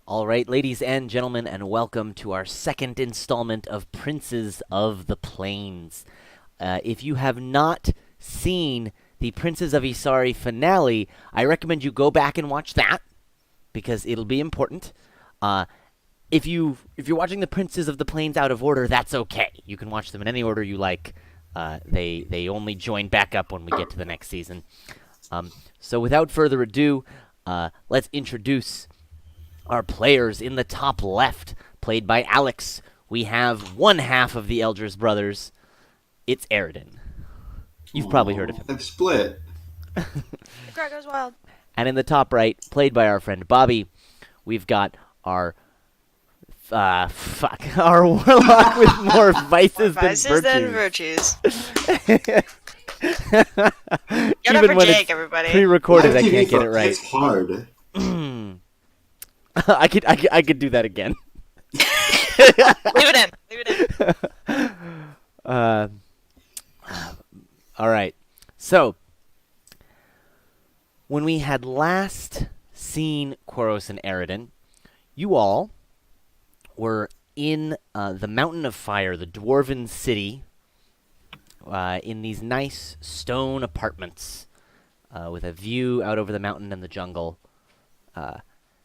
All right, ladies and gentlemen, and welcome to our second installment of Princes of the Plains. If you have not seen the Princes of Isari finale, I recommend you go back and watch that because it'll be important. Uh, if you're watching the Princes of the Plains out of order, that's okay. You can watch them in any order you like. They only join back up when we get to the next season. So without further ado, let's introduce our players. In the top left, played by Alex, we have one half of the Elders brothers. It's Aridin. You've probably heard of him. They've split. The crowd goes wild. And in the top right, played by our friend Bobby, we've got our our warlock with more vices, Vices than than virtues. virtues. Get Even over when Jake, it's everybody. pre-recorded, I Live can't TV get it right. It's hard. I could do that again. Leave it in. Leave it in. All right. So, when we had last seen Quaros and Aridin, you all were in the Mountain of Fire, the Dwarven city, in these nice stone apartments with a view out over the mountain and the jungle.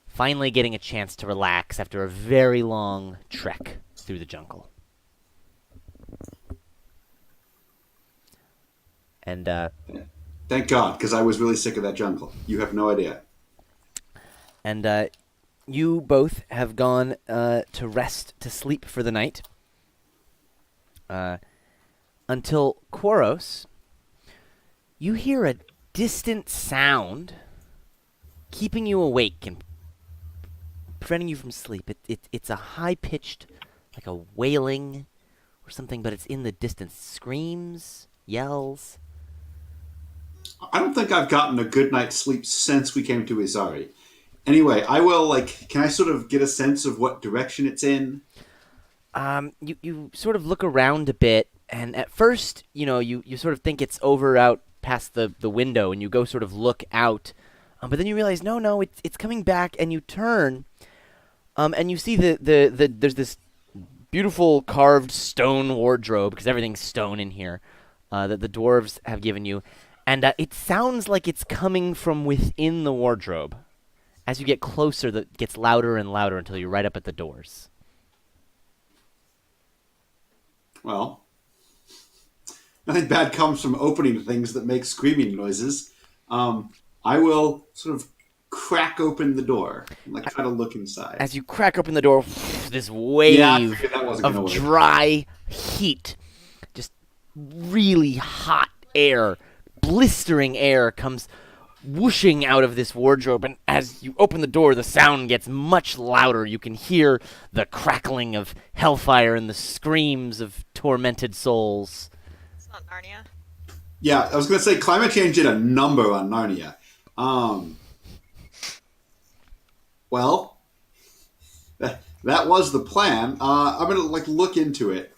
Finally getting a chance to relax after a very long trek through the jungle. And Thank God, because I was really sick of that jungle. You have no idea. You both have gone to rest, to sleep for the night. Until Quaros, you hear a distant sound keeping you awake and preventing you from sleep. It's a high-pitched, like a wailing or something, but it's in the distance. Screams, yells. I don't think I've gotten a good night's sleep since we came to Izari. Anyway, can I sort of get a sense of what direction it's in? You sort of look around a bit, and at first, you sort of think it's over out past the window, and you go sort of look out, but then you realize, no, it's coming back, and you turn, and you see there's this beautiful carved stone wardrobe, because everything's stone in here, that the dwarves have given you, and it sounds like it's coming from within the wardrobe. As you get closer, it gets louder and louder until you're right up at the doors. Well, nothing bad comes from opening things that make screaming noises. I will sort of crack open the door and try to look inside. As you crack open the door, this wave Yeah, I figured that wasn't gonna of work. dry heat, just really hot air, blistering air comes whooshing out of this wardrobe, and as you open the door, the sound gets much louder. You can hear the crackling of hellfire and the screams of tormented souls. It's not Narnia. Yeah, I was going to say climate change did a number on Narnia. Well, that was the plan. I'm going to look into it.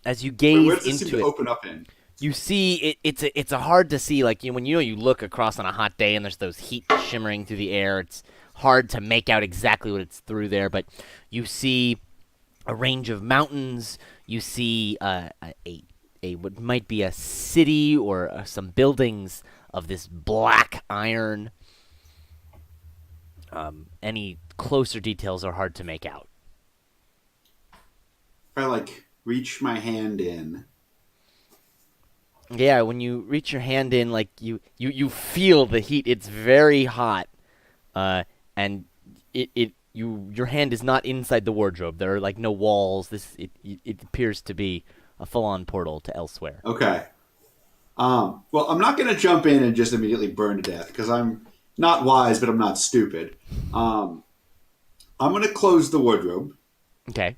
As you Where gaze does it seem into to it, open up in? you see it's a hard to see, like, when you look across on a hot day and there's those heat shimmering through the air. It's hard to make out exactly what it's through there, but you see a range of mountains. You see a what might be a city or some buildings of this black iron. Any closer details are hard to make out. If I reach my hand in. Yeah, when you reach your hand in, like you feel the heat. It's very hot, and your hand is not inside the wardrobe. There are no walls. It appears to be a full-on portal to elsewhere. Okay. Well, I'm not going to jump in and just immediately burn to death because I'm not wise, but I'm not stupid. I'm going to close the wardrobe, Okay,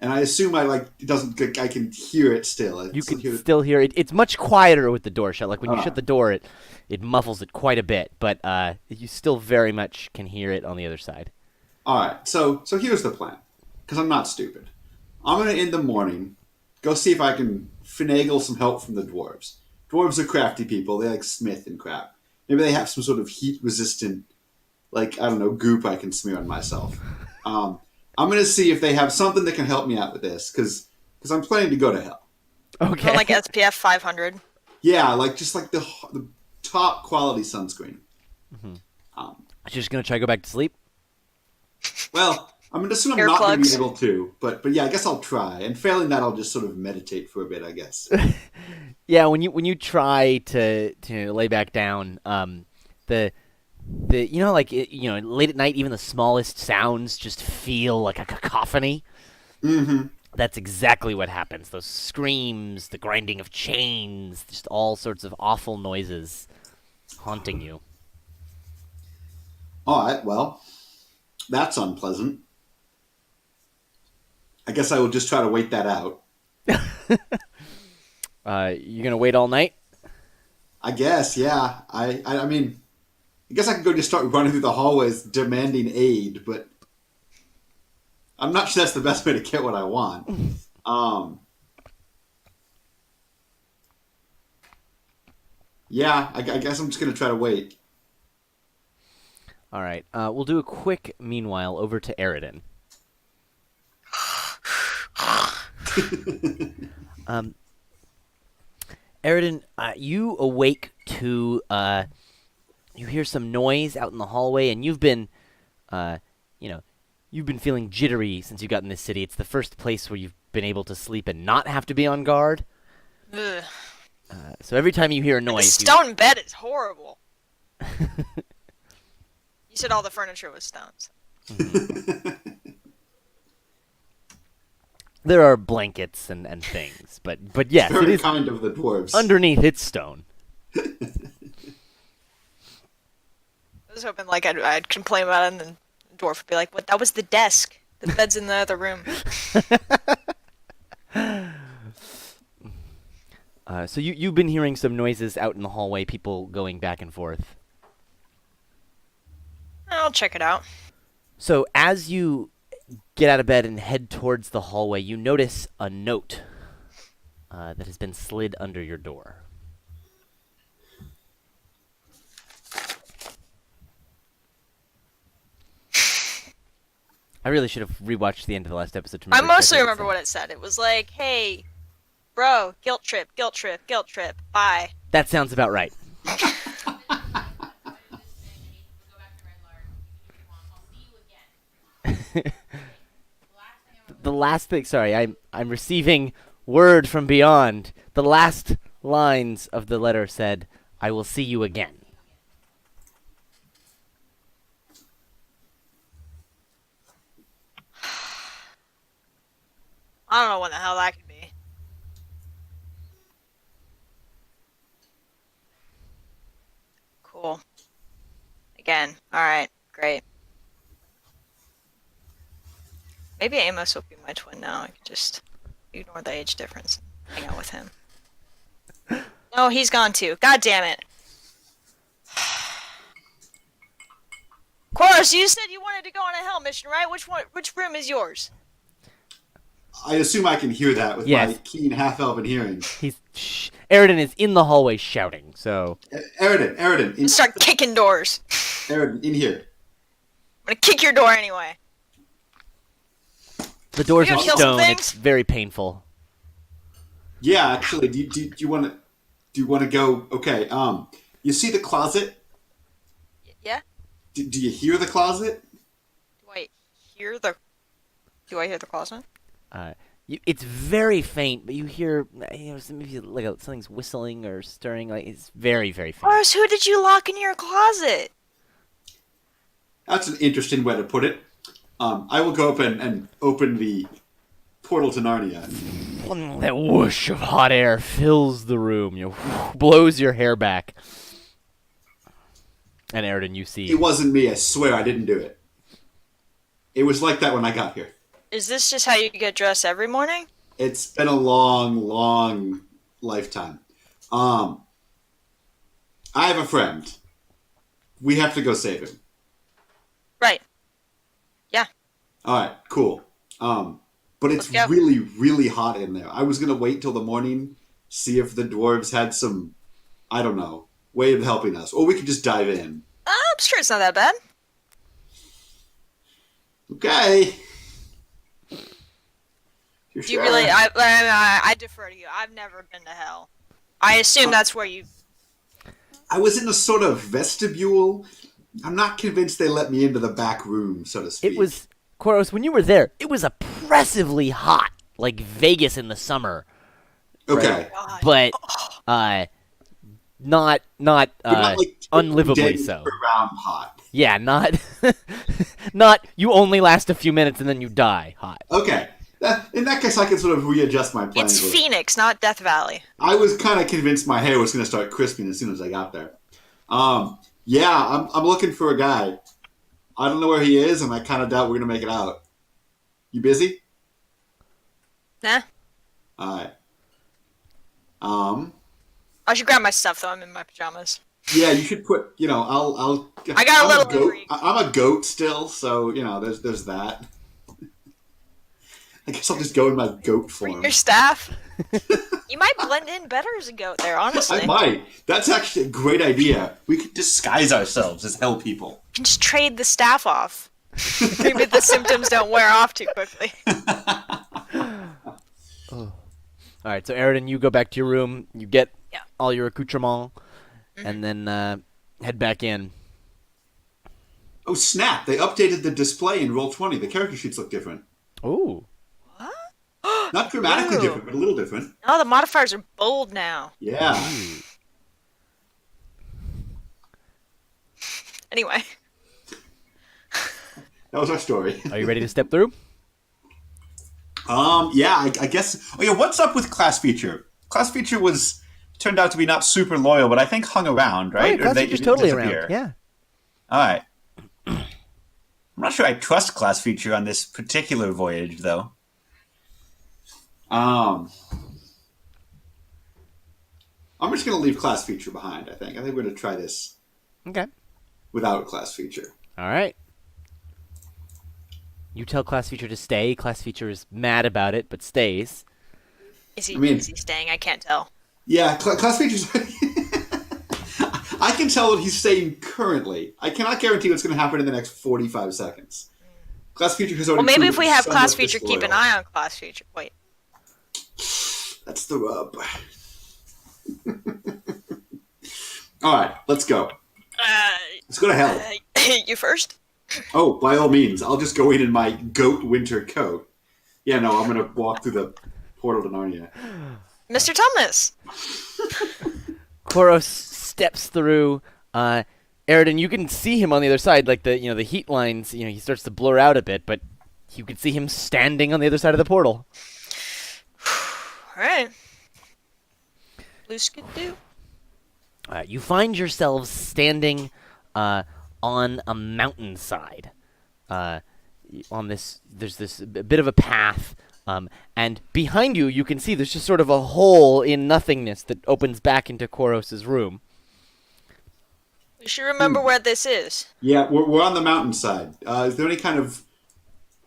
and I assume it doesn't. I can hear it still. you can still hear it. It's much quieter with the door shut. Like when you Ah. shut the door, it muffles it quite a bit, but you still very much can hear it on the other side. All right. So here's the plan, because I'm not stupid. I'm going to in the morning go see if I can finagle some help from the dwarves. Dwarves are crafty people. They like smith and crap. Maybe they have some sort of heat resistant like, I don't know, goop I can smear on myself. I'm going to see if they have something that can help me out with this, because I'm planning to go to hell. Okay. Like SPF 500. Yeah, like just like the top quality sunscreen. Just gonna try to go back to sleep. Well, I'm going to assume I'm Hair not going to be plugs. able to, but yeah, I guess I'll try. And failing that, I'll just sort of meditate for a bit, I guess. Yeah, when you try to lay back down, the like late at night, even the smallest sounds just feel like a cacophony. Mm-hmm. That's exactly what happens. Those screams, the grinding of chains, just all sorts of awful noises haunting you. All right, well, that's unpleasant. I guess I will just try to wait that out. You're gonna wait all night? I guess, yeah. I mean, I guess I could go just start running through the hallways demanding aid, but I'm not sure that's the best way to get what I want. Yeah, I guess I'm just going to try to wait. All right. We'll do a quick meanwhile over to Eridan. Eridan, you awake to you hear some noise out in the hallway, and you've been you've been feeling jittery since you got in this city. It's the first place where you've been able to sleep and not have to be on guard. Ugh. So every time you hear a The noise, stone bed is horrible. You said all the furniture was stones. there are blankets and things, but yes, it Very is kind of the dwarves. underneath it's stone. I was hoping like I'd complain about it, and then the dwarf would be like, "What? That was the desk. The bed's in the other room." So you've been hearing some noises out in the hallway, people going back and forth. I'll check it out. So as you get out of bed and head towards the hallway, you notice a note that has been slid under your door. I really should have rewatched the end of the last episode to I remember. mostly exactly remember what it said. It was like, "Hey, bro, guilt trip, guilt trip, guilt trip. Bye." That sounds about right. The last thing, sorry, I'm receiving word from beyond. The last lines of the letter said, "I will see you again." I don't know what the hell that could be. Cool. Again. Alright, great. Maybe Amos will be my twin now. I could just ignore the age difference and hang out with him. No, he's gone too. God damn it. Chorus, you said you wanted to go on a hell mission, right? Which room is yours? I assume I can hear that with Yes. my keen half-elven hearing. Eridan is in the hallway shouting, so... Eridan, Start kicking doors. Eridan, in here. I'm gonna kick your door anyway. The doors You are gonna kill some stone, things? it's very painful. Yeah, actually, do you want to go? Okay, you see the closet? Yeah? Do you hear the closet? Do I hear the closet? It's very faint, but you hear maybe something's whistling or stirring. Like it's very, very faint. Chorus, who did you lock in your closet? That's an interesting way to put it. I will go up and open the portal to Narnia. That whoosh of hot air fills the room. Blows your hair back. And Eridan, you see... It wasn't me, I swear I didn't do it. It was like that when I got here. Is this just how you get dressed every morning? It's been a long, long lifetime. I have a friend. We have to go save him. Right. Yeah. Alright, cool. But it's Let's go. really, really hot in there. I was going to wait till the morning, see if the dwarves had some, I don't know, way of helping us. Or we could just dive in. I'm sure it's not that bad. Okay. You're Do you sure? really? I defer to you. I've never been to hell. I assume that's where you. I was in a sort of vestibule. I'm not convinced they let me into the back room, so to speak. It was Koros, when you were there, it was oppressively hot, like Vegas in the summer. Okay. God. But not But not like unlivably dead so. Around hot. Yeah, not not you only last a few minutes and then you die hot. Okay. In that case, I can sort of readjust my plans. It's Phoenix, not Death Valley. I was kind of convinced my hair was going to start crisping as soon as I got there. Yeah, I'm looking for a guy. I don't know where he is, and I kind of doubt we're going to make it out. You busy? Nah. All right. I should grab my stuff though. I'm in my pajamas. Yeah, you should put. I'll. I got a little goat. intrigue. I'm a goat still, so there's that. I guess I'll just go in my goat form. Your staff. You might blend in better as a goat there, honestly. I might. That's actually a great idea. We could disguise ourselves as hell people. You can just trade the staff off. Maybe the symptoms don't wear off too quickly. All right, so Aridin, you go back to your room, you get Yeah. all your accoutrements, and then head back in. Oh snap! They updated the display in Roll20. The character sheets look different. Ooh. What? Not dramatically Ew. different, but a little different. Oh, the modifiers are bold now. Yeah. Anyway. That was our story. Are you ready to step through? Yeah, I guess. Oh yeah, what's up with class feature? Class feature turned out to be not super loyal, but I think hung around, right? Oh, yeah, class Or feature's did totally disappear? around. Yeah. All right. I'm not sure I trust class feature on this particular voyage, though. I'm just gonna leave class feature behind. I think we're gonna try this Okay. without class feature. All right. You tell class feature to stay. Class feature is mad about it, but stays. Is he staying? I can't tell. Yeah, class features. I can tell that he's staying currently. I cannot guarantee what's going to happen in the next 45 seconds. Class feature has already. Well, maybe if proven we have somewhat class feature, keep disloyal. an eye on class feature. Wait. That's the rub. All right, let's go. Let's go to hell. You first? Oh, by all means, I'll just go in my goat winter coat. Yeah, no, I'm going to walk through the portal to Narnia. Mr. Thomas. Koros steps through. Aridin, you can see him on the other side, like the heat lines. He starts to blur out a bit, but you can see him standing on the other side of the portal. All right. Blue could do. You find yourselves standing on a mountainside. There's this bit of a path, and behind you, you can see there's just sort of a hole in nothingness that opens back into Koros's room. We should remember where this is. Yeah, we're on the mountainside. Is there any kind of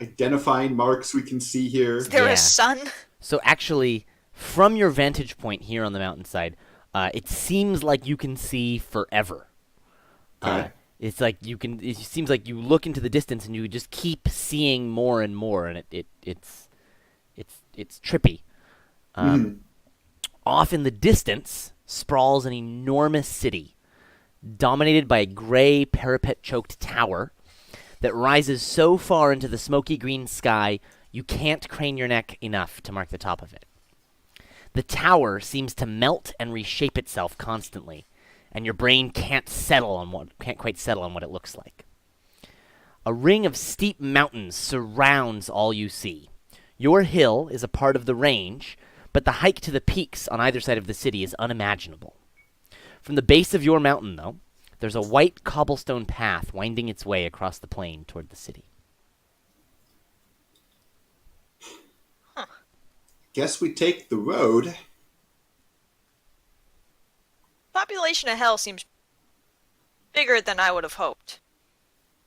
identifying marks we can see here? Is there Yeah. a sun? So actually, from your vantage point here on the mountainside, it seems like you can see forever. Okay. It's like it seems like you look into the distance and you just keep seeing more and more, and it's trippy. Off in the distance sprawls an enormous city, dominated by a gray parapet-choked tower that rises so far into the smoky green sky you can't crane your neck enough to mark the top of it. The tower seems to melt and reshape itself constantly, and your brain can't quite settle on what it looks like. A ring of steep mountains surrounds all you see. Your hill is a part of the range, but the hike to the peaks on either side of the city is unimaginable. From the base of your mountain, though, there's a white cobblestone path winding its way across the plain toward the city. Guess we take the road. Population of hell seems bigger than I would have hoped.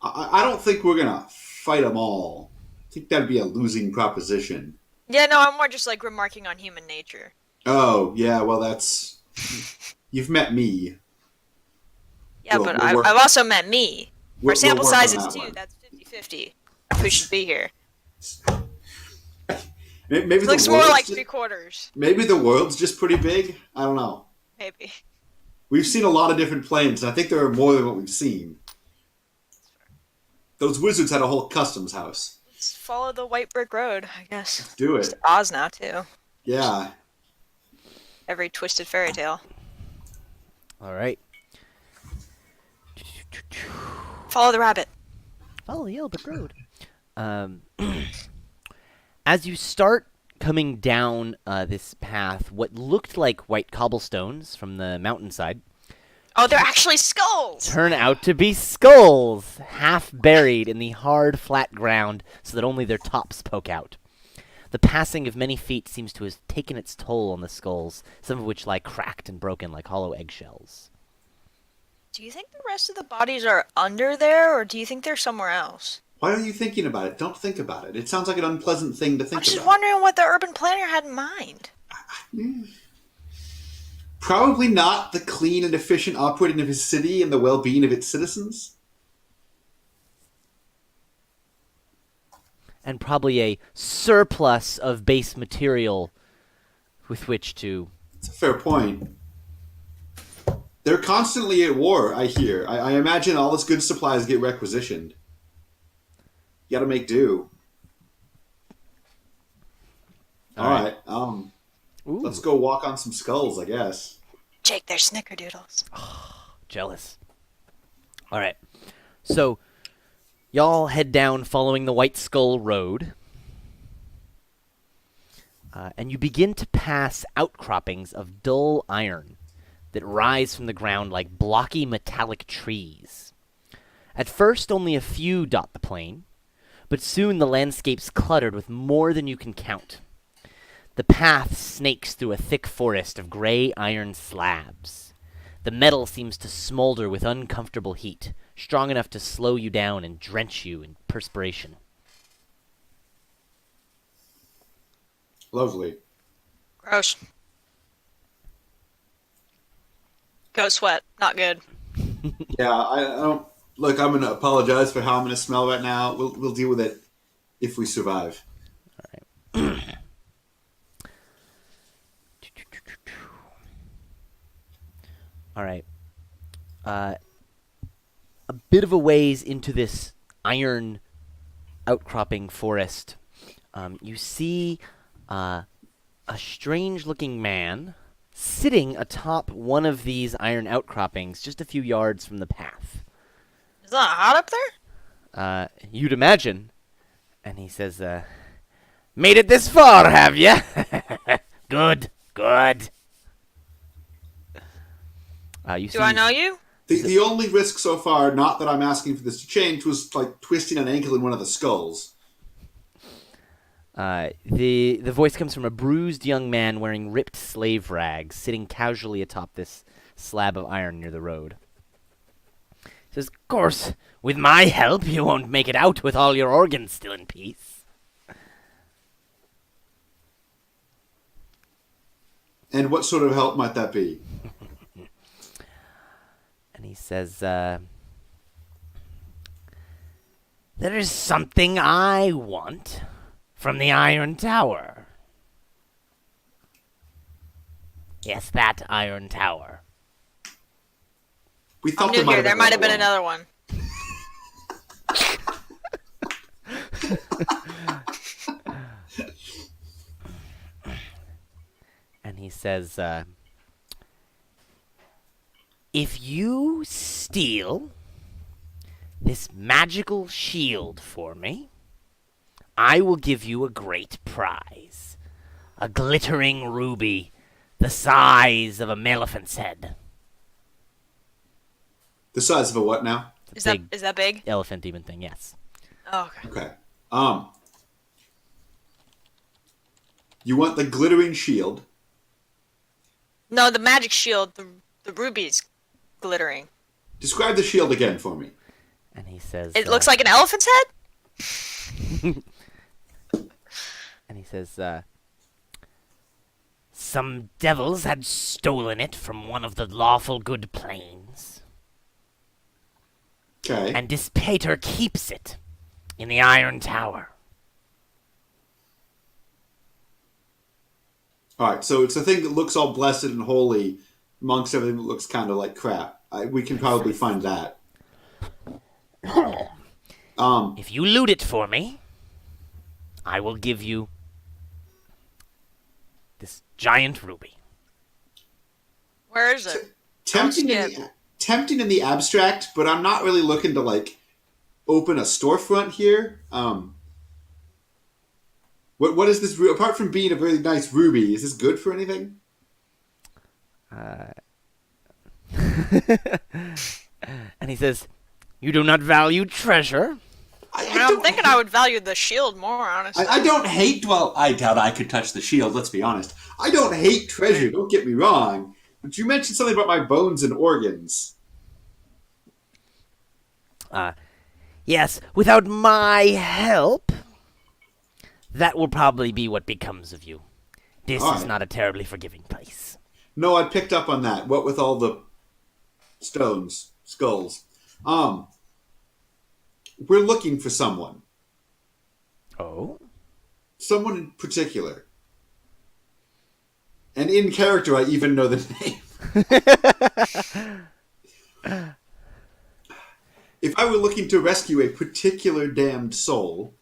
I don't think we're going to fight them all. I think that'd be a losing proposition. Yeah, no, I'm more just like remarking on human nature. Oh, yeah, well, that's... You've met me. Yeah, We'll- but we'll work- I've also met me. We'll- Our sample we'll work size on is that 2. one. That's 50-50. who should be here. Maybe It looks the more world's like just, 3/4. maybe the world's just pretty big. I don't know. Maybe. We've seen a lot of different planes, and I think there are more than what we've seen. Those wizards had a whole customs house. Let's follow the white brick road, I guess. Let's do It's it. Oz now, too. Yeah. Every twisted fairy tale. All right. Follow the rabbit. Follow the yellow brick road. As you start coming down this path, what looked like white cobblestones from the mountainside Oh, they're actually skulls! turn out to be skulls, half buried in the hard, flat ground so that only their tops poke out. The passing of many feet seems to have taken its toll on the skulls, some of which lie cracked and broken like hollow eggshells. Do you think the rest of the bodies are under there, or do you think they're somewhere else? Why are you thinking about it? Don't think about it. It sounds like an unpleasant thing to I'm think just about. wondering what the urban planner had in mind. Probably not the clean and efficient operating of his city and the well-being of its citizens. And probably a surplus of base material with which to... It's a fair point. They're constantly at war, I hear. I imagine all this good supplies get requisitioned. You gotta make do. All right. Ooh, Let's go walk on some skulls, I guess. Jake, they're snickerdoodles. jealous. All right. So, y'all head down following the White Skull Road. And you begin to pass outcroppings of dull iron that rise from the ground like blocky metallic trees. At first, only a few dot the plain, but soon the landscape's cluttered with more than you can count. The path snakes through a thick forest of gray iron slabs. The metal seems to smolder with uncomfortable heat, strong enough to slow you down and drench you in perspiration. Lovely. Gross. Go sweat. Not good. Yeah, I don't. Look, I'm gonna apologize for how I'm gonna smell right now. We'll deal with it if we survive. All right. A bit of a ways into this iron outcropping forest, you see a strange-looking man sitting atop one of these iron outcroppings just a few yards from the path. Is it hot up there? You'd imagine. And he says, made it this far, have ya? Good, good. You Do I know you? The only risk so far, not that I'm asking for this to change, was like twisting an ankle in one of the skulls. The voice comes from a bruised young man wearing ripped slave rags, sitting casually atop this slab of iron near the road. He says, "Of course, with my help, you won't make it out with all your organs still in peace." And what sort of help might that be? And he says, there is something I want from the Iron Tower. Yes, that Iron Tower. We thought I'm new here. There might have been another another one. And he says, if you steal this magical shield for me, I will give you a great prize. A glittering ruby the size of an elephant's head. The size of a what now? Is that big? Elephant demon thing, yes. Oh, okay. Okay. You want the glittering shield. No, the magic shield. The ruby's glittering. Describe the shield again for me. And he says... It looks like an elephant's head? And he says, some devils had stolen it from one of the lawful good plains. Okay. And this pater keeps it In the Iron Tower. All right, so it's a thing that looks all blessed and holy amongst everything that looks kind of like crap. We can probably find that. If you loot it for me, I will give you this giant ruby. Where is it? Tempting in the abstract, but I'm not really looking to like open a storefront here. What is this? Apart from being a very nice ruby, is this good for anything? And he says, "You do not value treasure." I'm thinking I would value the shield more, honestly. I don't hate. Well, I doubt I could touch the shield. Let's be honest. I don't hate treasure. Don't get me wrong. But you mentioned something about my bones and organs. Yes, without my help, that will probably be what becomes of you. This All is right. not a terribly forgiving place. No, I picked up on that. What with all the skulls. We're looking for someone. Oh? Someone in particular. And in character, I even know the name. If I were looking to rescue a particular damned soul,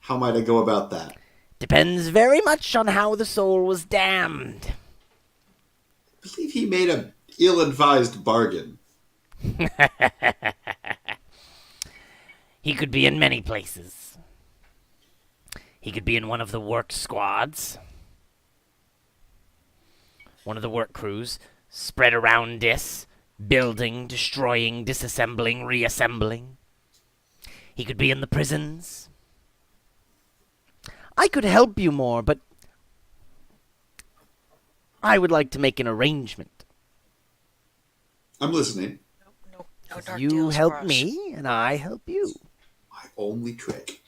how might I go about that? Depends very much on how the soul was damned. I believe he made a ill-advised bargain. He could be in many places. He could be in one of the work squads. One of the work crews, spread around this, building, destroying, disassembling, reassembling. He could be in the prisons. I could help you more, but I would like to make an arrangement. I'm listening. No dark You deals help for us. me, and I help you. My only trick.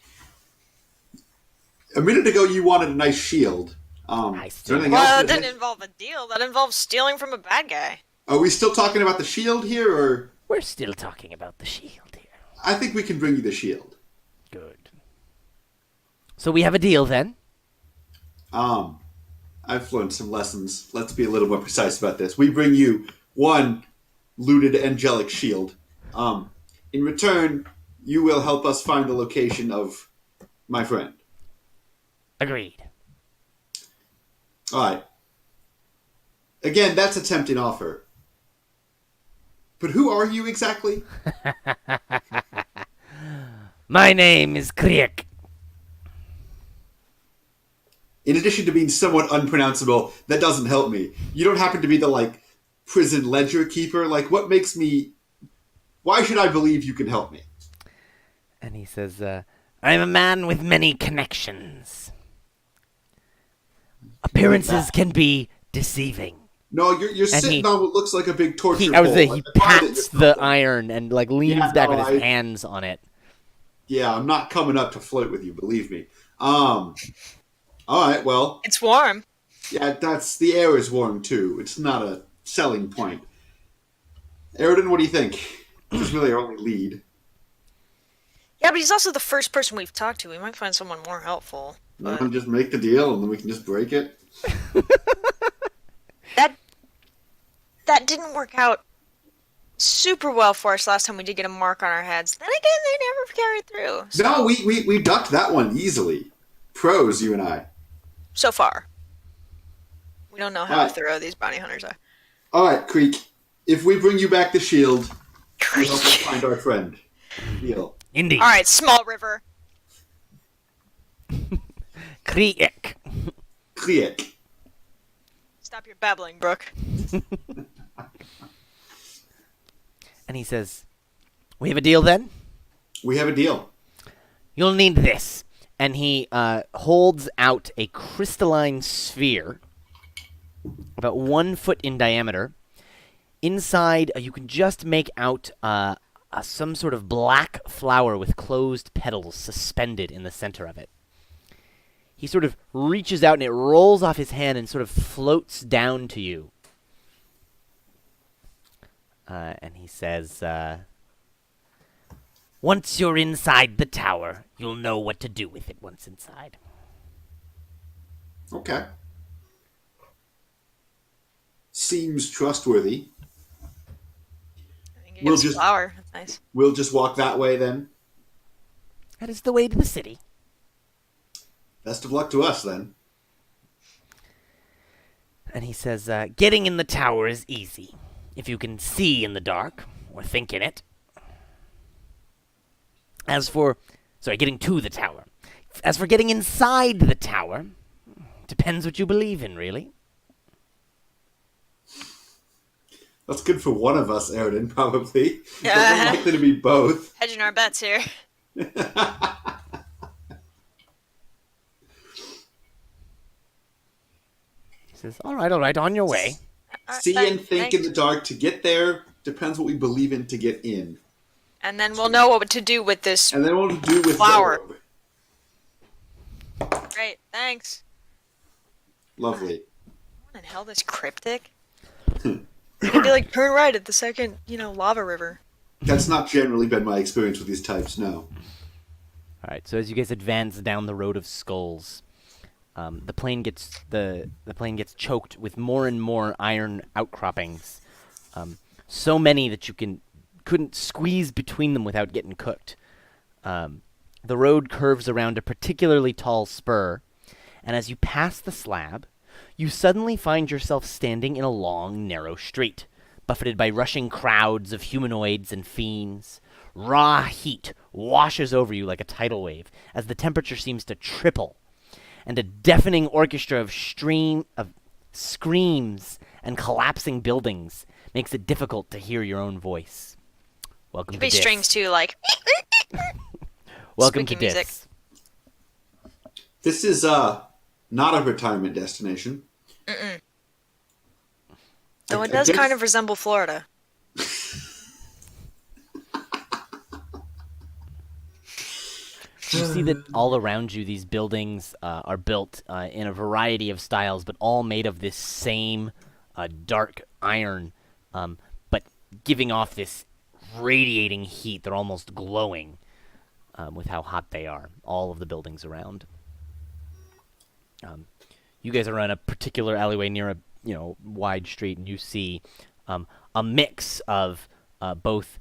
A minute ago, you wanted a nice shield. I Is still- there anything Well, else? that didn't involve a deal. That involved stealing from a bad guy. Are we still talking about the shield here, or We're still talking about the shield here. I think we can bring you the shield. Good. So we have a deal then? I've learned some lessons. Let's be a little more precise about this. We bring you one looted angelic shield. In return, you will help us find the location of my friend. Agreed. All right. Again, that's a tempting offer. But who are you exactly? My name is Kriek. In addition to being somewhat unpronounceable, that doesn't help me. You don't happen to be the, like, prison ledger keeper? Like, what makes me... Why should I believe you can help me? And he says, I'm a man with many connections. Appearances can be deceiving. No, you're sitting he- on what looks like a big torture He pole. he Like, the part that pats you're the something. iron and like leans Yeah, back no, with his I- hands on it. Yeah, I'm not coming up to flirt with you, believe me. All right, well, It's warm. yeah, that's the air is warm too. It's not a selling point. Aridin, what do you think? This is really our only lead. Yeah, but he's also the first person we've talked to. We might find someone more helpful. You But want to just make the deal and then we can just break it? that didn't work out super well for us last time we did get a mark on our heads. Then again, they never carried through. No, we ducked that one easily. Pros, you and I. So far. We don't know how Alright. thorough these bounty hunters are. All right, Creek. If we bring you back the shield, you help us Creek. find our friend. Deal. Indeed. Alright, small river. Kriek. Kriek. Stop your babbling, Brooke. And he says, we have a deal then? We have a deal. You'll need this. And he holds out a crystalline sphere about 1 foot in diameter. Inside, you can just make out some sort of black flower with closed petals suspended in the center of it. He sort of reaches out and it rolls off his hand and sort of floats down to you. And he says, Once you're inside the tower, you'll know what to do with it once inside. Okay. Seems trustworthy. I think you We'll get some just flour. That's nice. we'll just walk that way then. That is the way to the city. Best of luck to us then. And he says, getting in the tower is easy. If you can see in the dark, or think in it. Getting to the tower. As for getting inside the tower, depends what you believe in, really. That's good for one of us, Aridin, probably. But Yeah. we're likely to be both. Hedging our bets here. He says, all right, on your way. See and think in the dark. To get there depends what we believe in to get in. And then we'll know what to do with this. And then what to do with Flower. the orb. Great, thanks. Lovely. What in hell, this cryptic? It'd be like, turn right at the second, lava river. That's not generally been my experience with these types, no. All right, so as you guys advance down the road of skulls, the plane gets choked with more and more iron outcroppings, so many that you couldn't squeeze between them without getting cooked. The road curves around a particularly tall spur, and as you pass the slab, you suddenly find yourself standing in a long, narrow street, buffeted by rushing crowds of humanoids and fiends. Raw heat washes over you like a tidal wave as the temperature seems to triple, and a deafening orchestra of screams and collapsing buildings makes it difficult to hear your own voice. Welcome Could to be Dis. strings too, like. Welcome to squeaky music. Dis. This is not a retirement destination. Though it I does guess- kind of resemble Florida. You see that all around you, these buildings are built in a variety of styles, but all made of this same dark iron, but giving off this radiating heat. They're almost glowing with how hot they are, all of the buildings around. You guys are on a particular alleyway near a wide street, and you see a mix of both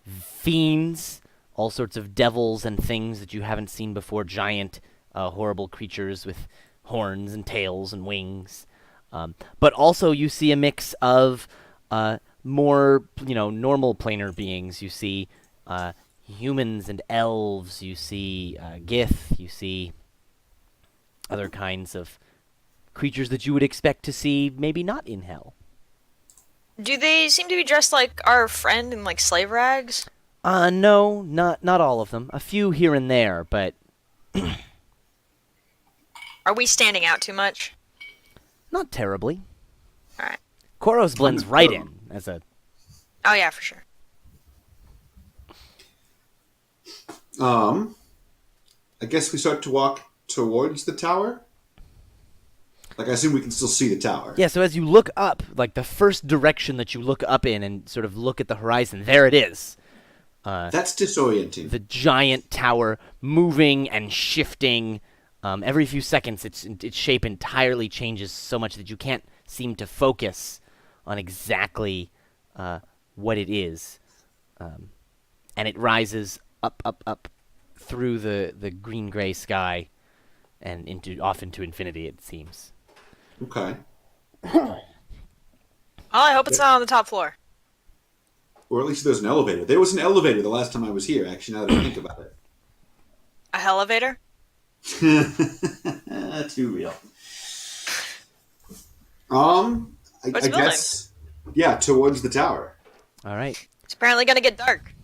fiends, all sorts of devils and things that you haven't seen before, giant, horrible creatures with horns and tails and wings. But also you see a mix of more, normal planar beings. You see humans and elves. You see Gith. You see other kinds of creatures that you would expect to see maybe not in hell. Do they seem to be dressed like our friend in like slave rags? No, not all of them. A few here and there, but Are we standing out too much? not terribly. All right. Koros blends right in as a. Oh yeah, for sure. I guess we start to walk towards the tower. Like, I assume we can still see the tower. Yeah, so as you look up, like the first direction that you look up in and sort of look at the horizon, there it is. That's disorienting. The giant tower moving and shifting. Every few seconds, its shape entirely changes so much that you can't seem to focus on exactly what it is. And it rises up through the green-gray sky and off into infinity, it seems. Okay. Oh, I hope it's not on the top floor. Or at least there's an elevator. There was an elevator the last time I was here, actually, now that I think about it. A elevator? Too real. I building? guess, yeah, towards the tower. All right. It's apparently gonna get dark.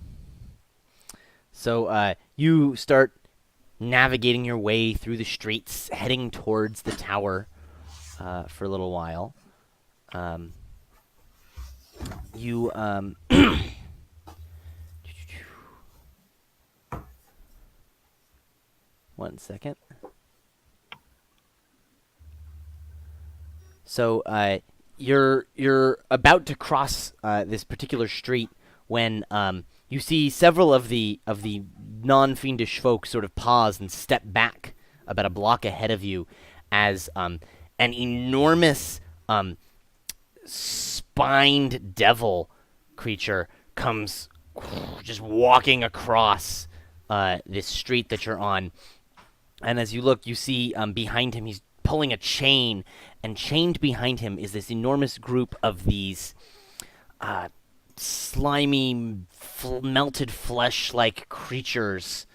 So you start navigating your way through the streets, heading towards the tower for a little while. You one second. So you're about to cross this particular street when You see several of the non-fiendish folk sort of pause and step back about a block ahead of you as an enormous spined devil creature comes just walking across this street that you're on. And as you look, you see behind him, he's pulling a chain, and chained behind him is this enormous group of these slimy, melted flesh-like creatures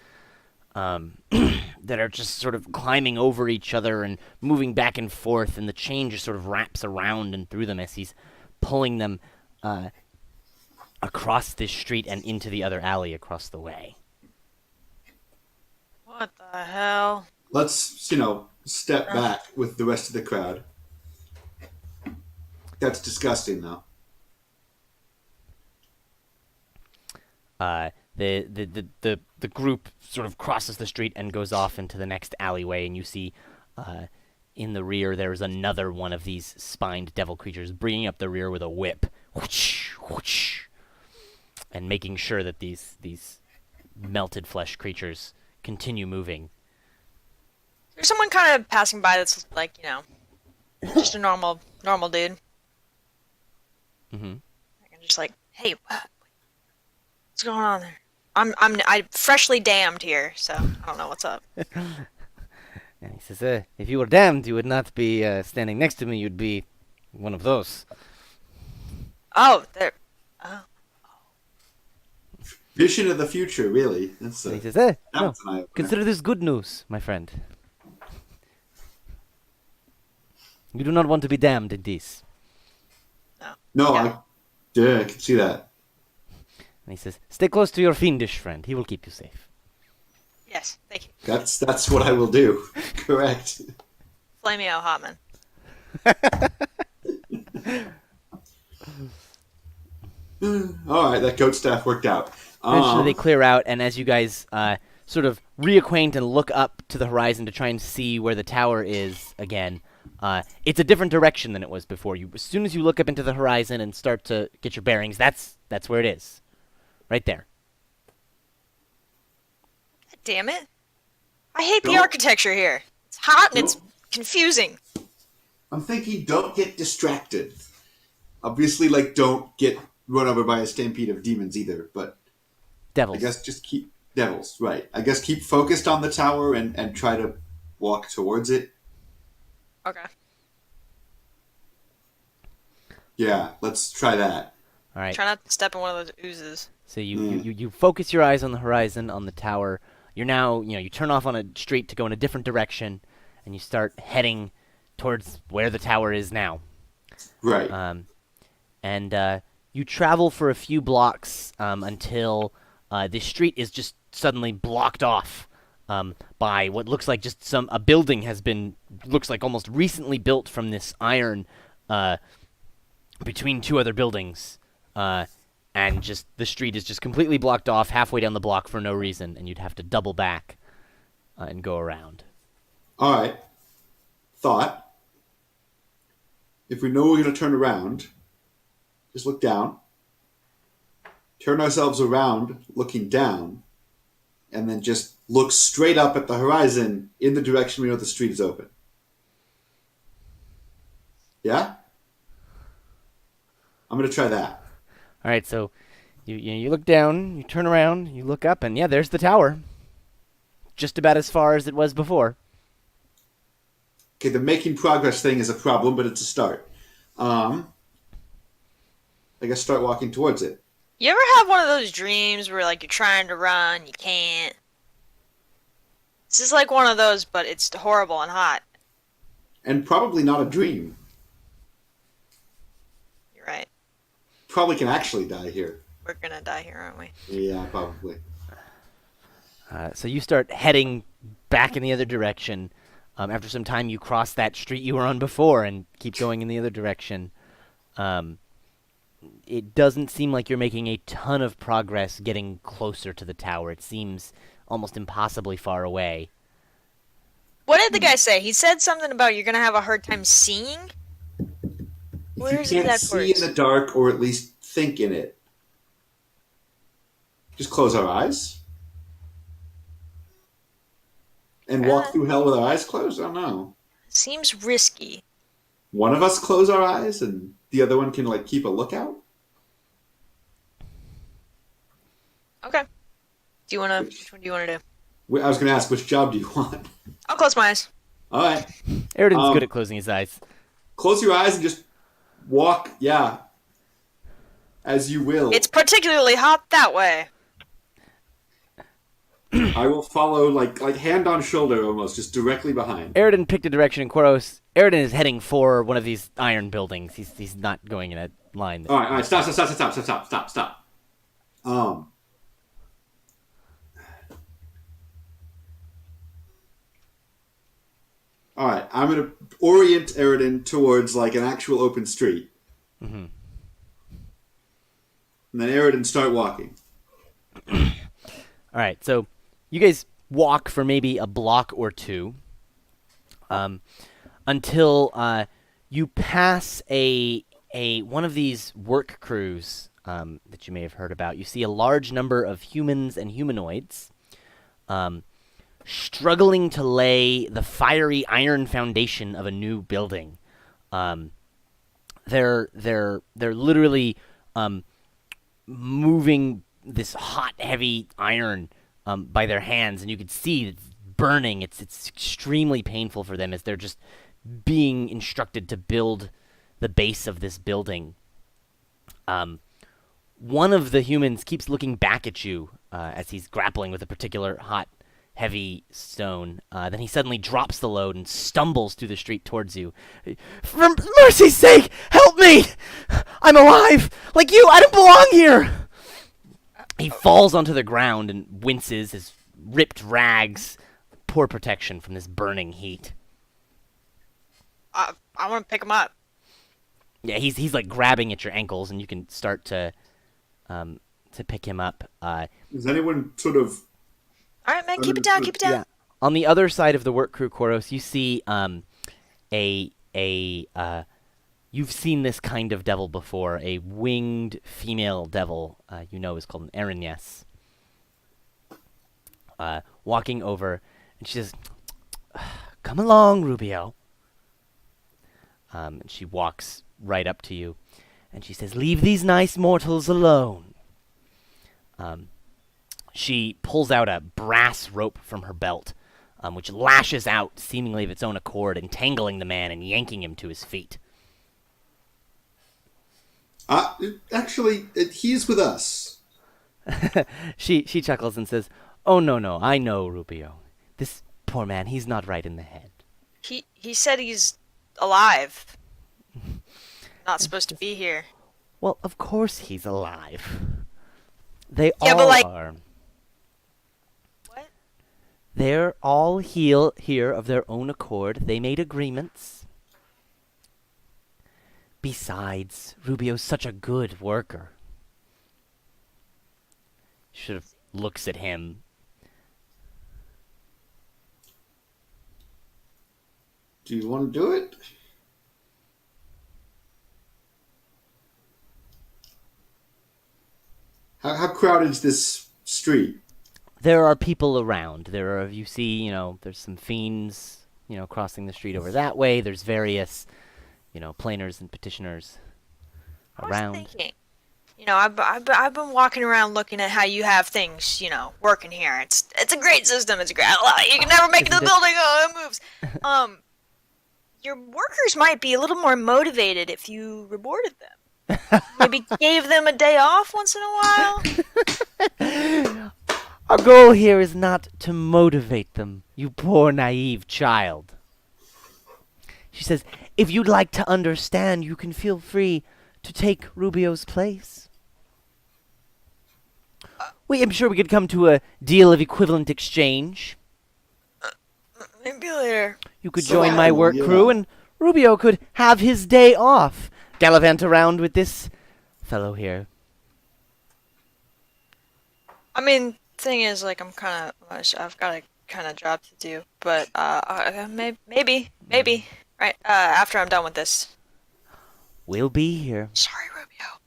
that are just sort of climbing over each other and moving back and forth, and the chain just sort of wraps around and through them as he's pulling them across this street and into the other alley across the way. What the hell? Let's, step back with the rest of the crowd. That's disgusting, though. The group sort of crosses the street and goes off into the next alleyway, and you see in the rear there's another one of these spined devil creatures bringing up the rear with a whip, whoosh, whoosh, and making sure that these melted flesh creatures continue moving. There's someone kind of passing by that's like, just a normal dude. Mm-hmm. I can just like, hey, what's going on there? I'm freshly damned here, so I don't know what's up. And he says, if you were damned, you would not be standing next to me. You'd be one of those. Oh, there. Oh. Vision of the future, really. That's And he says, that no, was an eye-opener. consider this good news, my friend. You do not want to be damned in this. No, Yeah. I can see that. And he says, stay close to your fiendish friend. He will keep you safe. Yes, thank you. That's what I will do. Correct. Flameo Hotman. All right, that goat staff worked out. Eventually they clear out, and as you guys sort of reacquaint and look up to the horizon to try and see where the tower is again, it's a different direction than it was before. As soon as you look up into the horizon and start to get your bearings, that's where it is. Right there. God damn it. I hate the Don't- architecture here. It's hot and it's Don't- confusing. I'm thinking, don't get distracted. Obviously, don't get run over by a stampede of demons either. But Devils. I guess just keep devils, right? I guess keep focused on the tower and try to walk towards it. Okay. Yeah, let's try that. All right. Try not to step in one of those oozes. So you focus your eyes on the horizon, on the tower. You're now, you turn off on a street to go in a different direction, and you start heading towards where the tower is now. Right. And you travel for a few blocks until this street is just suddenly blocked off by what looks like just a building looks like almost recently built from this iron between two other buildings. And just the street is just completely blocked off halfway down the block for no reason, and you'd have to double back and go around. All right. Thought. If we know we're going to turn around, just look down. Turn ourselves around, looking down, and then just look straight up at the horizon in the direction we know the street is open. Yeah? I'm going to try that. All right, so you look down, you turn around, you look up, and yeah, there's the tower. Just about as far as it was before. Okay, the making progress thing is a problem, but it's a start. I guess start walking towards it. You ever have one of those dreams where you're trying to run, you can't? This is like one of those, but it's horrible and hot. And probably not a dream. You're right. Probably can actually die here. We're gonna die here, aren't we? Yeah, probably. So you start heading back in the other direction. After some time, you cross that street you were on before and keep going in the other direction. It doesn't seem like you're making a ton of progress getting closer to the tower. It seems almost impossibly far away. What did the guy say? He said something about you're gonna have a hard time seeing? Where If is you it can't at see in the dark, or at least think in it. just close our eyes and walk Uh, through hell with our eyes closed? I don't know. seems risky. One of us close our eyes and the other one can like keep a lookout. Okay. Do you wanna? Which Which one do you wanna do? I was going to ask, which job do you want? I'll close my eyes. All right, Eridan's good at closing his eyes. close your eyes and just walk. Yeah, as you will. It's particularly hot that way. I will follow, like hand on shoulder, almost, just directly behind. Eridan picked a direction, and Koros. Eridan is heading for one of these iron buildings. He's not going in a line. All right, stop. All right, I'm gonna orient Eridan towards like an actual open street, Mm-hmm. and then Eridan start walking. All right, so you guys walk for maybe a block or two, until you pass a one of these work crews that you may have heard about. You see a large number of humans and humanoids struggling to lay the fiery iron foundation of a new building. They're literally moving this hot, heavy iron by their hands, and you can see it's burning. It's extremely painful for them as they're just being instructed to build the base of this building. One of the humans keeps looking back at you as he's grappling with a particular hot, heavy stone. Then he suddenly drops the load and stumbles through the street towards you. For mercy's sake, help me! I'm alive! Like you, I don't belong here! He falls onto the ground and winces, his ripped rags. Poor protection from this burning heat. I want to pick him up. Yeah, he's like grabbing at your ankles, and you can start to pick him up. Is anyone sort of? All right, man, keep it down, keep it down. Yeah. On the other side of the work crew, Koros, you see you've seen this kind of devil before, a winged female devil. You know is called an Erinyes. Walking over, and she says, "Come along, Rubio." And she walks right up to you, and she says, "Leave these nice mortals alone." She pulls out a brass rope from her belt, which lashes out, seemingly of its own accord, entangling the man and yanking him to his feet. Actually, he's with us. She chuckles and says, "Oh, no, I know, Rubio. This poor man, he's not right in the head." He said he's alive. Not supposed to be here. Well, of course he's alive. They Yeah, all but, like- are. What? They're all here of their own accord. They made agreements. Besides, Rubio's such a good worker. She sort of looks at him. Do you want to do it? How crowded is this street? There are people around. You see, there's some fiends, crossing the street over that way. There's various, planers and petitioners around. I was thinking, I've been walking around looking at how you have things, working here. It's a great system. It's a great. You can never make it to the building. Oh, it moves. Your workers might be a little more motivated if you rewarded them. Maybe gave them a day off once in a while. Our goal here is not to motivate them, you poor naive child. She says, if you'd like to understand, you can feel free to take Rubio's place. I'm sure we could come to a deal of equivalent exchange. Maybe later. You could join my work crew, and Rubio could have his day off. Gallivant around with this fellow here. I mean, thing is, like, I've got a kind of job to do, but maybe, right after I'm done with this. We'll be here. Sorry, Rubio.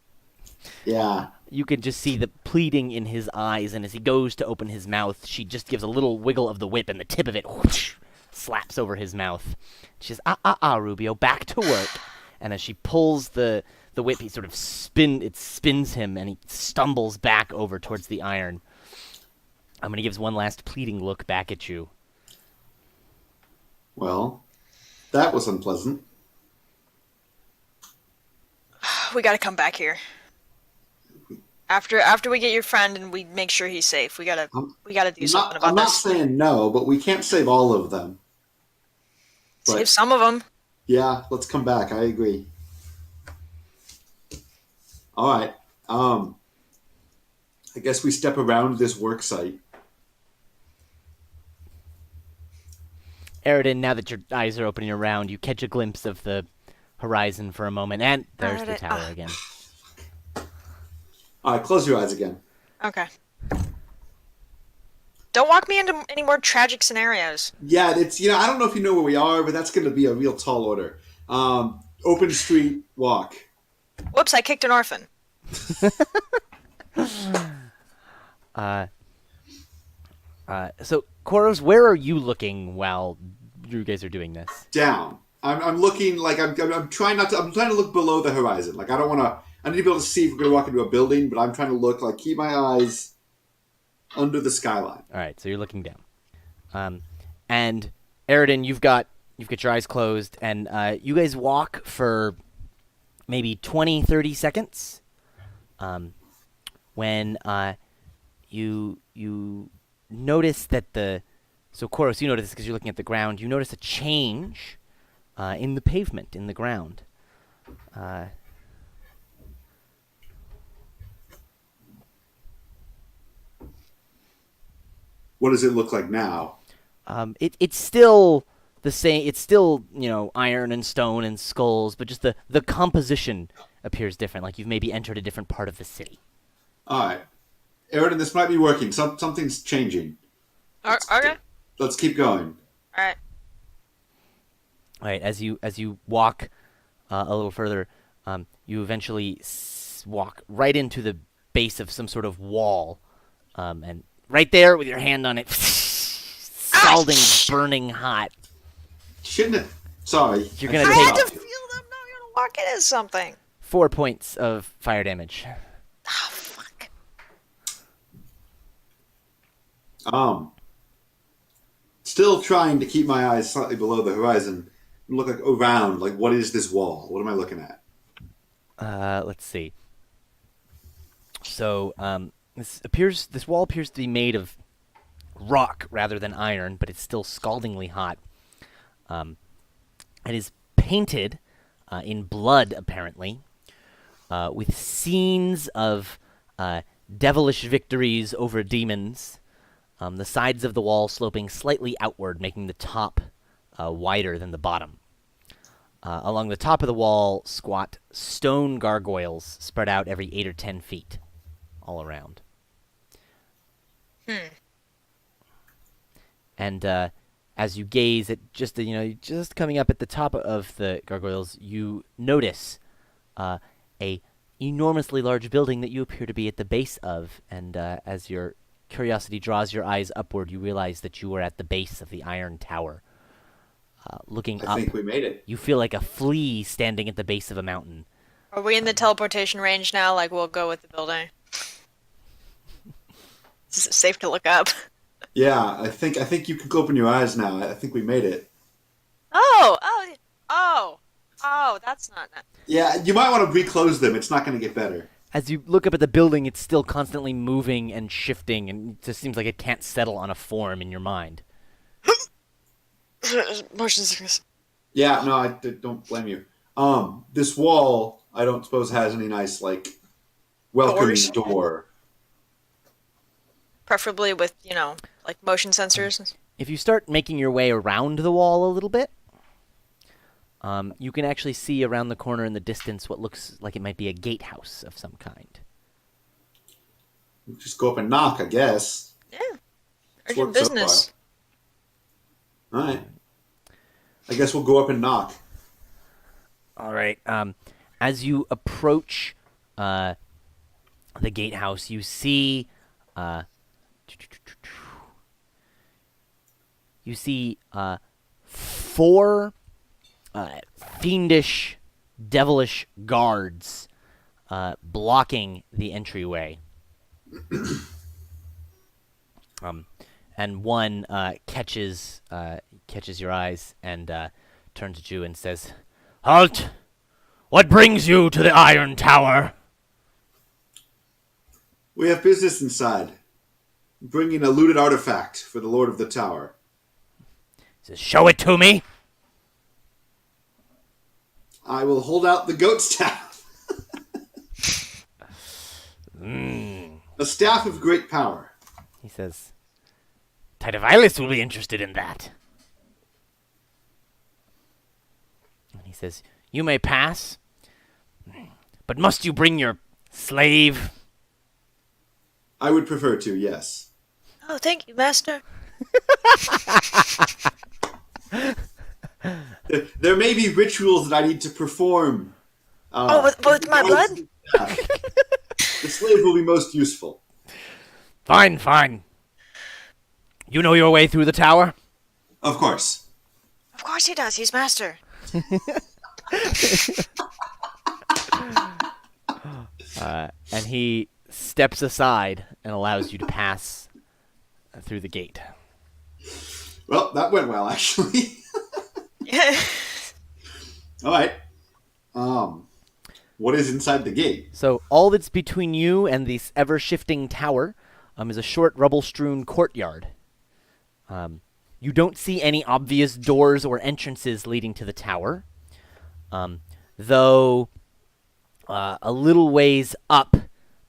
Yeah, You can just see the pleading in his eyes, and as he goes to open his mouth, she just gives a little wiggle of the whip, and the tip of it whoosh, slaps over his mouth. She says, Rubio, back to work. And as she pulls the whip, he sort of spins him, and he stumbles back over towards the iron. I'm going to give one last pleading look back at you. Well, that was unpleasant. We gotta come back here. After we get your friend and we make sure he's safe, we gotta do something about I'm not this. saying no, but we can't save all of them. Save some of them. Yeah, let's come back. I agree. All right. I guess we step around this work site. Aridin, now that your eyes are opening around, you catch a glimpse of the horizon for a moment, and there's the tower again. All right, close your eyes again. Okay. Don't walk me into any more tragic scenarios. Yeah, it's I don't know if you know where we are, but that's going to be a real tall order. Open street walk. Whoops! I kicked an orphan. So, Koros, where are you looking while you guys are doing this? Down. I'm looking like I'm trying not to. I'm trying to look below the horizon. Like I don't want to. I need to be able to see if we're going to walk into a building, but I'm trying to look like keep my eyes under the skyline. All right, so you're looking down. And Aridin, you've got your eyes closed, and you guys walk for maybe 20, 30 seconds. When you notice that so Koros, you notice this because you're looking at the ground. You notice a change in the pavement, in the ground. What does it look like now? It's still the same. It's still iron and stone and skulls, but just the composition appears different. Like you've maybe entered a different part of the city. All right, Aridin, this might be working. Something's changing. Okay. Let's keep going. All right. All right. As you walk a little further, you eventually walk right into the base of some sort of wall, and right there with your hand on it, scalding, burning hot. Shouldn't have. Sorry. You're gonna I take had to feel them. Now you're gonna walk into something. 4 points of fire damage. Oh fuck. Still trying to keep my eyes slightly below the horizon. Look like around. Like what is this wall? What am I looking at? Let's see. So, this wall appears to be made of rock rather than iron, but it's still scaldingly hot. It is painted in blood, apparently, with scenes of devilish victories over demons. The sides of the wall sloping slightly outward, making the top wider than the bottom. Along the top of the wall squat stone gargoyles spread out every 8 or 10 feet all around. And as you gaze at just coming up at the top of the gargoyles, you notice a enormously large building that you appear to be at the base of. And as your curiosity draws your eyes upward, you realize that you are at the base of the Iron Tower. Looking up, I think we made it. you feel like a flea standing at the base of a mountain. Are we in the teleportation range now? Like we'll go with the building. Is it safe to look up? Yeah, I think you can open your eyes now. I think we made it. Oh, that's not. Yeah, you might want to reclose them. It's not going to get better. As you look up at the building, it's still constantly moving and shifting, and it just seems like it can't settle on a form in your mind. Motion sickness. Yeah, no, I don't blame you. This wall, I don't suppose has any nice welcoming Doors? door. Preferably with like motion sensors. If you start making your way around the wall a little bit, you can actually see around the corner in the distance what looks like it might be a gatehouse of some kind. Just go up and knock, I guess. Yeah. It's Urgent worked so business. All right. I guess we'll go up and knock. All right. As you approach the gatehouse, you see four fiendish, devilish guards blocking the entryway. And one catches your eyes and turns to you and says, "Halt! What brings you to the Iron Tower?" We have business inside. Bringing a looted artifact for the Lord of the Tower. He says, "Show it to me." I will hold out the goat staff. A staff of great power. He says, "Tidavilis will be interested in that." And he says, "You may pass, but must you bring your slave?" I would prefer to, yes. Oh, thank you, master. There may be rituals that I need to perform. But with my blood? The slave will be most useful. Fine, fine. You know your way through the tower? Of course. Of course he does. He's master. And he steps aside and allows you to pass through the gate. Well, that went well, actually. Yeah. All right. What is inside the gate? So all that's between you and this ever-shifting tower is a short rubble-strewn courtyard. You don't see any obvious doors or entrances leading to the tower, though a little ways up,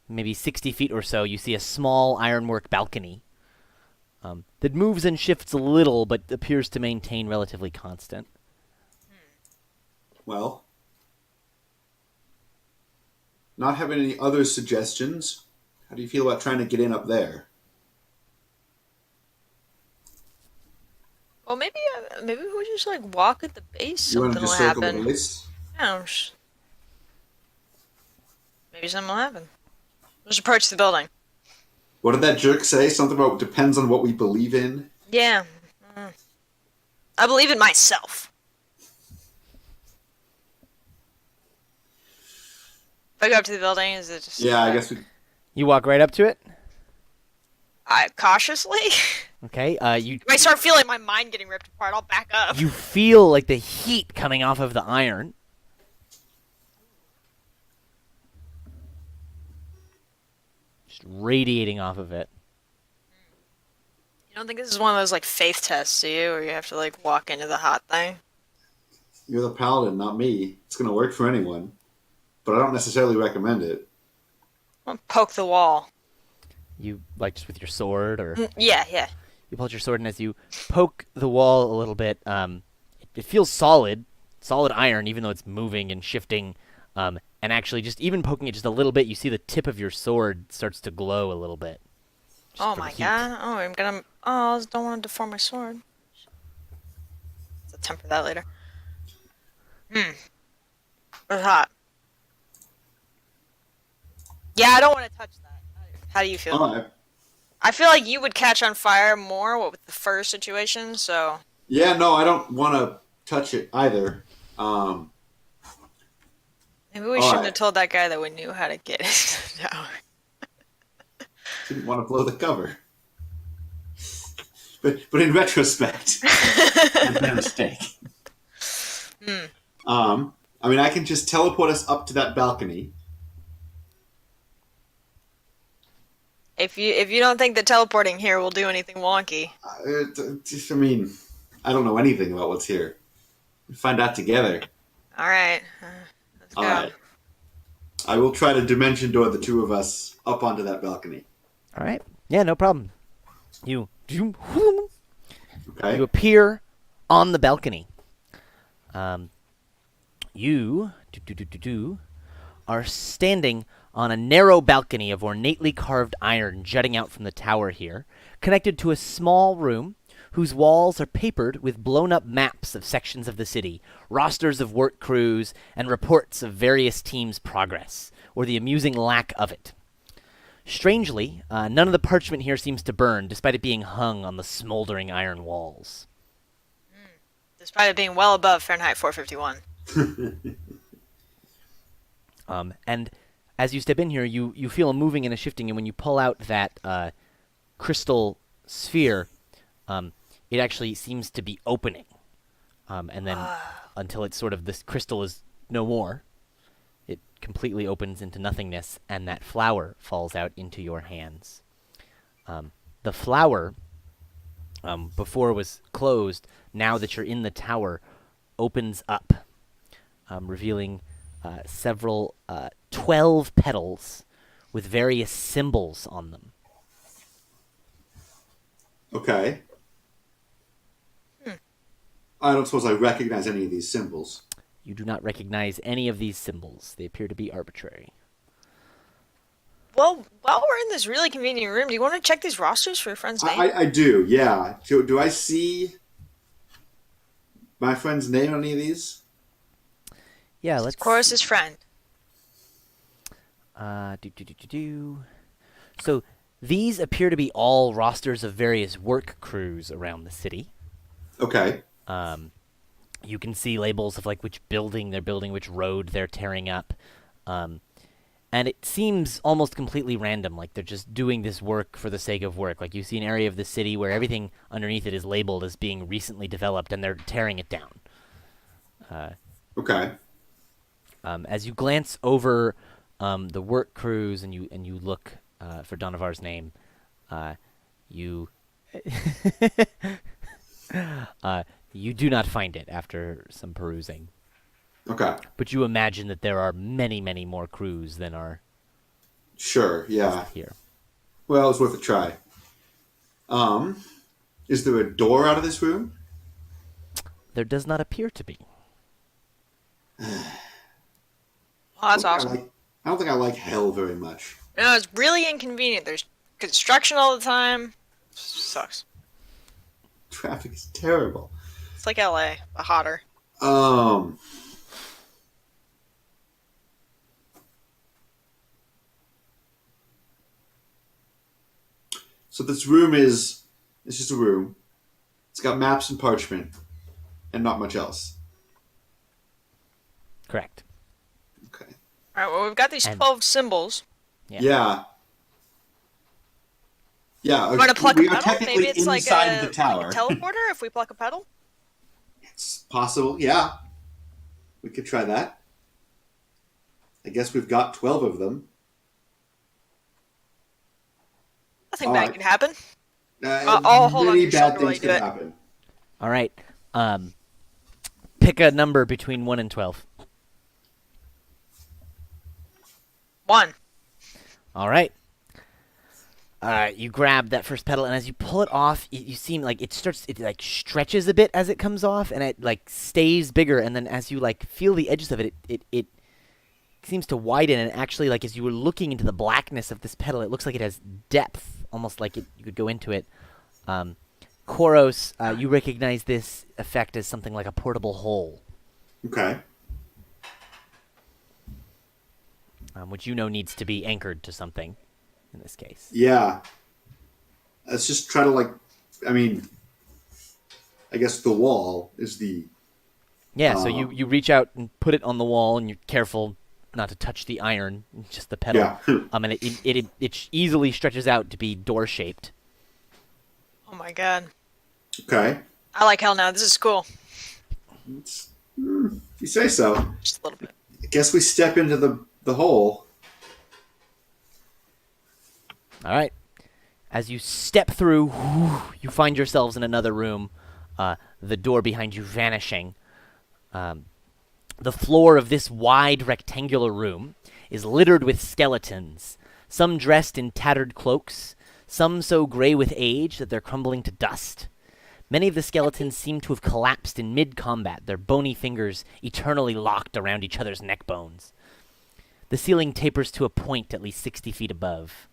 maybe 60 feet or so, you see a small ironwork balcony that moves and shifts a little but appears to maintain relatively constant. Well, not having any other suggestions, how do you feel about trying to get in up there? Well, maybe we just like walk at the base. You want Something to will just circle happen. the base? Yeah, maybe something will happen. Just approach the building. What did that jerk say? Something about depends on what we believe in? Yeah. I believe in myself. If I go up to the building, is it just... Yeah, I guess we... You walk right up to it. Cautiously? Okay. You If I start feeling my mind getting ripped apart, I'll back up. you feel like the heat coming off of the iron. Just radiating off of it. You don't think this is one of those like faith tests, do you? Where you have to like walk into the hot thing? You're the paladin, not me. It's going to work for anyone. But I don't necessarily recommend it. I'll poke the wall. You, like, just with your sword, or... Yeah. You pull out your sword, and as you poke the wall a little bit, it feels solid iron, even though it's moving and shifting. And actually, just even poking it just a little bit, you see the tip of your sword starts to glow a little bit. Just Oh from my heat. god. Oh, I'm gonna... Oh, I don't want to deform my sword. I'll temper that later. It's hot. Yeah, I don't want to touch that. How do you feel? All right. I feel like you would catch on fire more with the first situation, so... Yeah, no, I don't want to touch it either. Maybe we All shouldn't right. have told that guy that we knew how to get into the tower. Didn't want to blow the cover. But in retrospect, it's been a mistake. I mean, I can just teleport us up to that balcony. If you don't think that teleporting here will do anything wonky. I mean, I don't know anything about what's here. We'll find out together. Alright. Let's go. All right. I will try to dimension door the two of us up onto that balcony. All right. Yeah, no problem. You Okay. appear on the balcony. You are standing on a narrow balcony of ornately carved iron jutting out from the tower here, connected to a small room whose walls are papered with blown-up maps of sections of the city, rosters of work crews, and reports of various teams' progress, or the amusing lack of it. Strangely, none of the parchment here seems to burn, despite it being hung on the smoldering iron walls. Despite it being well above Fahrenheit 451. And as you step in here, you feel a moving and a shifting, and when you pull out that crystal sphere, it actually seems to be opening. And then until it's sort of, this crystal is no more, it completely opens into nothingness, and that flower falls out into your hands. The flower, before was closed, now that you're in the tower, opens up, revealing several 12 petals with various symbols on them. Okay. I don't suppose I recognize any of these symbols. You do not recognize any of these symbols. They appear to be arbitrary. Well, while we're in this really convenient room, do you want to check these rosters for your friend's name? I do, yeah. Do I see my friend's name on any of these? Yeah, let's... Chorus's friend. So these appear to be all rosters of various work crews around the city. Okay. You can see labels of like which building they're building, which road they're tearing up. And it seems almost completely random, like they're just doing this work for the sake of work. Like you see an area of the city where everything underneath it is labeled as being recently developed, and they're tearing it down. Okay. As you glance over the work crews and you look for Donavar's name, you you do not find it after some perusing. Okay. But you imagine that there are many, many more crews than are Sure, yeah. here. Well, it's worth a try. Is there a door out of this room? There does not appear to be. Oh, that's awesome. I don't think I like hell very much. No, it's really inconvenient. There's construction all the time. Sucks. Traffic is terrible. It's like LA, but hotter. So this room it's just a room. It's got maps and parchment, and not much else. Correct. Okay. All right, well, we've got these 12 symbols. Yeah. Yeah. You want to pluck a we are pedal? technically Maybe it's like inside the tower. like a teleporter if we pluck a pedal? It's possible, yeah. We could try that. I guess we've got 12 of them. Nothing bad can happen. Hold on, Many your bad shoulder while things you could do it. happen. All right. Pick a number between 1 and 12. 1. All right. You grab that first pedal, and as you pull it off, you seem like it stretches a bit as it comes off, and it like stays bigger. And then as you like feel the edges of it, it seems to widen. And actually, like as you were looking into the blackness of this pedal, it looks like it has depth, almost like you could go into it. Koros, you recognize this effect as something like a portable hole, Okay. which you know needs to be anchored to something. In this case, Yeah. Let's just try to I guess the wall is the... yeah. So you reach out and put it on the wall, and you're careful not to touch the iron, just the pedal. Yeah. And it easily stretches out to be door shaped. Oh my god. Okay. I like hell now. This is cool. If you say so. Just a little bit. I guess we step into the hole. All right. As you step through, you find yourselves in another room. The door behind you vanishing. The floor of this wide rectangular room is littered with skeletons, some dressed in tattered cloaks, some so gray with age that they're crumbling to dust. Many of the skeletons seem to have collapsed in mid-combat, their bony fingers eternally locked around each other's neck bones. The ceiling tapers to a point at least 60 feet above.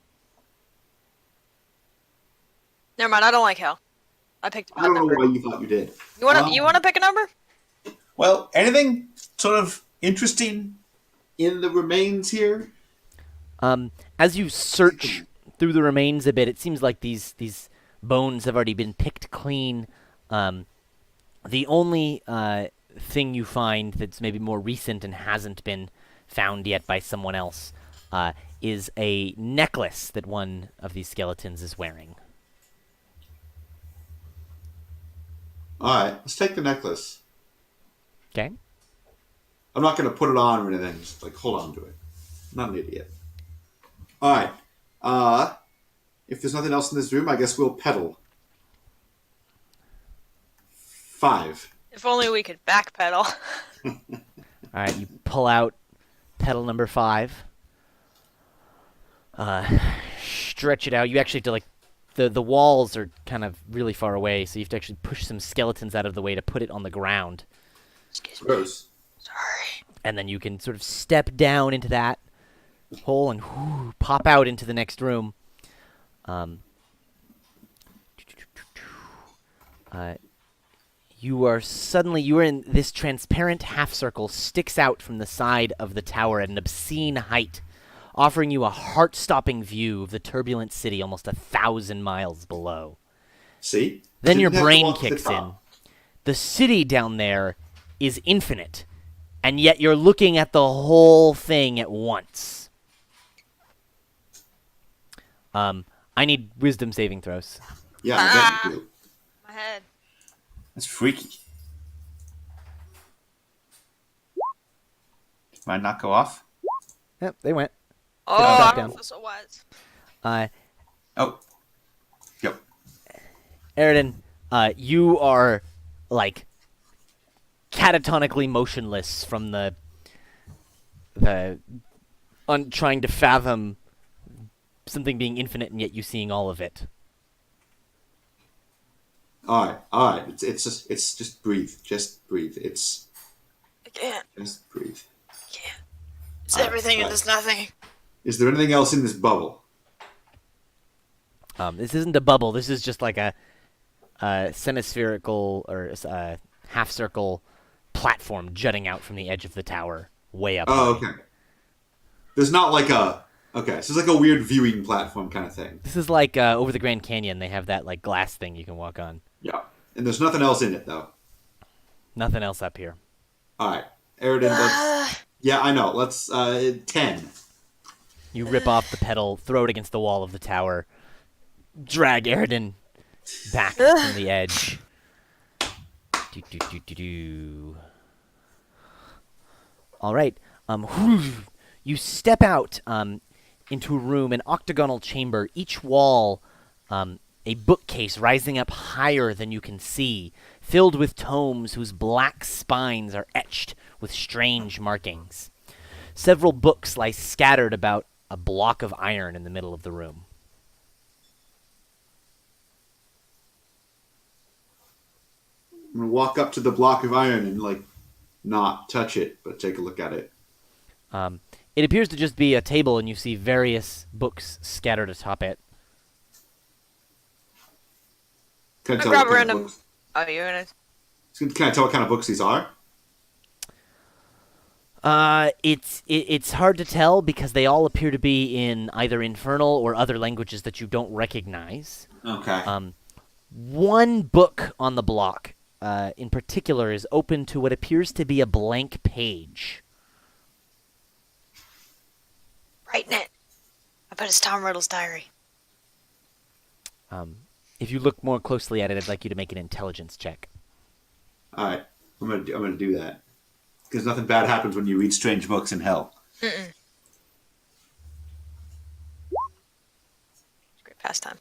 Never mind, I don't like hell. I picked a I don't know number. why you thought you did. You wanna pick a number? Well, anything sort of interesting in the remains here? As you search through the remains a bit, it seems like these bones have already been picked clean. The only thing you find that's maybe more recent and hasn't been found yet by someone else is a necklace that one of these skeletons is wearing. All right, let's take the necklace. Okay. I'm not going to put it on or anything. Just like hold on to it. I'm not an idiot. All right. If there's nothing else in this room, I guess we'll pedal. 5. If only we could backpedal. All right, you pull out pedal number 5. Stretch it out. You actually have to like the walls are kind of really far away, so you have to actually push some skeletons out of the way to put it on the ground. Excuse me. Gross. Sorry. And then you can sort of step down into that hole and pop out into the next room. You are in this transparent half circle sticks out from the side of the tower at an obscene height, offering you a heart-stopping view of the turbulent city almost 1,000 miles below. See? Then your Didn't have to brain walk to the kicks in. top. The city down there is infinite, and yet you're looking at the whole thing at once. I need wisdom saving throws. Yeah, I bet you do. My head. That's freaky. Did mine not go off? Yep, they went. Oh, drop I down. don't feel so wise. Oh. Yep. Eridan, you are, like, catatonically motionless from trying to fathom something being infinite and yet you seeing all of it. All right. It's just breathe. Just breathe. I can't. Just breathe. It's Alright, everything and alright. there's nothing. Is there anything else in this bubble? This isn't a bubble. This is just like a semispherical or half circle platform jutting out from the edge of the tower, way up. Oh, high. okay. There's not like a. Okay, so it's like a weird viewing platform kind of thing. This is like over the Grand Canyon. They have that like glass thing you can walk on. Yeah. And there's nothing else in it, though. Nothing else up here. All right. Eridan, let's. Yeah, I know. Let's. 10. You rip off the pedal, throw it against the wall of the tower, drag Eridan back from the edge. All right. You step out into a room, an octagonal chamber, each wall a bookcase rising up higher than you can see, filled with tomes whose black spines are etched with strange markings. Several books lie scattered about a block of iron in the middle of the room. I'm gonna walk up to the block of iron and like not touch it, but take a look at it. It appears to just be a table, and you see various books scattered atop it. Can I I tell grab what kind random. of books? Oh, you're gonna. Can I tell what kind of books these are? It's hard to tell because they all appear to be in either infernal or other languages that you don't recognize. Okay. One book on the block, in particular, is open to what appears to be a blank page. Writing it. I bet it's Tom Riddle's diary. If you look more closely at it, I'd like you to make an intelligence check. All right. I'm gonna do that because nothing bad happens when you read strange books in hell. Mm-mm. Great pastime.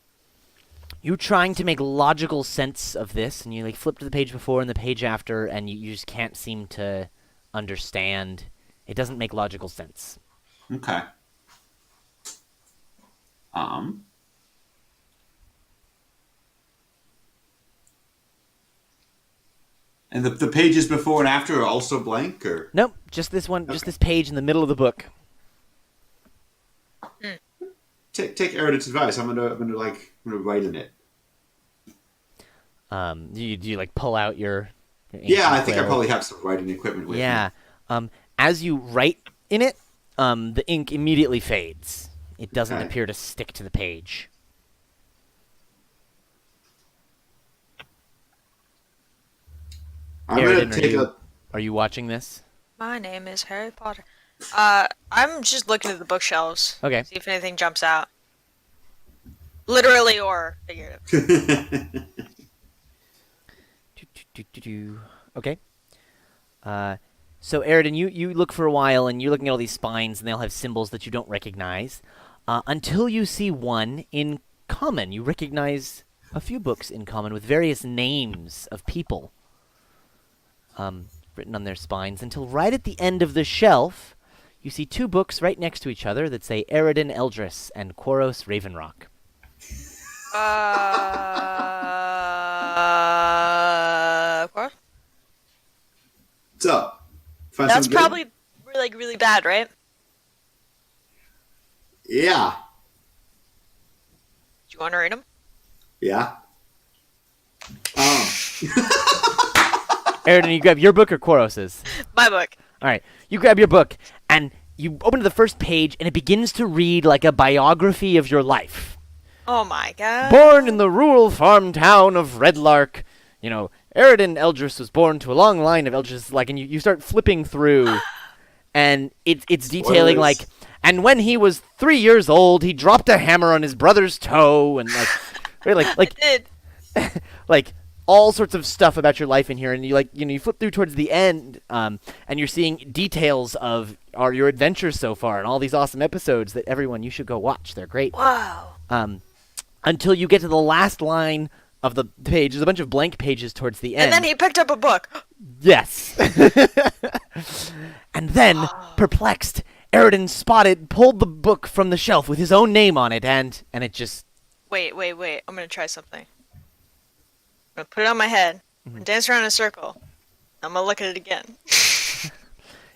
You're trying to make logical sense of this, and you like flip to the page before and the page after, and you just can't seem to understand. It doesn't make logical sense. Okay. And the pages before and after are also blank, or Nope, just this one, just Okay. this page in the middle of the book. take Eridan's advice. I'm gonna write in it. Do you like pull out your Yeah, I ancient think I quill? probably have some writing equipment with me. Yeah. As you write in it, the ink immediately fades. It doesn't Okay. appear to stick to the page. I'm Aridin, gonna take are you watching this? My name is Harry Potter. I'm just looking at the bookshelves. Okay. See if anything jumps out. Literally or figurative. Okay. So Aridin, you look for a while, and you're looking at all these spines, and they'll have symbols that you don't recognize, until you see one in common. You recognize a few books in common with various names of people written on their spines, until right at the end of the shelf, you see two books right next to each other that say Aridin Eldris and Quaros Ravenrock. What? What's up? Find That's something good? probably really bad, right? Yeah. Do you want to read them? Yeah. Aridin, you grab your book or Quaros's? My book. All right, you grab your book, and you open to the first page, and it begins to read like a biography of your life. Oh my god. Born in the rural farm town of Redlark, Aridin Eldris was born to a long line of Eldris, and you start flipping through, and it's detailing, Spoilers. and when he was 3 years old, he dropped a hammer on his brother's toe, and I did. like all sorts of stuff about your life in here, and you flip through towards the end, and you're seeing details of your adventures so far, and all these awesome episodes that you should go watch. They're great. Wow. Until you get to the last line of the page. There's a bunch of blank pages towards the end. And then he picked up a book. Yes. And then, perplexed, Aridin pulled the book from the shelf with his own name on it, and it just... Wait. I'm gonna try something. I'm gonna put it on my head and dance around in a circle. I'm gonna look at it again.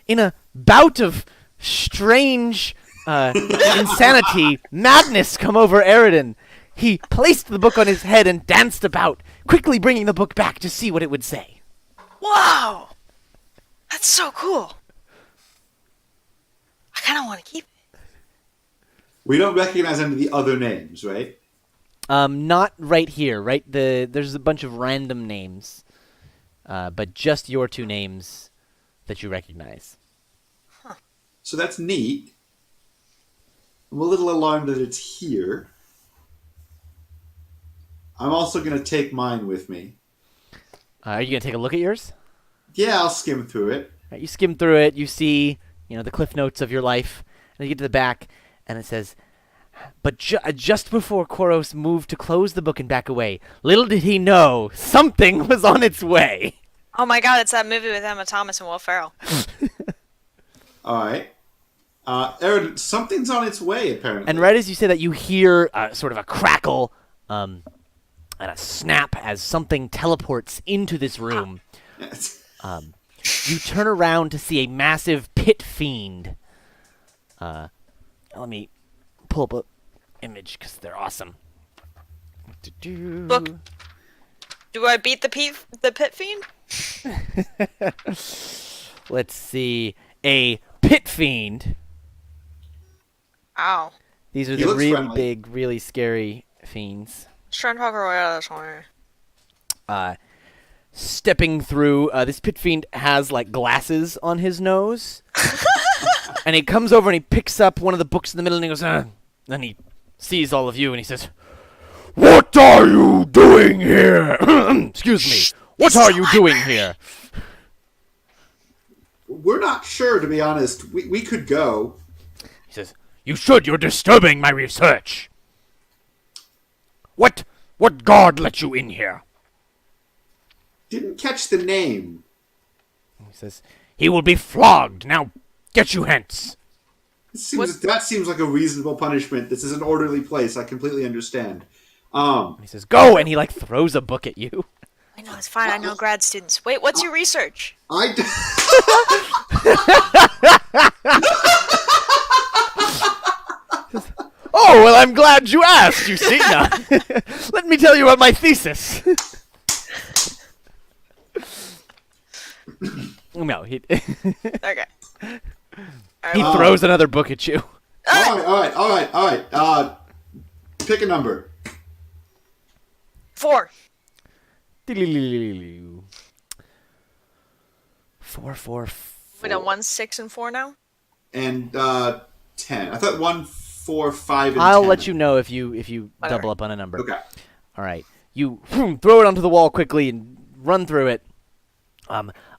In a bout of strange insanity, madness come over Aridin. He placed the book on his head and danced about, quickly bringing the book back to see what it would say. Wow! That's so cool. I kind of want to keep it. We don't recognize any of the other names, right? Not right here, right? There's a bunch of random names, but just your two names that you recognize. So that's neat. I'm a little alarmed that it's here. I'm also going to take mine with me. Are you gonna take a look at yours? Yeah, I'll skim through it. Right, you skim through it. You see, the cliff notes of your life, and you get to the back, and it says, "But just before Quaros moved to close the book and back away, little did he know something was on its way." Oh my god, it's that movie with Emma Thomas and Will Ferrell. All right. Aaron, something's on its way, apparently. And right as you say that, you hear sort of a crackle and a snap as something teleports into this room. You turn around to see a massive pit fiend. Let me pull up an image because they're awesome. Look. Do I beat the pit fiend? Let's see. A pit fiend. Ow. These are He the looks really friendly. big, really scary fiends. Let's try and talk our way out of this one. Stepping through, this pit fiend has glasses on his nose, and he comes over and he picks up one of the books in the middle and he goes, then he sees all of you and he says, "What are you doing here?" Excuse me. What are you doing here? We're not sure, to be honest. We could go. He says, "You should. You're disturbing my research." What guard let you in here? Didn't catch the name. He says, "He will be flogged. Now, get you hence." That seems like a reasonable punishment. This is an orderly place. I completely understand. And he says, "Go," and he throws a book at you. I know, it's fine. I know grad students. Wait, what's your research? Oh, well, I'm glad you asked, you see. Now, let me tell you about my thesis. No, he... Okay. He throws another book at you. All right. Pick a number. 4. 4, 4, 4. Wait, a 1, 6, and 4 now? And 10. I thought 1, 4, 5, and I'll 10. let you know if you Whatever. double up on a number. Okay. All right. You throw it onto the wall quickly and run through it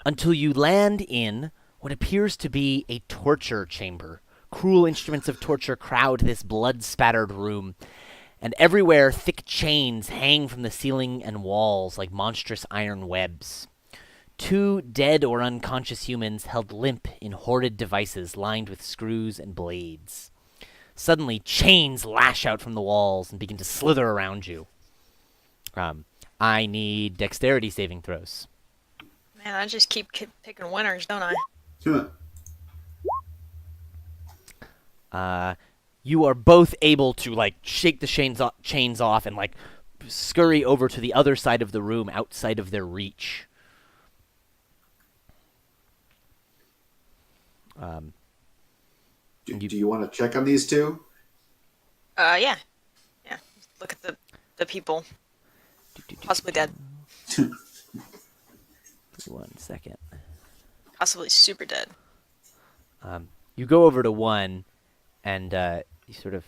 until you land in what appears to be a torture chamber. Cruel instruments of torture crowd this blood-spattered room, and everywhere thick chains hang from the ceiling and walls like monstrous iron webs. 2 dead or unconscious humans held limp in horrid devices lined with screws and blades. Suddenly, chains lash out from the walls and begin to slither around you. I need dexterity saving throws. Man, I just keep picking winners, don't I? You are both able to like shake the chains off and like scurry over to the other side of the room outside of their reach. Do you want to check on these two? Yeah. Yeah. Look at the people. Possibly dead. 1 second. Possibly super dead. You go over to one, and you sort of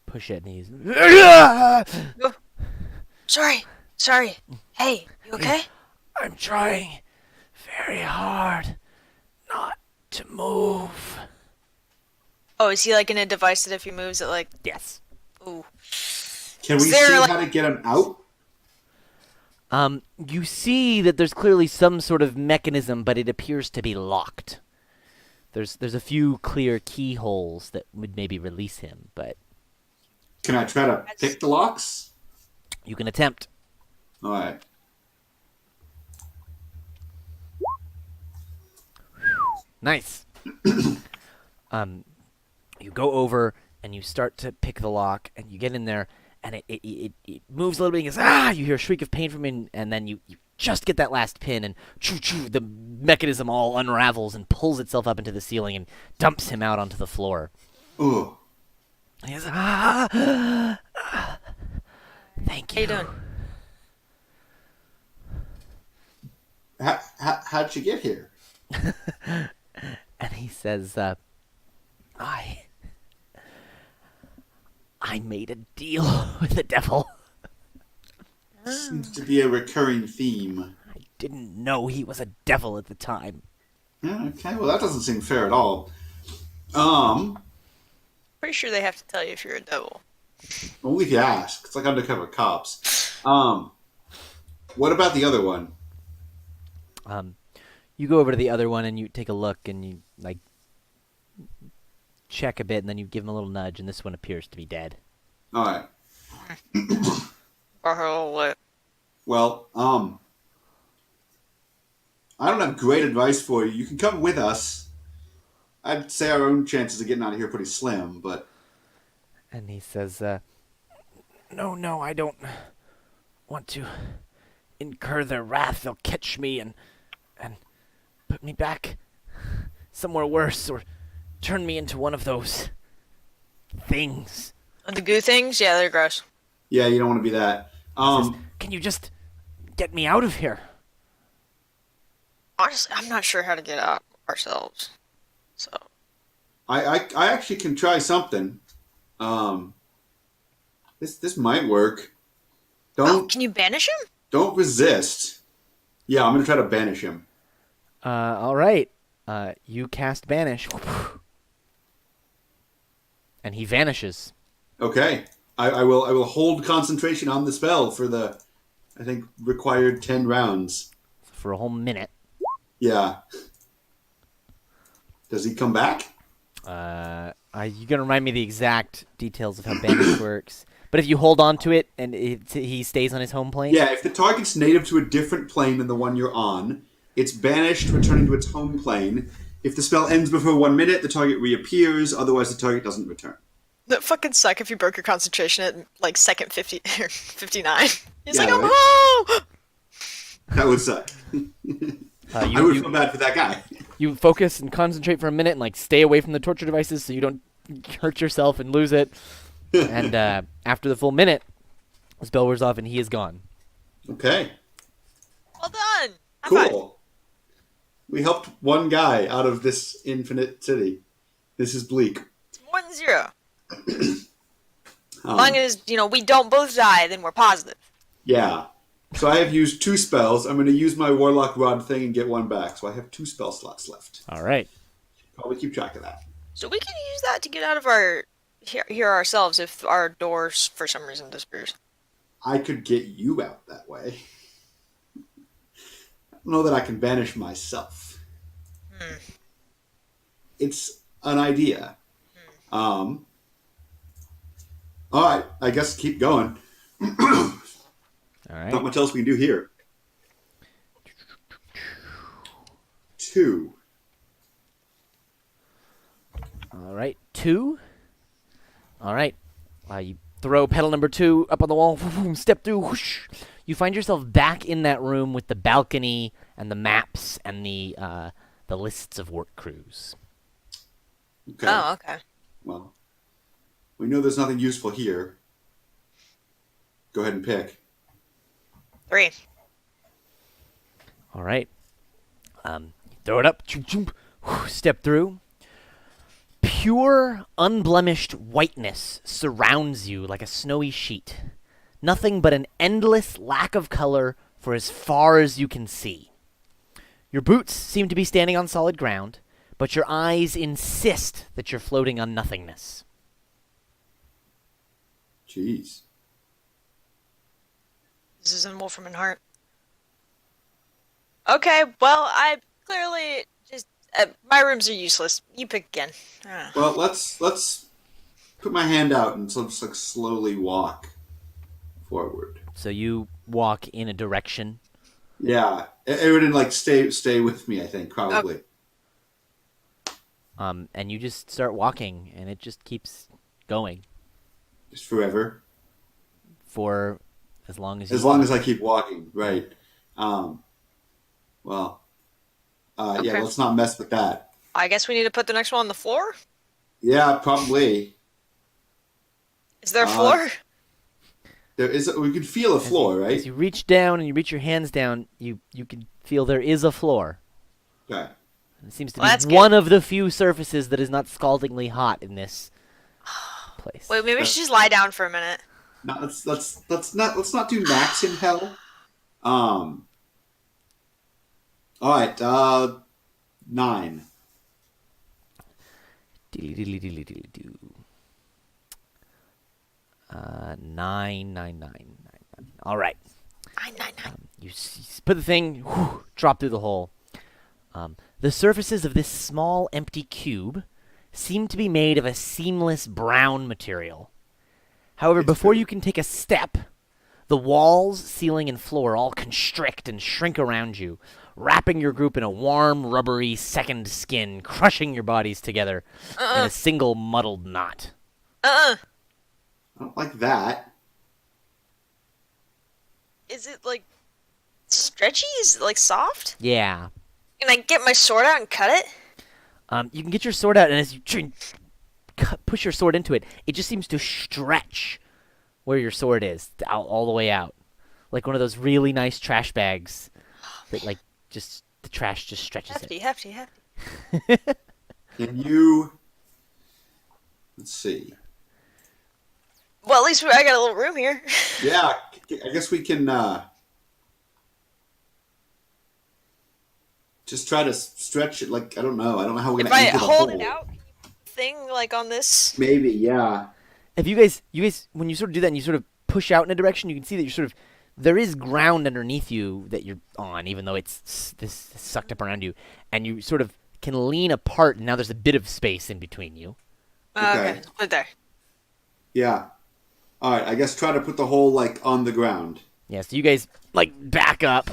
push it, and he's... Oh. Sorry. Hey, you okay? I'm trying very hard not to move. Oh, is he like in a device that if he moves it like... Yes. Ooh. Can we Is there, see like- how to get him out? You see that there's clearly some sort of mechanism, but it appears to be locked. There's a few clear keyholes that would maybe release him, but Can I try to pick the locks? you can attempt. All right. Nice. You go over and you start to pick the lock, and you get in there, and it moves a little bit. And goes, ah! You hear a shriek of pain from him, and then you just get that last pin, and the mechanism all unravels and pulls itself up into the ceiling and dumps him out onto the floor. Ooh. And he goes, ah! Thank How you. you doing? How'd you get here? And he says, I made a deal with the devil. Seems to be a recurring theme. I didn't know he was a devil at the time. Yeah, okay, well that doesn't seem fair at all. Pretty sure they have to tell you if you're a devil. Only if you ask. It's like undercover cops. What about the other one? You go over to the other one and you take a look and you like check a bit, and then you give him a little nudge, and this one appears to be dead. All right. Well, I don't have great advice for you. You can come with us. I'd say our own chances of getting out of here are pretty slim, but... And he says, No, I don't want to incur their wrath. They'll catch me and put me back somewhere worse, or turn me into one of those things. The goo things? Yeah, they're gross. Yeah, you don't want to be that. He says, can you just get me out of here? Honestly, I'm not sure how to get out ourselves. So I actually can try something. This might work. can you banish him? Don't resist. Yeah, I'm gonna try to banish him. All right. You cast Banish. And he vanishes. Okay. I will hold concentration on the spell for the, I think, required 10 rounds. For a whole minute. Yeah. Does he come back? You're going to remind me the exact details of how Banish works. But if you hold on to it and he stays on his home plane? Yeah, if the target's native to a different plane than the one you're on, it's banished, returning to its home plane. If the spell ends before 1 minute, the target reappears. Otherwise, the target doesn't return. That fucking suck if you broke your concentration at like second 50 or 59. He's Yeah, like, I'm right? home! That would suck. I would feel bad for that guy. you focus and concentrate for a minute and like stay away from the torture devices so you don't hurt yourself and lose it. And after the full minute, the spell wears off and he is gone. Okay. Well done. High five. Cool. We helped one guy out of this infinite city. This is bleak. It's more than 0. As long as, we don't both die, then we're positive. Yeah. So I have used 2 spells. I'm going to use my Warlock Rod thing and get 1 back. So I have 2 spell slots left. All right. Probably keep track of that. So we can use that to get out of our here ourselves if our doors for some reason disappears. I could get you out that way. I don't know that I can banish myself. It's an idea. All right. I guess keep going. All right. Not much else we can do here. 2. All right. 2. All right. You throw pedal number 2 up on the wall. Step through. Whoosh. You find yourself back in that room with the balcony and the maps and the lists of work crews. Okay. Oh, okay. Well, we know there's nothing useful here. Go ahead and pick. 3. All right. Throw it up. Step through. Pure, unblemished whiteness surrounds you like a snowy sheet. Nothing but an endless lack of color for as far as you can see. Your boots seem to be standing on solid ground, but your eyes insist that you're floating on nothingness. Jeez. This is in Wolfram and Hart. Okay, well, I clearly just... my rooms are useless. You pick again. Well, let's put my hand out and just like slowly walk forward. So you walk in a direction. Yeah, it would like stay with me. I think probably. And you just start walking, and it just keeps going Just forever. for as long as you As long as I keep walking, right? Well, Okay. yeah. Let's not mess with that. I guess we need to put the next one on the floor? Yeah, probably. Is there a floor? There is. We can feel a floor, right? As you reach down and you reach your hands down, you can feel there is a floor. Okay. It seems to Well, that's be one of the few surfaces that is not scaldingly hot in this place. Wait, maybe we should just lie down for a minute. No, let's not do Max in hell. All right. 9. Diddly-diddly-diddly-diddly-doo. 9. All right. 9. You put the thing, drop through the hole. The surfaces of this small, empty cube seem to be made of a seamless brown material. However, before you can take a step, the walls, ceiling, and floor all constrict and shrink around you, wrapping your group in a warm, rubbery second skin, crushing your bodies together in a single muddled knot. I don't like that. Is it, like, stretchy? Is it, like, soft? Yeah. Can I get my sword out and cut it? You can get your sword out, and as you try and push your sword into it, it just seems to stretch where your sword is, all the way out. Like one of those really nice trash bags that, like, just the trash just stretches it. Hefty. And you... Let's see. Well, at least I got a little room here. Yeah, I guess we can just try to stretch it. Like I don't know how we're If gonna I enter the hold hole. it out, can you put the thing, like, on this? Maybe, yeah. If you guys, when you sort of do that and you sort of push out in a direction, you can see that you're sort of, there is ground underneath you that you're on, even though it's this sucked up around you, and you sort of can lean apart, and now there's a bit of space in between you. Okay. Put it there. Yeah. All right. I guess try to put the hole like on the ground. Yeah, so you guys, like, back up,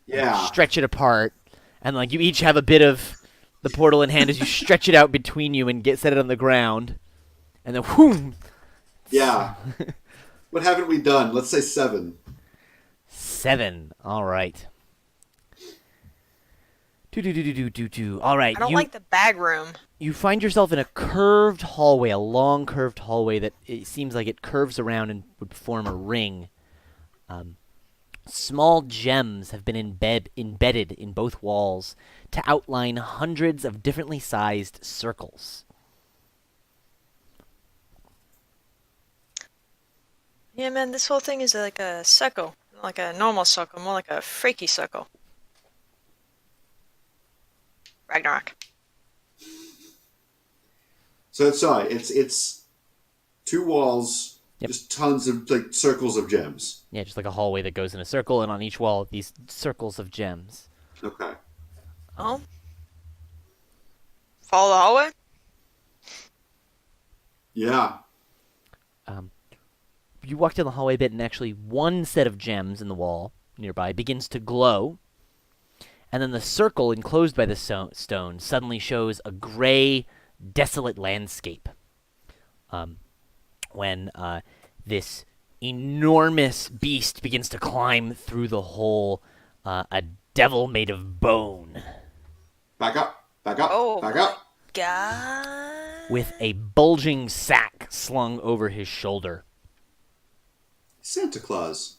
Yeah. stretch it apart, and, like, you each have a bit of the portal in hand as you stretch it out between you and set it on the ground, and then, whoom! Yeah. What haven't we done? Let's say 7. 7. All right. All right, I don't you like the bag room. you find yourself in a curved hallway, a long curved hallway that it seems like it curves around and would form a ring. Um, Small gems have been embedded in both walls to outline hundreds of differently sized circles. Yeah, man, this whole thing is like a circle. Not like a normal circle, more like a freaky circle. Ragnarok. So it's two walls, Yep. just tons of like circles of gems. Yeah, just like a hallway that goes in a circle, and on each wall, these circles of gems. Okay. Oh. Follow the hallway? Yeah. Um, you walk down the hallway a bit, and actually, one set of gems in the wall nearby begins to glow, and then the circle enclosed by the stone suddenly shows a gray, desolate landscape. When this enormous beast begins to climb through the hole, a devil made of bone, Back up. Back up. Oh. Back up. God. with a bulging sack slung over his shoulder. Santa Claus.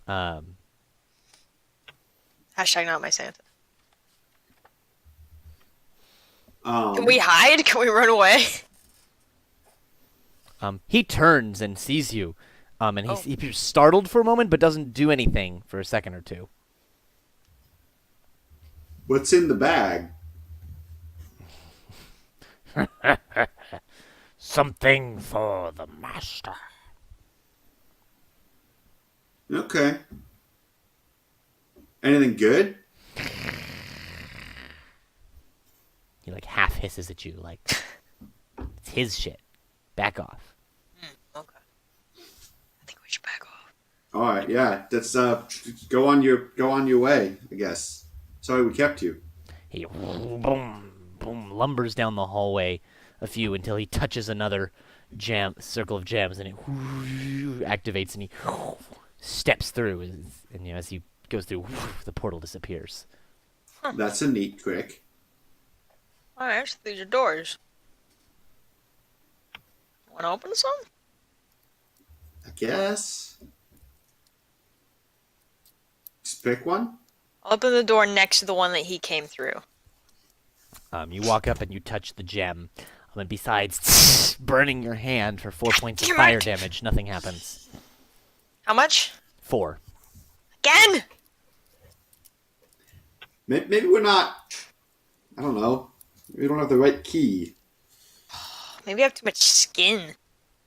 Um, Hashtag not my Santa. Um, Can we hide? Can we run away? he turns and sees you, and Oh. he appears startled for a moment, but doesn't do anything for a second or two. What's in the bag? Something for the master. Okay. Anything good? He like half hisses at you, like it's his shit. Back off. Okay. I think we should back off. All right. Yeah. That's go on your way. I guess. Sorry we kept you. He boom, boom, lumbers down the hallway a few until he touches another circle of gems, and it activates, and he steps through, and as he goes through, the portal disappears. That's a neat trick. Alright, these are doors. Wanna open some? I guess. Just pick one. I'll open the door next to the one that he came through. You walk up and you touch the gem, and besides burning your hand for 4 points of damn fire it. damage, nothing happens. How much? 4. Again? Maybe we're not. I don't know. We don't have the right key. Maybe I have too much skin.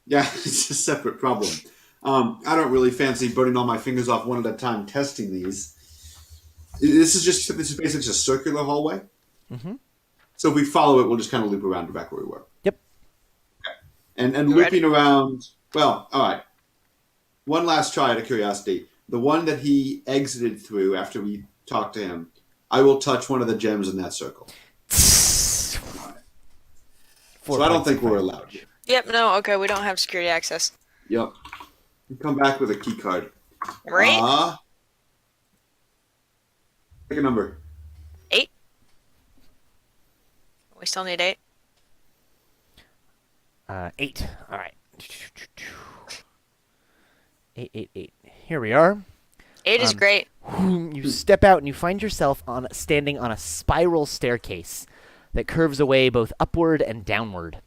Yeah, it's a separate problem. I don't really fancy burning all my fingers off one at a time testing these. This is basically just a circular hallway. Mm-hmm. So if we follow it, we'll just kind of loop around to back where we were. Yep. Okay. And You looping ready? around. Well, all right. One last try out of curiosity. The one that he exited through after we talked to him, I will touch one of the gems in that circle. So I don't think we're allowed here. Yep, no, okay, we don't have security access. Yep. You come back with a key card. Right? Pick a number. 8? We still need 8. 8. All right. 8, 8, 8. Here we are. 8 is great. You step out and you find yourself standing on a spiral staircase that curves away both upward and downward.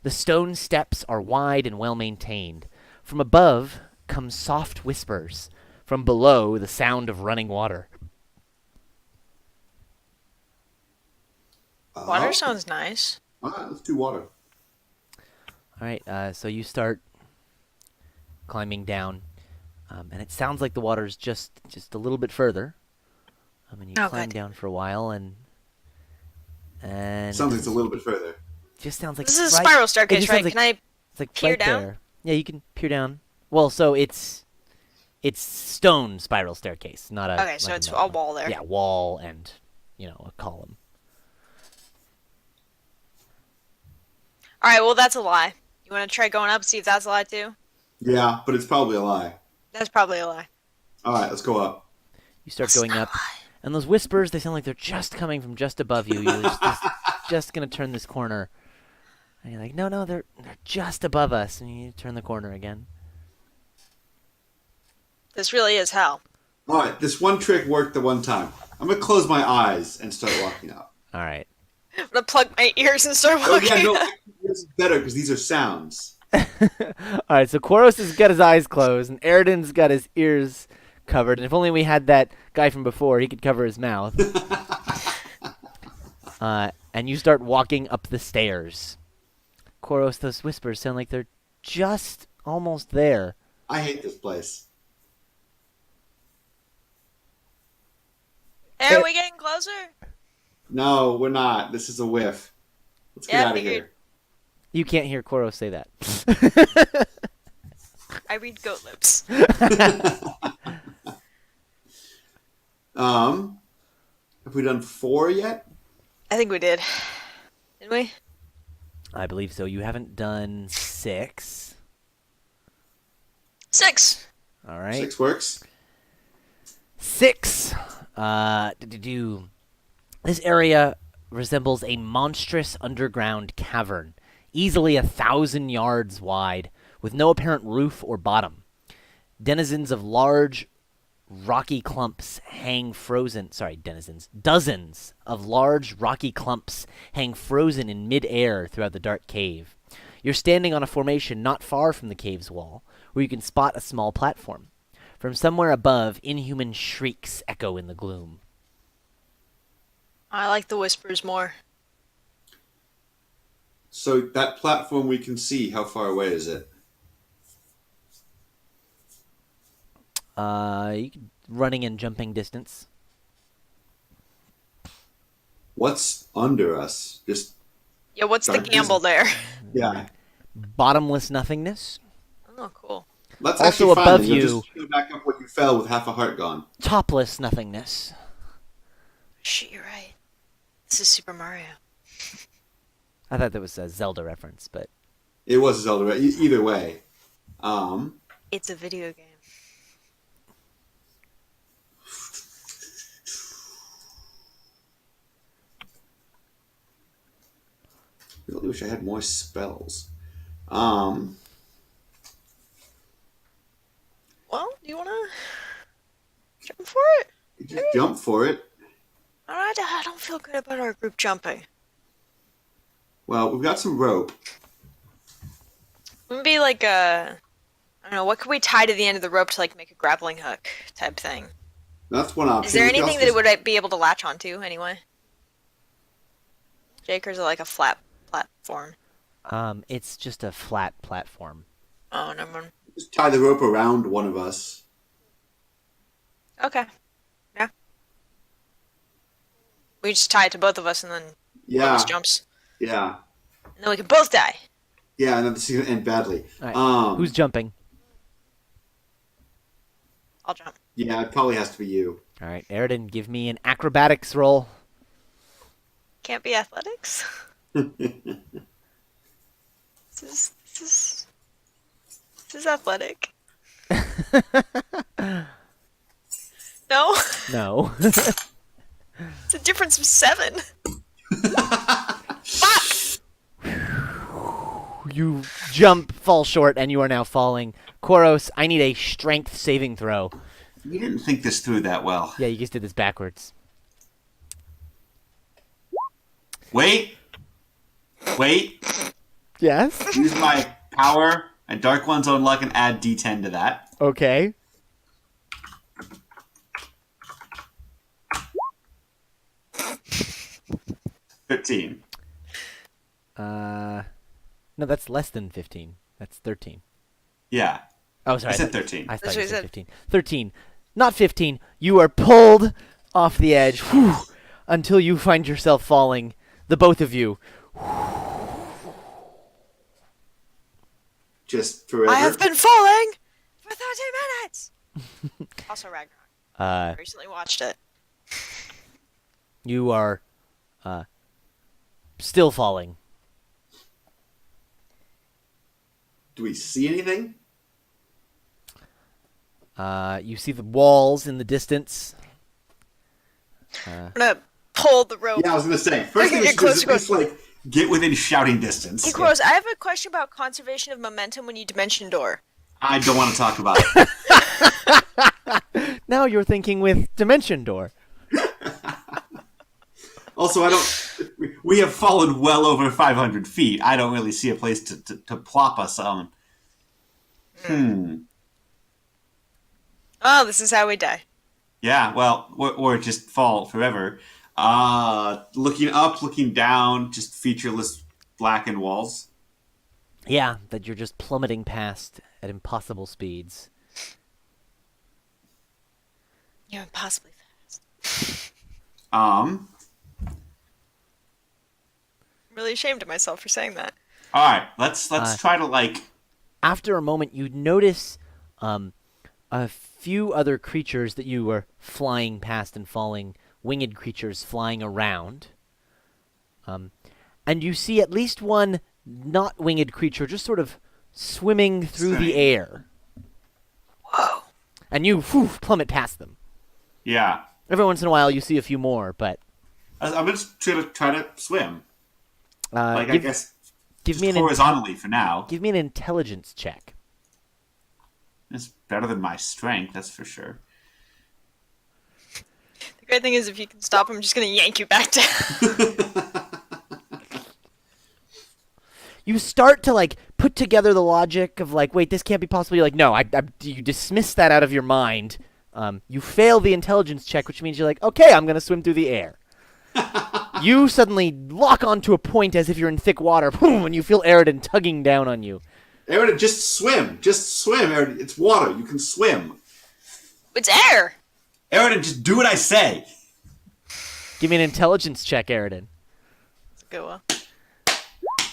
The stone steps are wide and well maintained. From above come soft whispers. From below, the sound of running water. Water sounds nice. All right, let's do water. All right, so you start climbing down, and it sounds like the water's just a little bit further. And you Oh, climb good. down for a while, and Sounds like it's a little bit further. just sounds like This is it's a right- spiral it staircase, just right? sounds like- Can I It's like peer right down? there. Yeah, you can peer down. Well, so it's stone spiral staircase, not a. Okay, so like it's metal a wall there. Yeah, wall and a column. Alright, well that's a lie. You wanna try going up, see if that's a lie too? Yeah, but it's probably a lie. That's probably a lie. All right, let's go up. You start That's going not up, a lie. And those whispers, they sound like they're just coming from just above you. You're just going to turn this corner. And you're like, no, they're just above us. And you turn the corner again. This really is hell. All right, this one trick worked the one time. I'm going to close my eyes and start walking up. All right. I'm gonna plug my ears and start Oh, walking. yeah, no, this is better because these are sounds. All right, so Koros has got his eyes closed, and Eridan's got his ears covered. And if only we had that guy from before, he could cover his mouth. And you start walking up the stairs. Koros, those whispers sound like they're just almost there. I hate this place. Hey, are we getting closer? No, we're not. This is a whiff. Let's get Yeah, out of figured. here. You can't hear Koros say that. I read goat lips. Have we done 4 yet? I think we did. Didn't we? I believe so. You haven't done 6. 6. All right. 6 works. 6. This area resembles a monstrous underground cavern, easily 1,000 yards wide, with no apparent roof or bottom. Dozens of large rocky clumps hang frozen in mid-air throughout the dark cave. You're standing on a formation not far from the cave's wall, where you can spot a small platform. From somewhere above, inhuman shrieks echo in the gloom. I like the whispers more. So that platform we can see, how far away is it? Running and jumping distance. What's under us? Just Yeah, what's the Darkness. gamble there? yeah. Bottomless nothingness. Oh, cool. Let's Also actually find above it. You'll you- just go back up what you fell with half a heart gone. Topless nothingness. Shit, you're right. This is Super Mario. I thought that was a Zelda reference, but It was Zelda. Either way. It's a video game. I really wish I had more spells. Well, do you wanna jump for it? You just jump for it. I don't feel good about our group jumping. Well, we've got some rope. Maybe like I don't know, what could we tie to the end of the rope to like make a grappling hook type thing? That's one option. Is there We can anything also- that it would be able to latch onto anyway? Jake, or is it like a flat platform? it's just a flat platform. Oh, never mind. just tie the rope around one of us. Okay. Yeah. We just tie it to both of us and then one of Yeah, us jumps. yeah, And then we can both die. yeah. And then this is gonna end badly. All right. Who's jumping? I'll jump. Yeah, it probably has to be you. All right, Eridan, give me an acrobatics roll. Can't be athletics. This is athletic. No? No. It's a difference of 7. Fuck! You jump, fall short, and you are now falling. Koros, I need a strength saving throw. You didn't think this through that well. Yeah, you just did this backwards. Wait. Yes. Use my power and Dark One's own luck and add D10 to that. Okay. $15. No, that's less than 15. That's 13. Yeah. Oh, sorry. I said 13. I thought That's you what he said said. 15. 13. Not 15. You are pulled off the edge until you find yourself falling. The both of you. Just forever. I have been falling for 30 minutes! Also Ragnarok. Recently watched it. You are still falling. Do we see anything? You see the walls in the distance. I'm gonna pull the rope. Yeah, I was gonna say. First thing we Get should do is closer, at least get within shouting distance. Hey, Crows, I have a question about conservation of momentum when you dimension door. I don't want to talk about it. Now you're thinking with Dimension Door. Also, I don't. We have fallen well over 500 feet. I don't really see a place to plop us on. Oh, this is how we die. Yeah, well, or just fall forever. Looking up, looking down, just featureless blackened walls. Yeah, that you're just plummeting past at impossible speeds. You're impossibly fast. Um. I'm really ashamed of myself for saying that. All right, let's try to like. After a moment, you notice a few other creatures that you were flying past and falling, winged creatures flying around. And you see at least one not winged creature just sort of swimming through the air. Whoa. And you plummet past them. Yeah. Every once in a while, you see a few more, but I'm just try to swim. I guess give me horizontally for now. Give me an intelligence check. It's better than my strength, that's for sure. The great thing is, if you can stop, I'm just gonna yank you back down. You start to like put together the logic of like, wait, this can't be possible. You're like, no, you dismiss that out of your mind. You fail the intelligence check, which means you're like, okay, I'm gonna swim through the air. You suddenly lock onto a point as if you're in thick water, boom, and you feel Aridin tugging down on you. Aridin, just swim, Aridin. It's water. You can swim. It's air. Aridin, just do what I say. Give me an intelligence check, Aridin. Let's go.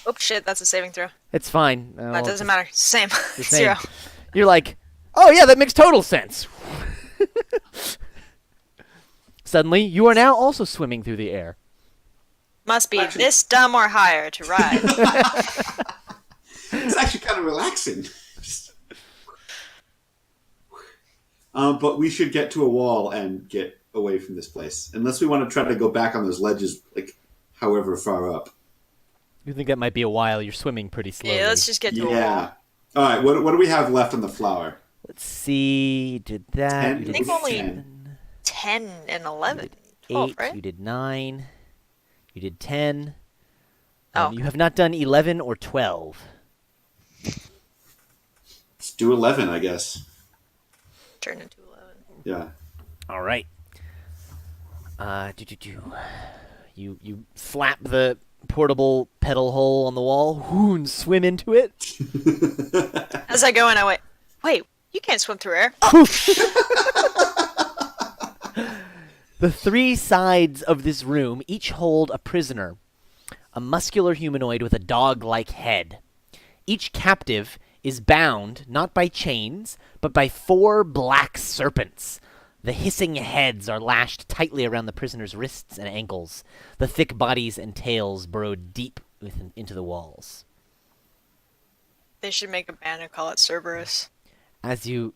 Oh shit, that's a saving throw. It's fine. That doesn't matter. Same. The same. 0. You're like, oh yeah, that makes total sense. Suddenly, you are now also swimming through the air. Must be this dumb or higher to ride. It's actually kind of relaxing. But we should get to a wall and get away from this place. Unless we want to try to go back on those ledges, like, however far up. You think that might be a while? You're swimming pretty slowly. Yeah, let's just get to a wall. Yeah. All right, what do we have left on the flower? Let's see. You did that. 10? You I did think only 10. 10 and 11. You did 12, 8. right? You did 9. You did 10. Oh. You have not done 11 or 12. Let's do 11, I guess. Turn into 11. Yeah. All right. You slap the portable pedal hole on the wall, and swim into it. As I go in, I wait, you can't swim through air. The 3 sides of this room each hold a prisoner, a muscular humanoid with a dog-like head. Each captive is bound not by chains, but by 4 black serpents. The hissing heads are lashed tightly around the prisoner's wrists and ankles, the thick bodies and tails burrowed deep into the walls. They should make a band and call it Cerberus. As you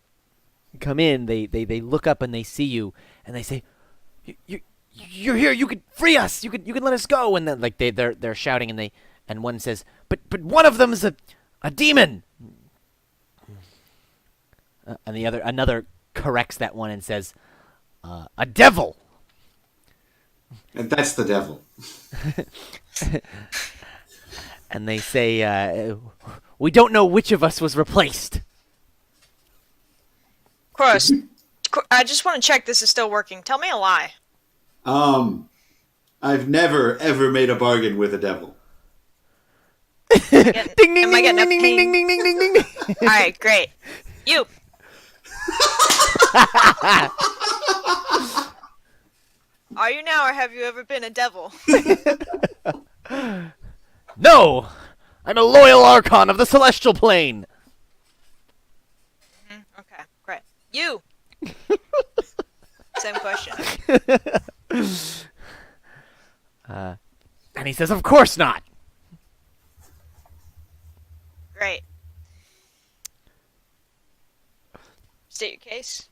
come in, they look up and they see you, and they say, "You're here. You could free us. You could let us go." And then like they're shouting, and one says, "But one of them is a demon." And another corrects that one and says, "A devil." And that's the devil. And they say, "We don't know which of us was replaced." Cross, I just want to check this is still working. Tell me a lie. I've never, ever made a bargain with a devil. Ding ding Am I ding getting ding a ding ping? ding ding ding ding ding. All right, great. You. Are you now, or have you ever been a devil? No, I'm a loyal Archon of the Celestial Plane. Okay, great. You. Same question. And he says, "Of course not." Great. State your case.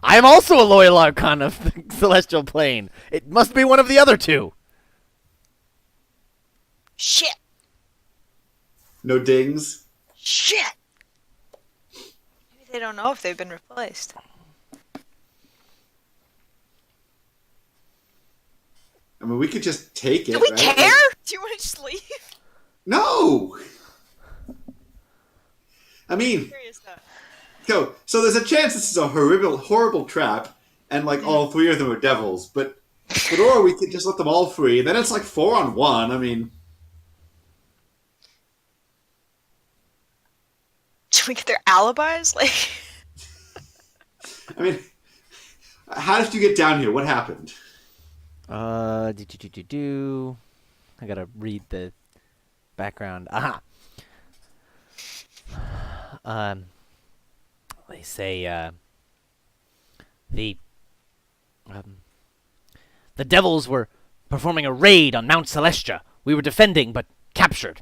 I am also a loyal Archon of the Celestial Plane. It must be one of the other two. Shit. No dings. Shit. Maybe they don't know if they've been replaced. I mean, we could just take it. Do we right? care? Like, Do you want to just leave? no. I mean, Curious though. so there's a chance this is a horrible trap, and like all three of them are devils. But or we could just let them all free. Then it's like 4-on-1. I mean, Should we get their alibis? Like, I mean, how did you get down here? What happened? I gotta read the background. Aha. They say the devils were performing a raid on Mount Celestia. We were defending, but captured.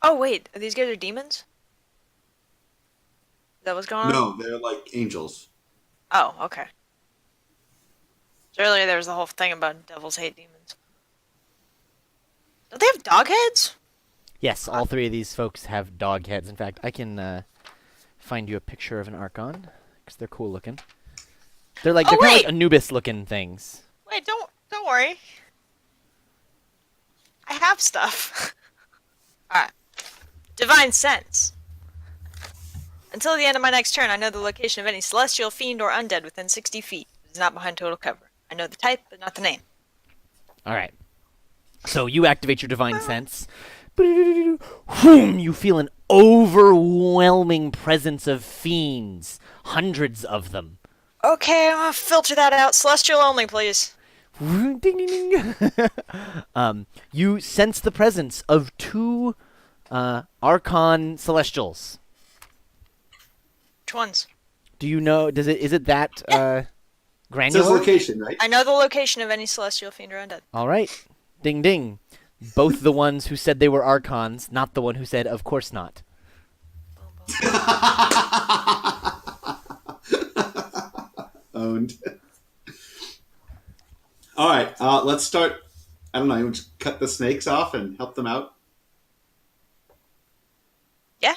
oh wait, are these guys are demons? Is that what's going on? No, they're like angels. Oh, okay. So earlier there was the whole thing about devils hate demons. Don't they have dog heads? Yes, all three of these folks have dog heads. In fact, I can find you a picture of an Archon because they're cool looking. They're like Oh, they're kind of wait. like Anubis looking things. Wait, don't worry. I have stuff. Alright. Divine Sense. Until the end of my next turn, I know the location of any celestial, fiend, or undead within 60 feet. It is not behind total cover. I know the type, but not the name. All right. So you activate your divine sense. Whoom, you feel an overwhelming presence of fiends, hundreds of them. Okay, I'm gonna filter that out. Celestial only, please. Ding, ding, ding. You sense the presence of two Archon Celestials. Which ones? Do you know? Is it that It says granular? location, right? I know the location of any celestial, fiend, or undead. All right. Ding ding. Both the ones who said they were Archons, not the one who said, "Of course not." Owned. All right, let's start. I don't know. You want to cut the snakes off and help them out? Yeah.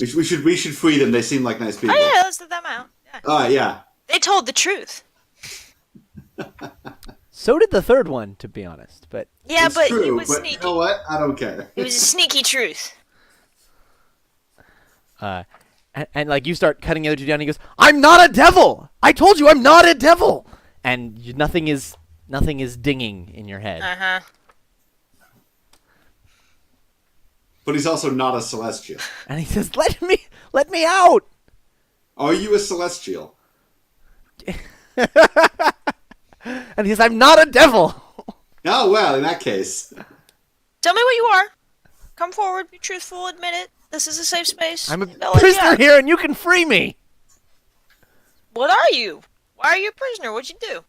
We should free them. They seem like nice people. Oh yeah, let's let them out. Yeah. All right, yeah. They told the truth. So did the third one, to be honest. But Yeah, It's but true, it was but sneaky. you know what? I don't care. It was a sneaky truth. and like you start cutting the other two down, and he goes, "I'm not a devil. I told you, I'm not a devil." And nothing is dinging in your head. Uh-huh. But he's also not a celestial. And he says, "Let me out." Are you a celestial? And he says, "I'm not a devil." Oh well, in that case, Tell me what you are. Come forward, be truthful, admit it. This is a safe space. I'm a They'll let you prisoner out. here, and you can free me. What are you? Why are you a prisoner? What'd you do?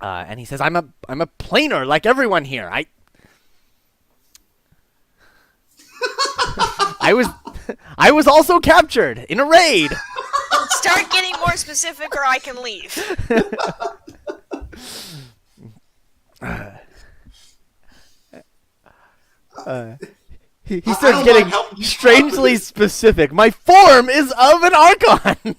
And he says, I'm a planer like everyone here. I was also captured in a raid." Start getting more specific or I can leave. He I starts don't mind getting helping you out strangely with this. specific. My form is of an Archon.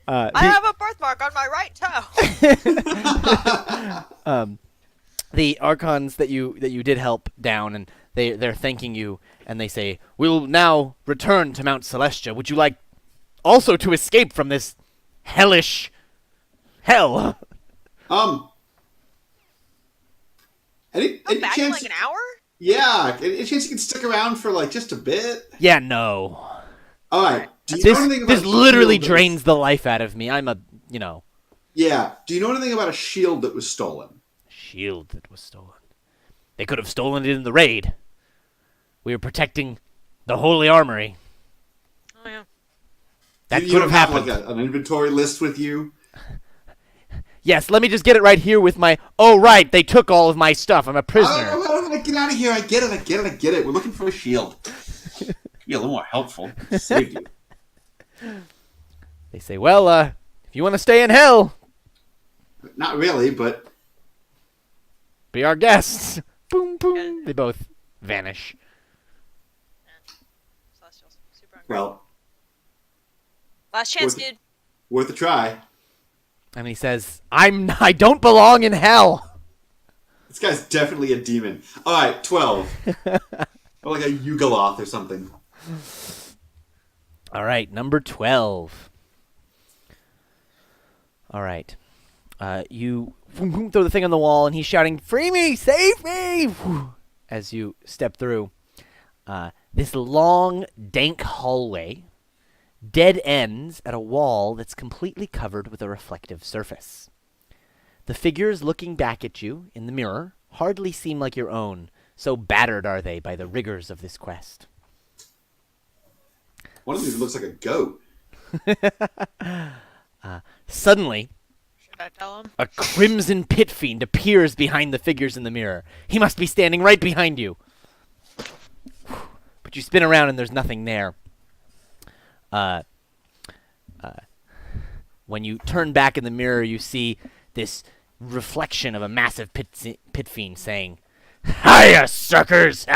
Alright. I have a birthmark on my right toe. The Archons that you did help down, and they're thanking you, and they say, "We'll now return to Mount Celestia. Would you like also to escape from this hellish hell?" any Come back in chance? like an hour? Yeah, any chance you can stick around for like just a bit? Yeah, no. All right. Do you know This anything about this a literally shield that drains the life out of me. I'm a Yeah. Do you know anything about a shield that was stolen? shield that was stolen. They could have stolen it in the raid. We were protecting the holy armory. Oh yeah. That You could don't have happened. like an inventory list with you. Yes, let me just get it right here with my. Oh right, they took all of my stuff. I'm a I prisoner. don't know how to get get out of here. I get it. We're looking for a shield. Be a little more helpful. Saved you. They say, well, if you want to stay in hell, Not really, but be our guests. Boom, boom. They both vanish. Celestials, super hungry. well, Last chance, worth- dude. worth a try. And he says, I don't belong in hell. This guy's definitely a demon. All right, 12. Or like a Yugoloth or something. All right, number 12. All right. You throw the thing on the wall, and he's shouting, free me, save me, as you step through. This long, dank hallway dead ends at a wall that's completely covered with a reflective surface. The figures looking back at you in the mirror hardly seem like your own, so battered are they by the rigors of this quest. One of these looks like a goat. Suddenly, Should I tell him? a crimson pit fiend appears behind the figures in the mirror. He must be standing right behind you. But you spin around and there's nothing there. When you turn back in the mirror, you see this reflection of a massive pit fiend saying, hiya, suckers!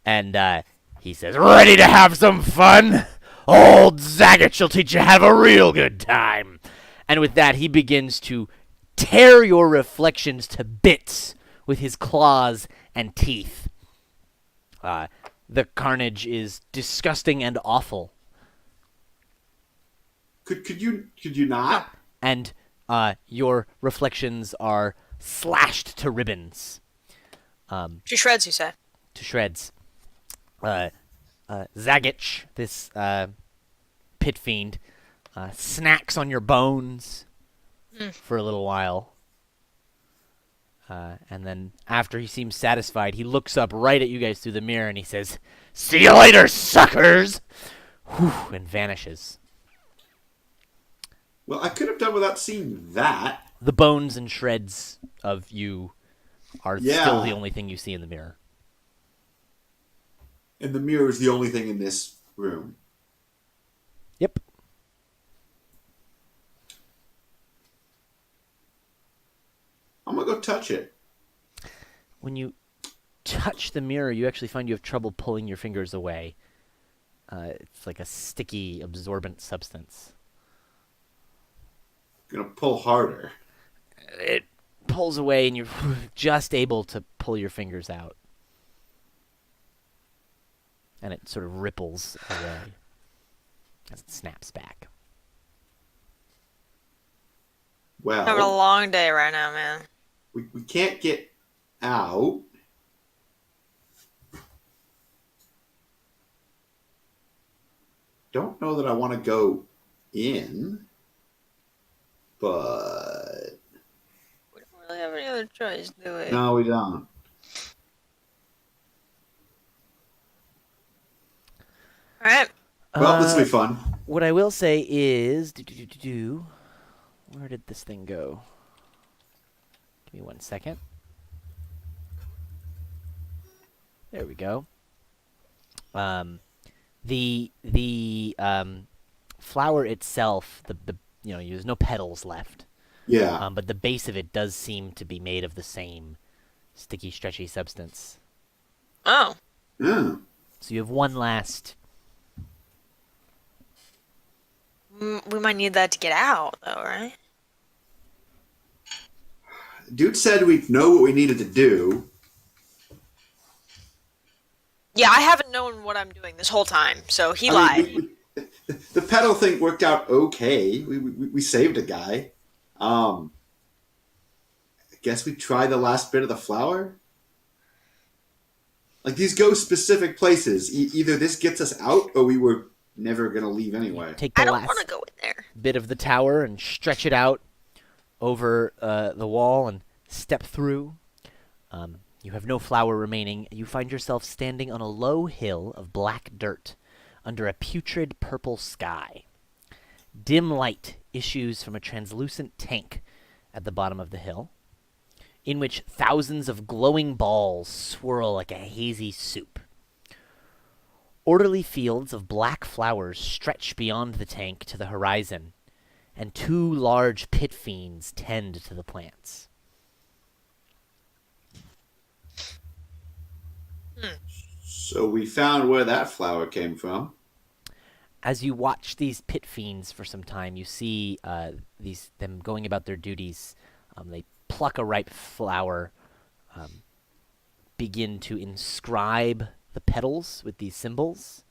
And he says, ready to have some fun? Old Zagat shall teach you how to have a real good time. And with that, he begins to tear your reflections to bits with his claws and teeth. The carnage is disgusting and awful. Could you not? And your reflections are slashed to ribbons. To shreds, you say? To shreds. Zagich, this pit fiend, snacks on your bones for a little while. And then after he seems satisfied, he looks up right at you guys through the mirror and he says, see you later, suckers! Whew, and vanishes. Well, I could have done without seeing that. The bones and shreds of you are Yeah. still the only thing you see in the mirror. And the mirror is the only thing in this room. Yep. I'm gonna go touch it. When you touch the mirror, you actually find you have trouble pulling your fingers away. It's like a sticky, absorbent substance. Gonna pull harder. It pulls away, and you're just able to pull your fingers out. And it sort of ripples away as it snaps back. I'm having a Well, long day right now, man. we can't get out. Don't know that I want to go in, but We don't really have any other choice, do we? no, we don't. Alright. Well, this will be fun. What I will say is, where did this thing go? Give me 1 second. There we go. The flower itself, the there's no petals left. Yeah. But the base of it does seem to be made of the same sticky, stretchy substance. Oh. Yeah. So you have one last. We might need that to get out, though, right? Dude said we'd know what we needed to do. Yeah, I haven't known what I'm doing this whole time, so he lied. The pedal thing worked out okay. We saved a guy. I guess we try the last bit of the flower. Like, these go specific places. Either this gets us out, or we were never gonna leave anyway. Take the I don't last want to go in there. bit of the tower and stretch it out over the wall and step through. You have no flower remaining. You find yourself standing on a low hill of black dirt under a putrid purple sky. Dim light issues from a translucent tank at the bottom of the hill. in which thousands of glowing balls swirl like a hazy soup. Orderly fields of black flowers stretch beyond the tank to the horizon, and two large pit fiends tend to the plants. So we found where that flower came from. As you watch these pit fiends for some time, you see them going about their duties. They pluck a ripe flower, begin to inscribe the petals with these symbols,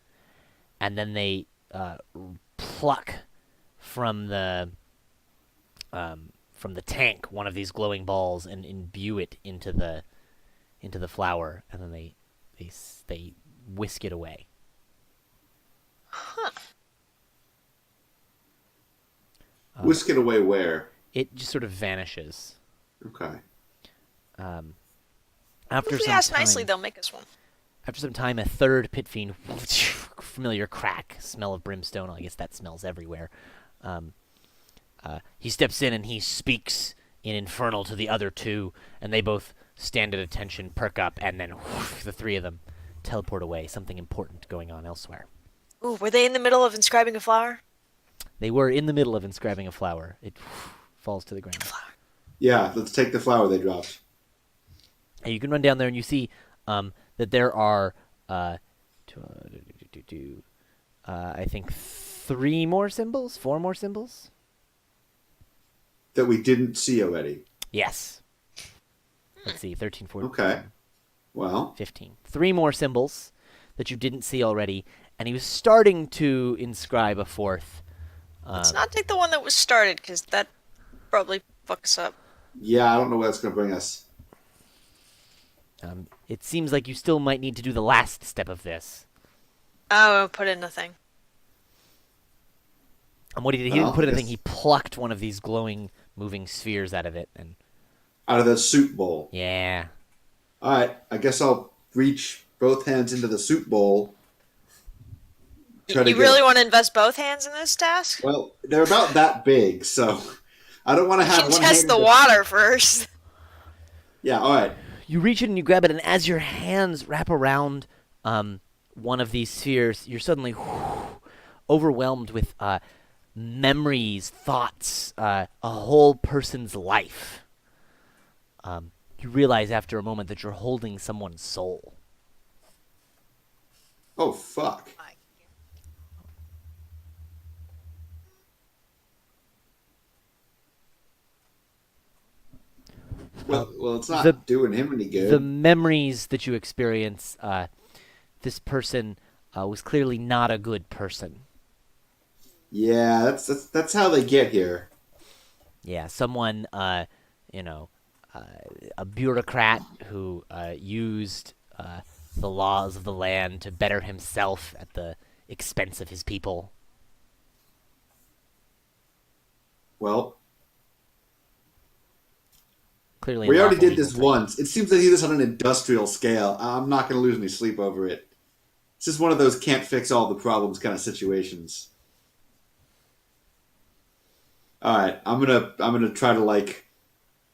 and then they pluck from the tank one of these glowing balls and imbue it into the flower, and then they whisk it away. Huh. Whisk it away where? It just sort of vanishes. Okay. After If we some ask time, nicely, they'll make us one. After some time, a third pit fiend, familiar crack, smell of brimstone. I guess that smells everywhere. He steps in and he speaks in Infernal to the other two, and they both stand at attention, perk up, and then the three of them teleport away. Something important going on elsewhere. Ooh, were they in the middle of inscribing a flower? They were in the middle of inscribing a flower. It falls to the ground. Yeah, let's take the flower they dropped. And you can run down there and you see that there are, I think, 4 more symbols? That we didn't see already. Yes. Let's see, 13, 14, Okay. Well, 15. 3 more symbols that you didn't see already, and he was starting to inscribe a 4th. Let's not take the one that was started, because that probably fucks up. yeah, I don't know where that's going to bring us. It seems like you still might need to do the last step of this. Oh, put in the thing. And what he did, he didn't put anything. He plucked one of these glowing, moving spheres out of it, and Out of the soup bowl. yeah. All right, I guess I'll reach both hands into the soup bowl. You really want to invest both hands in this task? Well, they're about that big, so I don't want to You have can one test hand the in water first. Yeah, all right. You reach it and you grab it, and as your hands wrap around one of these spheres, you're suddenly overwhelmed with memories, thoughts, a whole person's life. You realize after a moment that you're holding someone's soul. Oh, fuck. Well, it's not doing him any good. The memories that you experience, this person was clearly not a good person. Yeah, that's how they get here. Yeah, someone, a bureaucrat who used the laws of the land to better himself at the expense of his people. Well, Clearly, we already unlawful did this evil thing. once. It seems they do this on an industrial scale. I'm not going to lose any sleep over it. It's just one of those can't fix all the problems kind of situations. All right, I'm gonna try to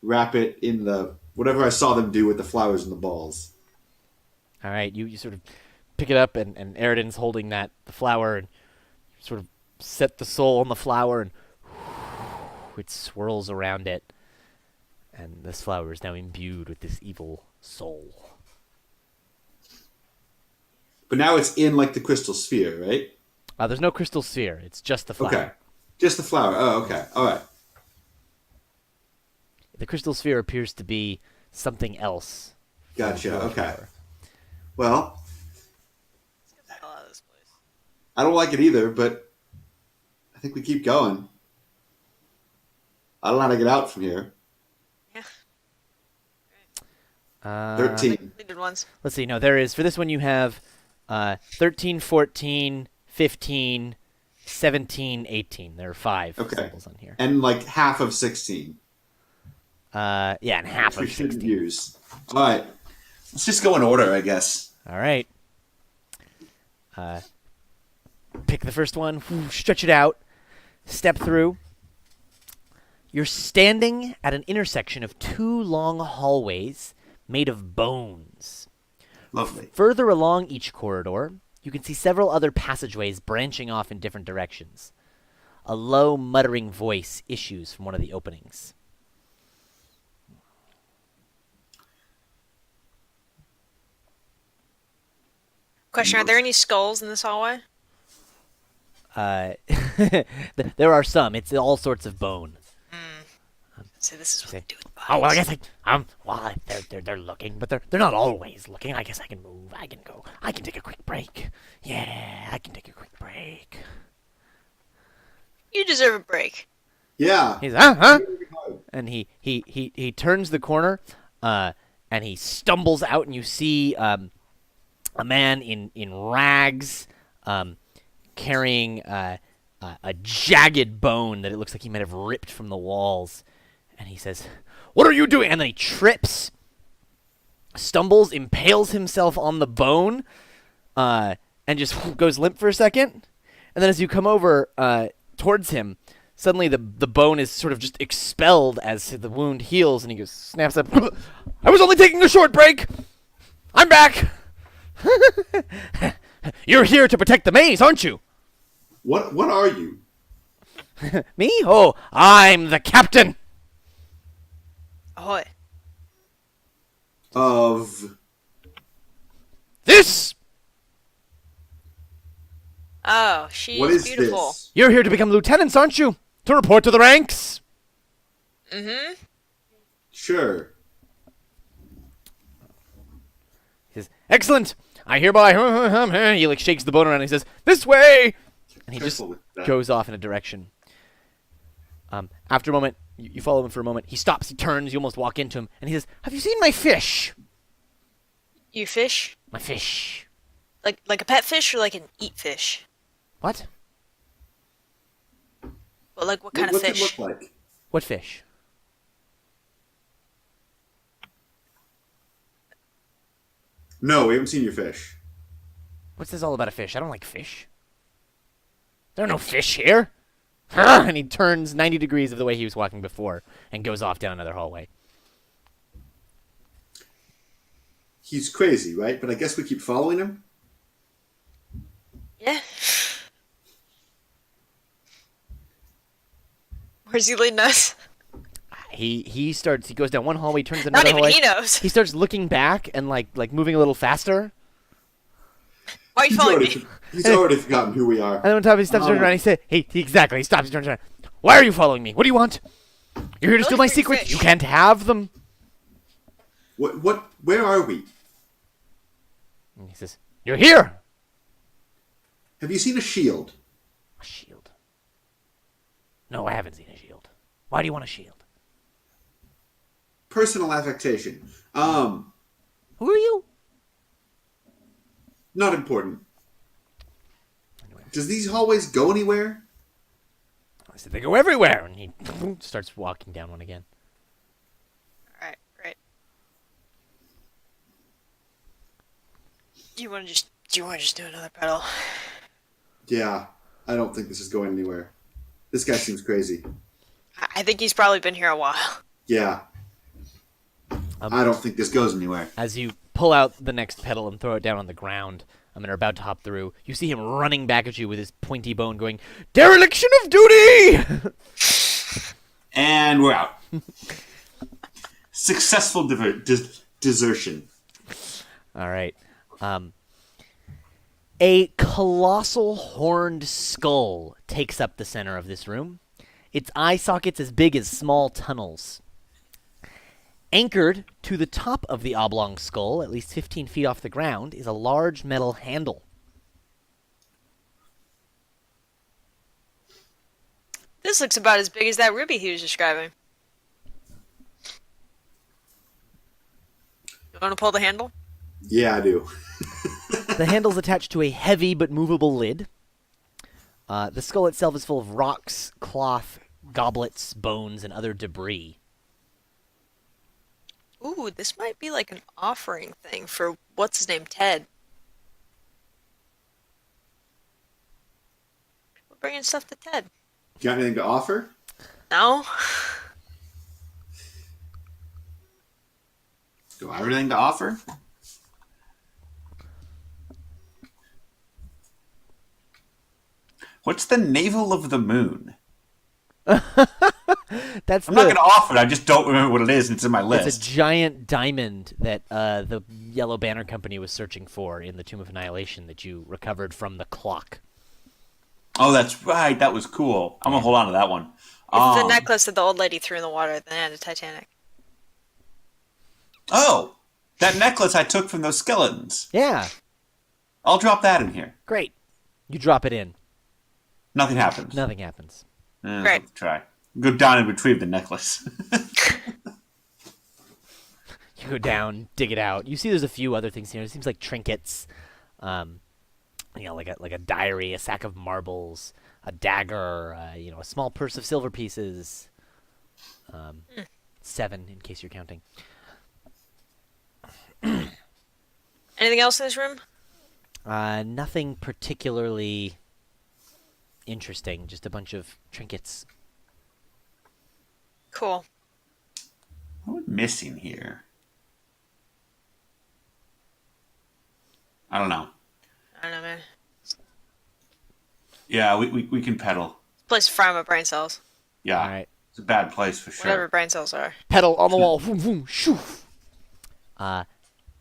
wrap it in the whatever I saw them do with the flowers and the balls. All right, you sort of pick it up, and Eridan's holding the flower, and you sort of set the soul on the flower, and it swirls around it. And this flower is now imbued with this evil soul. But now it's in the crystal sphere, right? There's no crystal sphere. It's just the flower. Okay. Just the flower. Oh, okay. All right. The crystal sphere appears to be something else. Gotcha. Okay. Flower. Well, Let's get the hell out of this place. I don't like it either, but I think we keep going. I don't know how to get out from here. Yeah. 13. We did once. Let's see. No, there is. For this one, you have 13, 14, 15, 17, 18. There are 5 Okay. symbols on here. And half of 16. Yeah, and half We of shouldn't 16. use. All right. Let's just go in order, I guess. All right. Pick the first one. Stretch it out. Step through. You're standing at an intersection of two long hallways made of bones. Lovely. Further along each corridor, you can see several other passageways branching off in different directions. A low, muttering voice issues from one of the openings. Question: Are there any skulls in this hallway? There are some. It's all sorts of bone. So this is what they do with bodies. Oh well, I guess they're looking, but they're not always looking. I guess I can move. I can go. I can take a quick break. Yeah, I can take a quick break. You deserve a break. Yeah. He's huh? And he turns the corner, and he stumbles out, and you see a man in rags, carrying a jagged bone that it looks like he might have ripped from the walls. And he says, "What are you doing?" And then he trips, stumbles, impales himself on the bone, and just goes limp for a second. And then as you come over towards him, suddenly the bone is sort of just expelled as the wound heals, and he goes, snaps up. "I was only taking a short break. I'm back." "You're here to protect the maze, aren't you?" What are you? "Me? Oh, I'm the captain." Ahoy. Of "This? Oh, she's what is beautiful. this? You're here to become lieutenants, aren't you? To report to the ranks?" Mm-hmm. Sure. He says, "Excellent. I hereby..." He like shakes the bone around and he says, "This way!" And he just Careful with that. goes off in a direction. After a moment, you follow him for a moment. He stops, he turns, you almost walk into him, and he says, "Have you seen my fish?" You fish? "My fish." Like a pet fish or like an eat fish? "What? But like what kind of What's fish? it look like? What fish?" No, we haven't seen your fish. "What's this all about a fish? I don't like fish. There are no fish here." And he turns 90 degrees of the way he was walking before and goes off down another hallway. He's crazy, right? But I guess we keep following him. Yeah. Where's he leading us? He goes down one hallway, turns Not another even hallway. he knows. He starts looking back and like moving a little faster. Why are you following me? He's already forgotten who we are. And then on top he stops, turns around, he says, exactly, he stops, he turns around. "Why are you following me? What do you want? You're here to steal my Look for your secrets. fish. You can't have them." What? Where are we? And he says, "You're here." Have you seen a shield? "A shield? No, I haven't seen a shield. Why do you want a shield?" Personal affectation. "Who are you?" Not important. Anyway, Does these hallways go anywhere? I said, "They go everywhere." And he starts walking down one again. Alright, great. Do you wanna just do another pedal? Yeah, I don't think this is going anywhere. This guy seems crazy. I think he's probably been here a while. Yeah. I don't think this goes anywhere. As you pull out the next pedal and throw it down on the ground, and are about to hop through, you see him running back at you with his pointy bone going, "Dereliction of duty!" And we're out. Successful desertion. All right. A colossal horned skull takes up the center of this room. Its eye sockets as big as small tunnels. Anchored to the top of the oblong skull, at least 15 feet off the ground, is a large metal handle. This looks about as big as that ruby he was describing. You wanna pull the handle? Yeah, I do. The handle's attached to a heavy but movable lid. The skull itself is full of rocks, cloth, goblets, bones, and other debris. Ooh, this might be like an offering thing for what's his name, Ted. We're bringing stuff to Ted. Got anything to offer? No? Do I have anything to offer? What's the navel of the moon? That's I'm not the. going to offer it. I just don't remember what it is. And it's in my It's a list. giant diamond that the Yellow Banner Company was searching for in the Tomb of Annihilation that you recovered from the clock. Oh, that's right. That was cool. I'm going to hold on to that one. It's the necklace that the old lady threw in the water at the end of Titanic. Oh, that necklace I took from those skeletons. Yeah, I'll drop that in here. great. You drop it in. Nothing happens. Nothing happens. Great. Let's try. Go down and retrieve the necklace. You go down, dig it out. You see, there's a few other things here. It seems like trinkets, like a diary, a sack of marbles, a dagger, a small purse of silver pieces. 7, in case you're counting. Anything else in this room? Nothing particularly interesting. Just a bunch of trinkets. Cool. What am I missing here? I don't know. I don't know, man. Yeah, we can pedal. This place is frying my brain cells. Yeah. All right. It's a bad place for sure. Whatever brain cells are. Pedal on the wall. Vroom, vroom, shoo.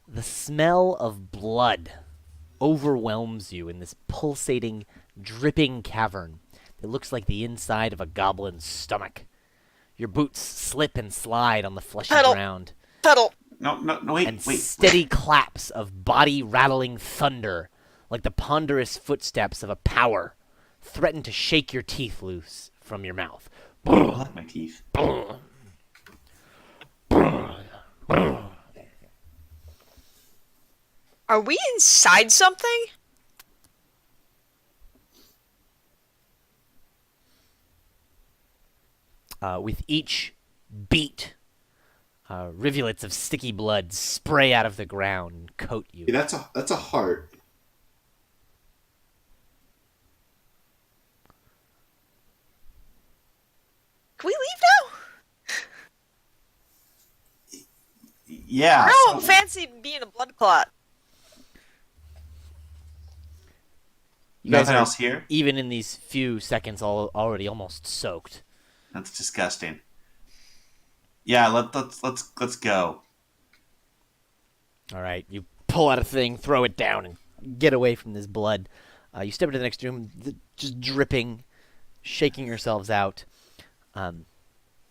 The smell of blood overwhelms you in this pulsating, dripping cavern that looks like the inside of a goblin's stomach. Your boots slip and slide on the fleshy Pedal. ground, Pedal. No, wait, and wait. steady claps of body-rattling thunder, like the ponderous footsteps of a power, threaten to shake your teeth loose from your mouth. I like my teeth. Are we inside something? With each beat, rivulets of sticky blood spray out of the ground and coat you. Yeah, that's a heart. Can we leave now? Yeah. I don't fancy being a blood clot. You guys Nothing are, else here? even in these few seconds, already almost soaked. That's disgusting. Yeah, let's go. All right, you pull out a thing, throw it down, and get away from this blood. You step into the next room, just dripping, shaking yourselves out. I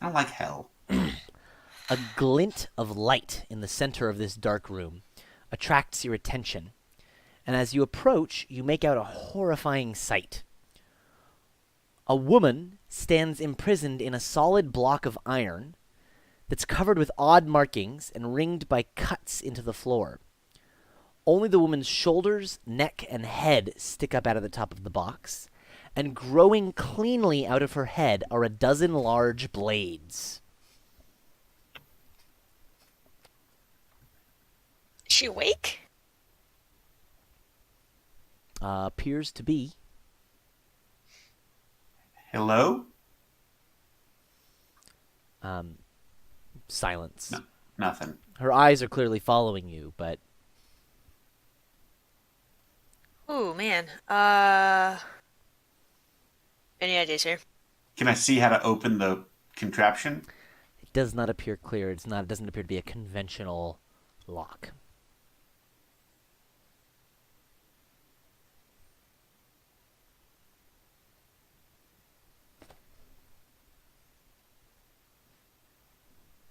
don't like hell. A glint of light in the center of this dark room attracts your attention, and as you approach, you make out a horrifying sight. A woman stands imprisoned in a solid block of iron that's covered with odd markings and ringed by cuts into the floor. Only the woman's shoulders, neck, and head stick up out of the top of the box, and growing cleanly out of her head are a dozen large blades. Is she awake? Appears to be. Hello? Silence. No, nothing. Her eyes are clearly following you, but Ooh, man. Any ideas here? Can I see how to open the contraption? it does not appear clear. It doesn't appear to be a conventional lock.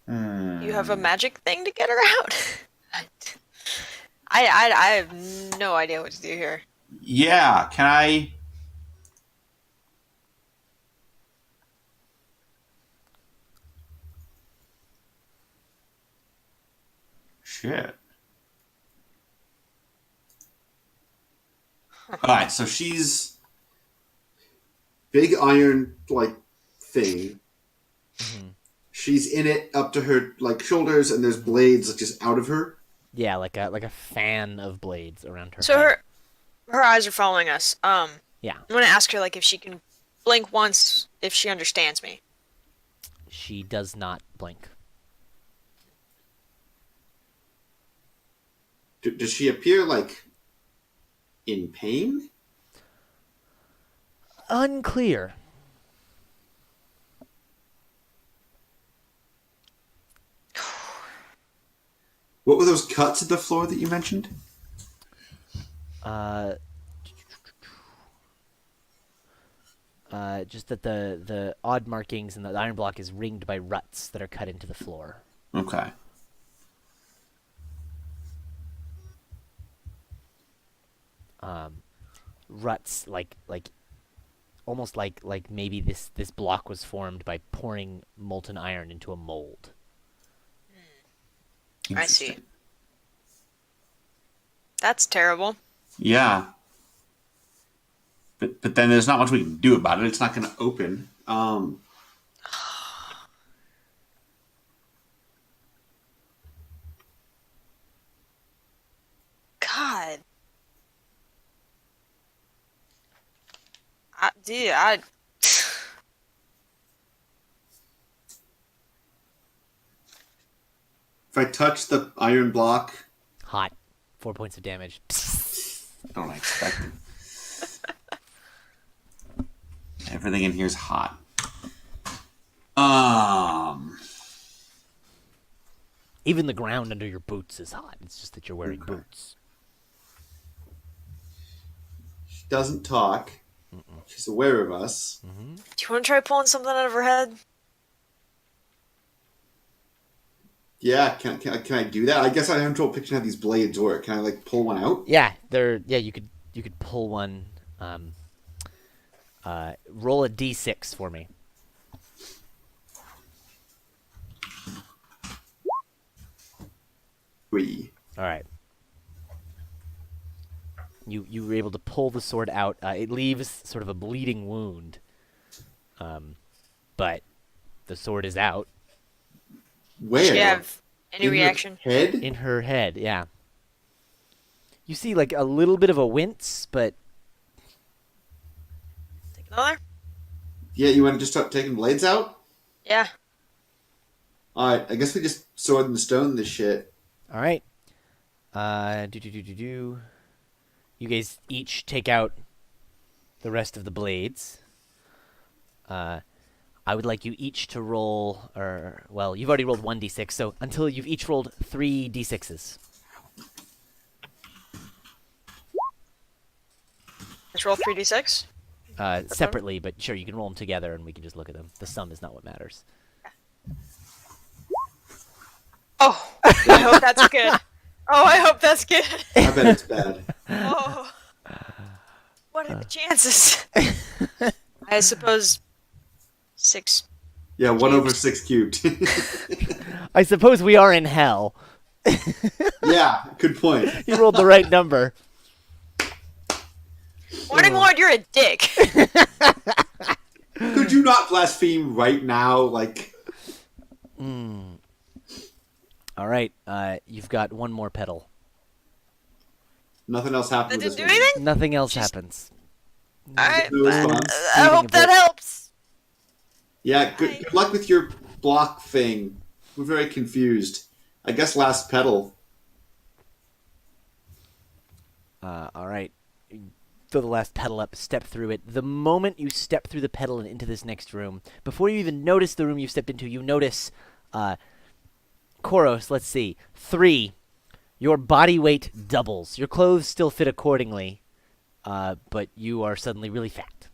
You have a magic thing to get her out? I have no idea what to do here. Yeah, can I... Shit. Alright, so she's... Big iron, like, thing. She's in it up to her, like, shoulders, and there's blades just out of her. Yeah, like a fan of blades around her So head. her eyes are following us. Yeah. I'm gonna ask her like if she can blink once if she understands me. She does not blink. Does she appear like in pain? Unclear. What were those cuts at the floor that you mentioned? Uh, just that the odd markings and the iron block is ringed by ruts that are cut into the floor. Okay. Ruts like almost like maybe this block was formed by pouring molten iron into a mold. I see. Interesting. That's terrible. Yeah. But then there's not much we can do about it. It's not going to open. God. I If I touch the iron block, Hot. 4 points of damage. don't I expect it? Everything in here is hot. Even the ground under your boots is hot. It's just that you're wearing boots. She doesn't talk. She's aware of us. do you want to try pulling something out of her head? Yeah, can I do that? I guess I have trouble picturing how these blades work. Can I like pull one out? Yeah, you could pull one. Roll a d6 for me. 3. All right. You were able to pull the sword out. It leaves sort of a bleeding wound, but the sword is out Where? Does she have any In her reaction? head? in her head. Yeah. You see like a little bit of a wince, but Take another? Yeah, you want to just start taking blades out? Yeah. Alright, I guess we just sword and stone this shit. all right. You guys each take out the rest of the blades. I would like you each to roll, well, you've already rolled 1d6, so until you've each rolled 3 d6s. Let's roll 3d6. Separately, but sure, you can roll them together and we can just look at them. The sum is not what matters. Oh, I hope that's good. Oh, I hope that's good. I bet it's bad. Oh. What are the chances? I suppose 6. Yeah, 1 over 6 cubed. I suppose we are in hell. Yeah, good point. You rolled the right number. Morning Lord, you're a dick. Could you not blaspheme right now? Like, All right, you've got one more pedal. nothing else happened That with didn't this do one. anything? Nothing else happens. Alright. No response. I hope that helps. Yeah, good luck with your block thing. We're very confused. I guess last pedal. All right. Throw the last pedal up, step through it. The moment you step through the pedal and into this next room, before you even notice the room you've stepped into, you notice, Koros, let's see, 3, your body weight doubles. Your clothes still fit accordingly, but you are suddenly really fat.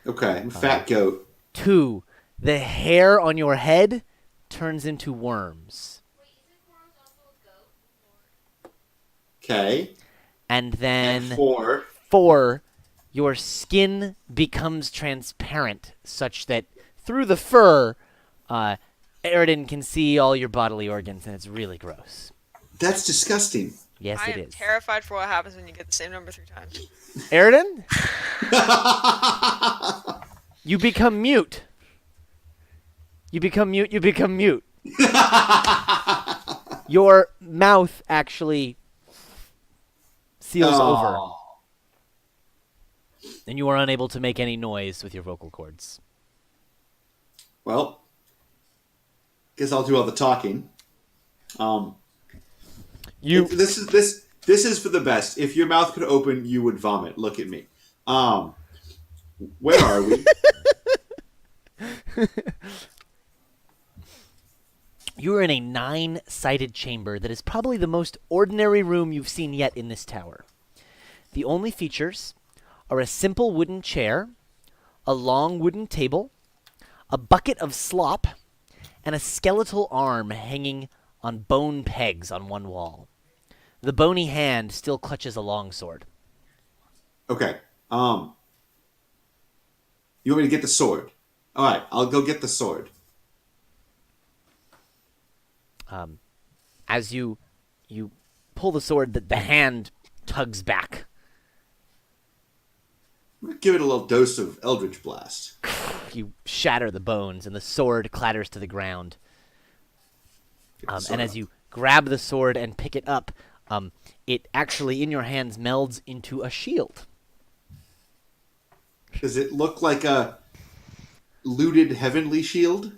Okay, I'm a fat goat. 2, the hair on your head turns into worms. Okay. And then And 4. 4, your skin becomes transparent, such that through the fur, Eridan can see all your bodily organs, and it's really gross. That's disgusting. Yes, I it am is. terrified for what happens when you get the same number 3 times. Eridan, you become mute. You become mute. You become mute. Your mouth actually seals over, Oh. and you are unable to make any noise with your vocal cords. Well, guess I'll do all the talking. You This This is for the best. If your mouth could open, you would vomit. Look at me. Where are we? You are in a 9-sided chamber that is probably the most ordinary room you've seen yet in this tower. The only features are a simple wooden chair, a long wooden table, a bucket of slop, and a skeletal arm hanging on bone pegs on one wall. The bony hand still clutches a longsword. Okay. You want me to get the sword? All right, I'll go get the sword. As you pull the sword, the hand tugs back. I'm gonna give it a little dose of Eldritch Blast. You shatter the bones, and the sword clatters to the ground. And as you grab the sword and pick it up, it actually, in your hands, melds into a shield. Does it look like a looted heavenly shield?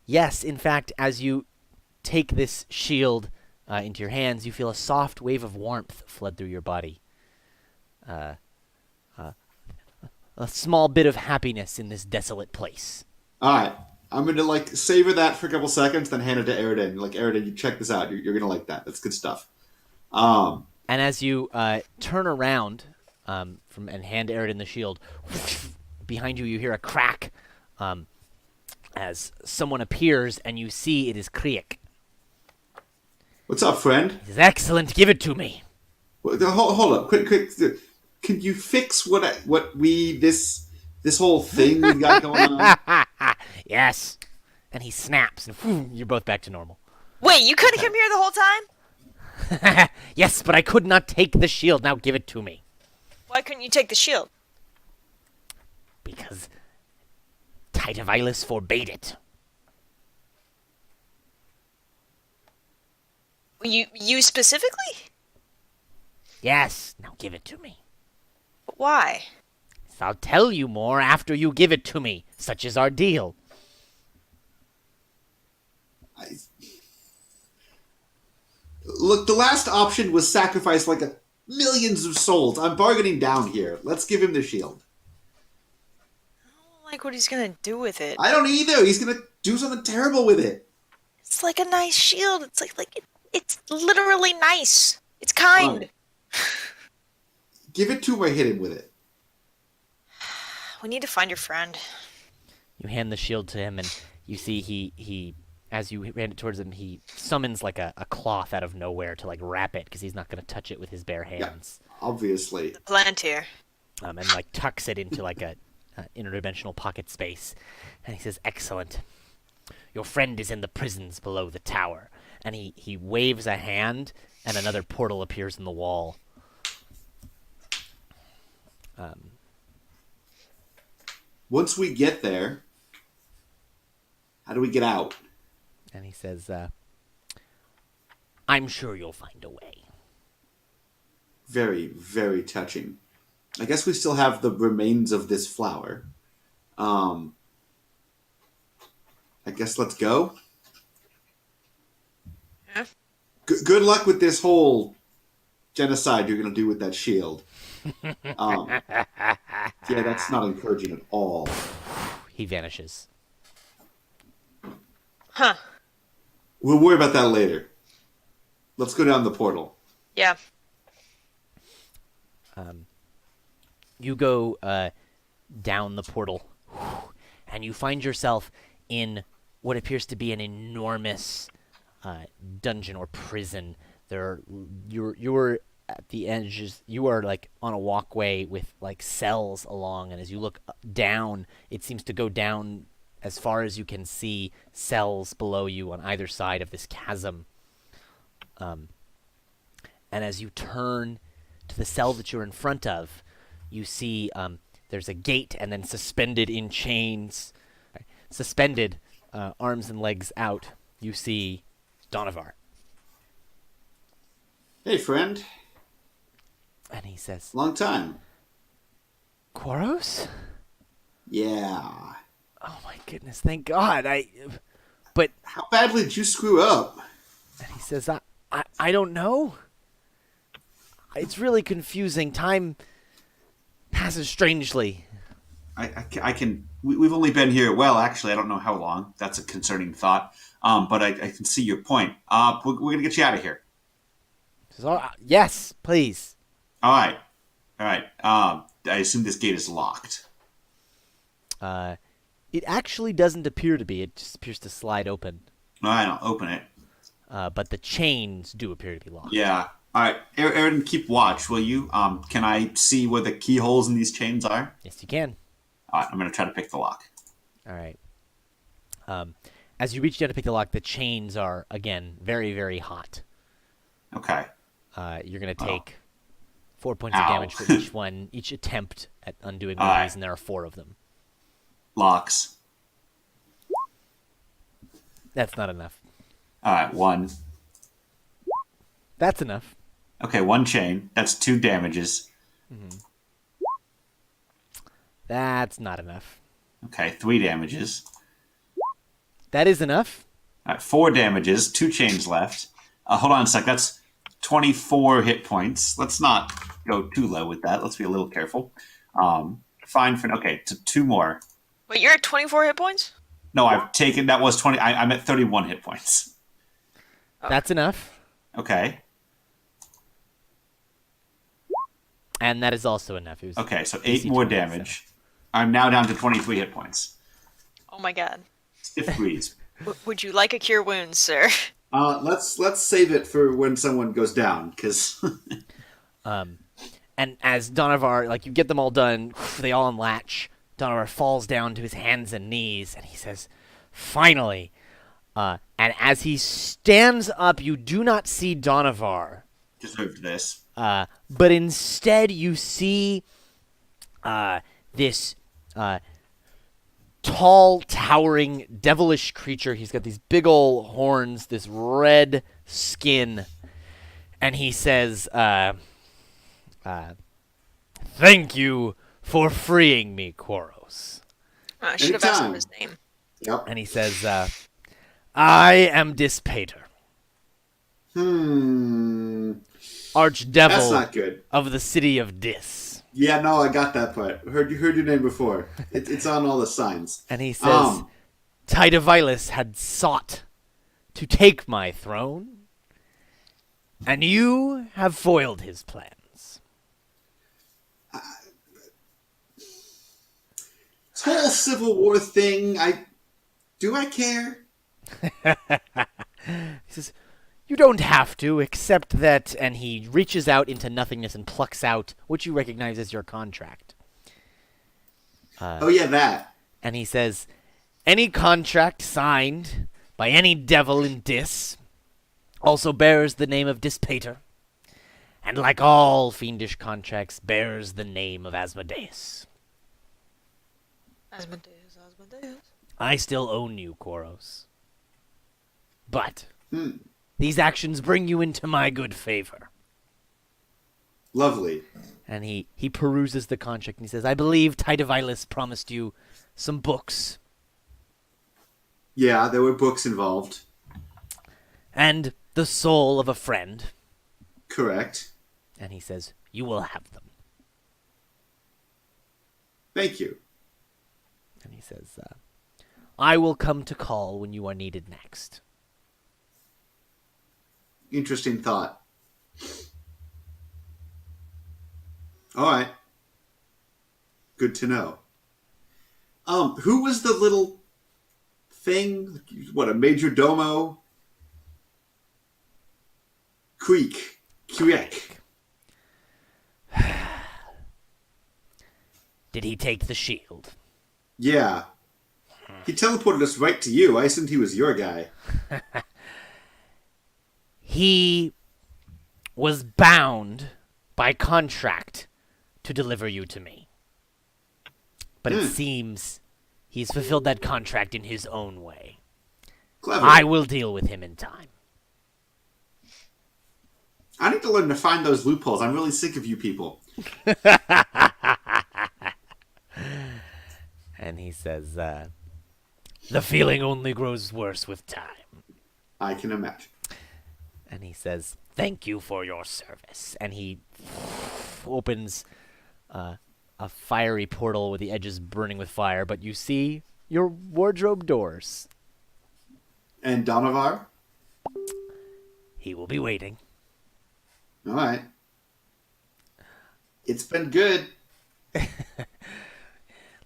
Yes, in fact, as you take this shield into your hands, you feel a soft wave of warmth flood through your body. A small bit of happiness in this desolate place. All right, I'm gonna savor that for a couple seconds, then hand it to Eridan. Eridan, you check this out. You're gonna like that. That's good stuff. And as you turn around and hand Eridan the shield, behind you you hear a crack as someone appears, and you see it is Kriek. What's up, friend? It is excellent. Give it to me. Hold up, quick. Can you fix this whole thing we got going on? Yes. And he snaps, and you're both back to normal. Wait, you couldn't come here the whole time? Yes, but I could not take the shield. Now give it to me. Why couldn't you take the shield? Because Titavilis forbade it. You specifically? Yes. Now give it to me. But why? I'll tell you more after you give it to me. Such is our deal. Look, the last option was sacrifice millions of souls. I'm bargaining down here. Let's give him the shield. I don't like what he's gonna do with it. I don't either. He's gonna do something terrible with it. It's like a nice shield. It's it's literally nice. It's kind. Give it to him or hit him with it. We need to find your friend. You hand the shield to him, and you see he as you hand it towards him, he summons a cloth out of nowhere to wrap it, because he's not going to touch it with his bare hands. Yeah, obviously. The Palantir. And tucks it into a interdimensional pocket space. And he says, "Excellent. Your friend is in the prisons below the tower." And he waves a hand, and another portal appears in the wall. Once we get there, how do we get out? And he says, "I'm sure you'll find a way." Very, very touching. I guess we still have the remains of this flower. I guess let's go. Yeah. Good luck with this whole genocide you're going to do with that shield. Yeah, that's not encouraging at all. He vanishes. Huh. We'll worry about that later. Let's go down the portal. Yeah. You go down the portal, and you find yourself in what appears to be an enormous dungeon or prison. You're at the edges. You are on a walkway with cells along, and as you look down, it seems to go down as far as you can see, cells below you on either side of this chasm. And as you turn to the cell that you're in front of, you see there's a gate, and then suspended in chains, suspended, arms and legs out, you see Donovar. Hey, friend. And he says, Long time. "Quaros? Yeah. Oh my goodness, thank God. But How badly did you screw up? and he says, I don't know. It's really confusing. Time passes strangely. I can. We've only been here. Well, actually, I don't know how long. That's a concerning thought. But I can see your point. We're gonna get you out of here. Yes, please. All right. All right. I assume this gate is locked. It actually doesn't appear to be. It just appears to slide open. All right. I'll open it. But the chains do appear to be locked. Yeah. All right. Aaron, keep watch, will you? Can I see where the keyholes in these chains are? Yes, you can. All right. I'm gonna try to pick the lock. All right. As you reach down to pick the lock, the chains are, again, very, very hot. Okay. You're going to take 4 points of Ow. damage for each attempt at undoing one of these, and there are 4 of them. Locks. That's not enough. All right. 1. That's enough. Okay. 1 chain. That's 2 damages. That's not enough. Okay. 3 damages. That is enough. All right. 4 damages. 2 chains left. Hold on a sec. That's 24 hit points. Let's not go too low with that. Let's be a little careful. Fine for okay. 2 more. Wait, you're at 24 hit points? No, I've taken that was 20. I'm at 31 hit points. That's enough. Okay. And that is also enough. It was Okay. So 8 AC more 27. damage. I'm now down to 23 hit points. Oh my god. Stiff breeze. Would you like a cure wounds, sir? Let's save it for when someone goes down, because. And as Donovar, like, you get them all done, they all unlatch. Donovar falls down to his hands and knees, and he says, "Finally!" And as he stands up, you do not see Donovar. Deserved this. But instead you see this tall, towering, devilish creature. He's got these big ol' horns, this red skin, and he says, "Thank you for freeing me, Koros." I should have asked him Anytime. his name. Yep. And he says, "I am Dispater, That's Archdevil not good. of the city of Dis." Yeah, no, I got that part. Heard your name before. It's on all the signs. And he says, Tydavilis had sought to take my throne, and you have foiled his plans. This whole Civil War thing, do I care? He says, "You don't have to, except that," and he reaches out into nothingness and plucks out what you recognize as your contract. Oh yeah, that. And he says, "Any contract signed by any devil in Dis also bears the name of Dispater, and like all fiendish contracts, bears the name of Asmodeus. Asmodeus. I still own you, Koros. But these actions bring you into my good favor." Lovely. And he peruses the contract and he says, "I believe Tydavilis promised you some books Yeah, there were books involved. and the soul of a friend." Correct. And he says, "You will have them." Thank you. And he says, "I will come to call when you are needed next." Interesting thought. All right. Good to know. Who was the little thing? What, a major domo? Creek. Did he take the shield? Yeah. He teleported us right to you. I assumed he was your guy. He was bound by contract to deliver you to me. But it seems he's fulfilled that contract in his own way. Clever. I will deal with him in time. I need to learn to find those loopholes. I'm really sick of you people. And he says, "The feeling only grows worse with time." I can imagine. And he says, "Thank you for your service." And he opens a fiery portal with the edges burning with fire, but you see your wardrobe doors. And Donovar? He will be waiting. All right. It's been good. Good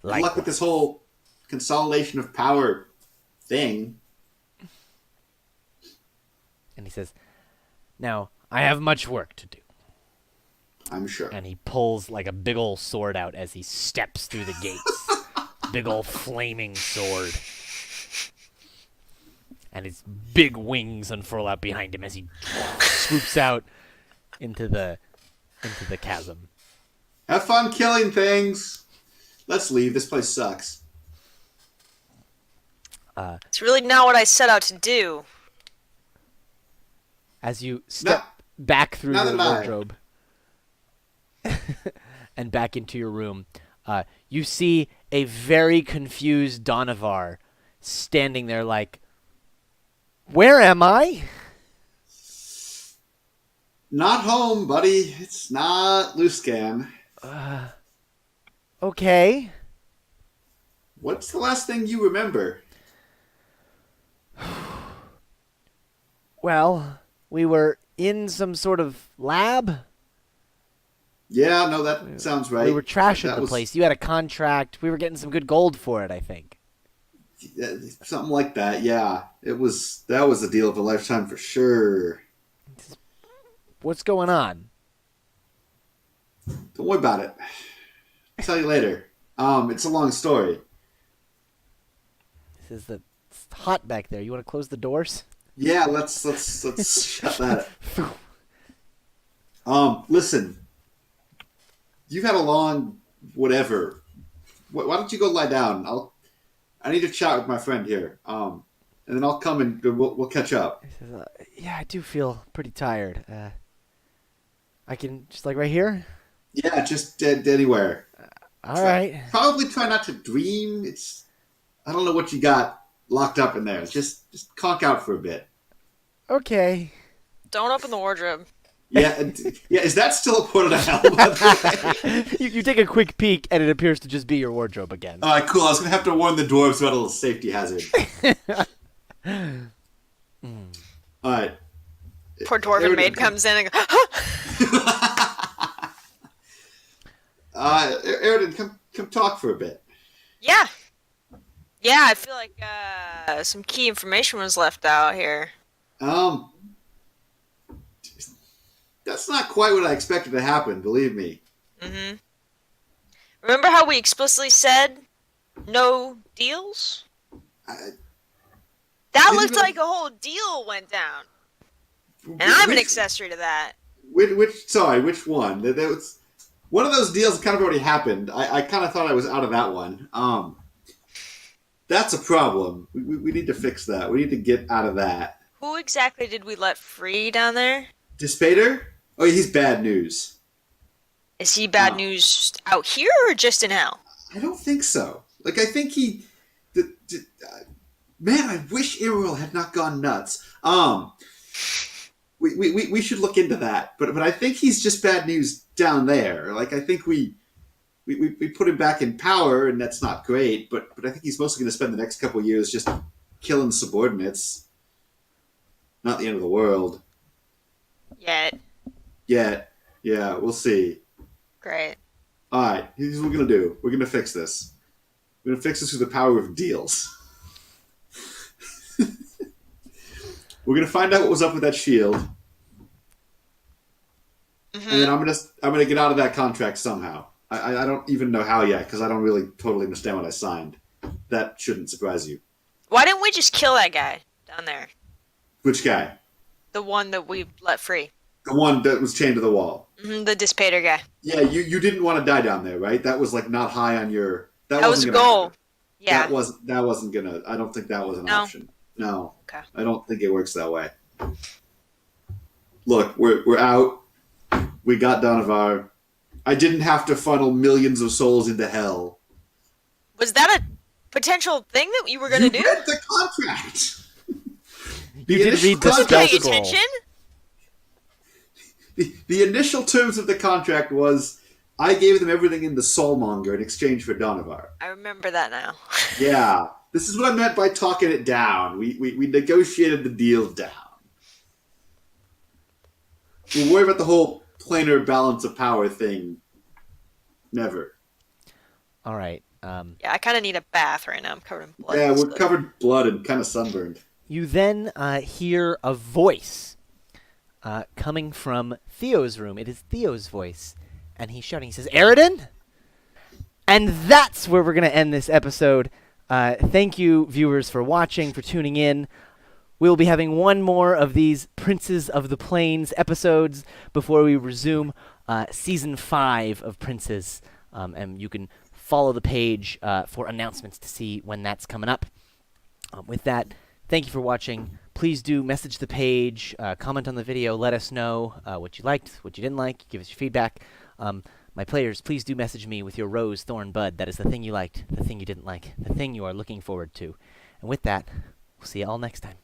luck with this whole consolidation of power thing. And he says, "Now, I have much work to do." I'm sure. And he pulls like a big ol' sword out as he steps through the gates. Big ol' flaming sword. And his big wings unfurl out behind him as he swoops out into the chasm. Have fun killing things. Let's leave. This place sucks. It's really not what I set out to do. As you step back through your wardrobe and back into your room, you see a very confused Donovar standing there like, "Where am I?" Not home, buddy. It's not Luskan. Okay. What's the last thing you remember? Well, we were in some sort of lab. Yeah, no, that sounds right. We were trashing the place. You had a contract. We were getting some good gold for it, I think. Something like that, yeah. That was the deal of a lifetime for sure. What's going on? Don't worry about it. I'll tell you later. It's a long story. It's hot back there. You want to close the doors? Yeah, let's shut that up. Listen. You've had a long whatever. Why don't you go lie down? I need to chat with my friend here. And then I'll come and we'll catch up. He says, "Yeah, I do feel pretty tired. I can just like right here." Yeah, just anywhere. All right. Probably try not to dream. I don't know what you got locked up in there. Just conk out for a bit. Okay. Don't open the wardrobe. Yeah, is that still a portal to hell, by the way? You take a quick peek, and it appears to just be your wardrobe again. All right, cool. I was going to have to warn the dwarves about a little safety hazard. All right. Poor dwarven maid comes in and goes, Aridin, come talk for a bit. Yeah. Yeah, I feel like some key information was left out here. That's not quite what I expected to happen, believe me. Mm-hmm. Remember how we explicitly said no deals? That looked like a whole deal went down. And I'm an accessory to that. Which one? That was one of those deals kind of already happened. I kind of thought I was out of that one. That's a problem. We need to fix that. We need to get out of that. Who exactly did we let free down there? Dispater? Oh, he's bad news. Is he bad news out here or just in hell? I don't think so. Like, I think he... man, I wish Irwell had not gone nuts. We should look into that. But I think he's just bad news down there. Like, I think we put him back in power, and that's not great. But I think he's mostly going to spend the next couple of years just killing subordinates. Not the end of the world. Yet. Yeah, we'll see. Great. All right, here's what we're going to do. We're going to fix this. We're going to fix this through the power of deals. We're going to find out what was up with that shield. Mm-hmm. And then I'm gonna get out of that contract somehow. I don't even know how yet, because I don't really totally understand what I signed. That shouldn't surprise you. Why didn't we just kill that guy down there? Which guy? The one that we let free. The one that was chained to the wall. Mm-hmm, the Dispater guy. Yeah, you didn't want to die down there, right? That was like not high on your... That was a goal. Happen. Yeah. That wasn't gonna... I don't think that was an option. No. Okay. I don't think it works that way. Look, we're out. We got Donovar. I didn't have to funnel millions of souls into hell. Was that a potential thing that you were going to do? You read the contract. You did read the spell scroll. attention? the initial terms of the contract was I gave them everything in the Soulmonger in exchange for Donovar. I remember that now. Yeah, this is what I meant by talking it down. We negotiated the deal down. We'll worry about the whole planar balance of power thing. Never. All right. Yeah, I kind of need a bath right now. I'm covered in blood. Yeah, and we're stuff. covered in blood and kind of sunburned. You then hear a voice coming from Theo's room. It is Theo's voice. And he's shouting. He says, Eridan? And that's where we're going to end this episode. Thank you, viewers, for watching, for tuning in. We'll be having one more of these Princes of the Plains episodes before we resume Season 5 of Princes. And you can follow the page for announcements to see when that's coming up. With that, thank you for watching. Please do message the page, comment on the video, let us know what you liked, what you didn't like, give us your feedback. My players, please do message me with your rose, thorn, bud. That is the thing you liked, the thing you didn't like, the thing you are looking forward to. And with that, we'll see you all next time.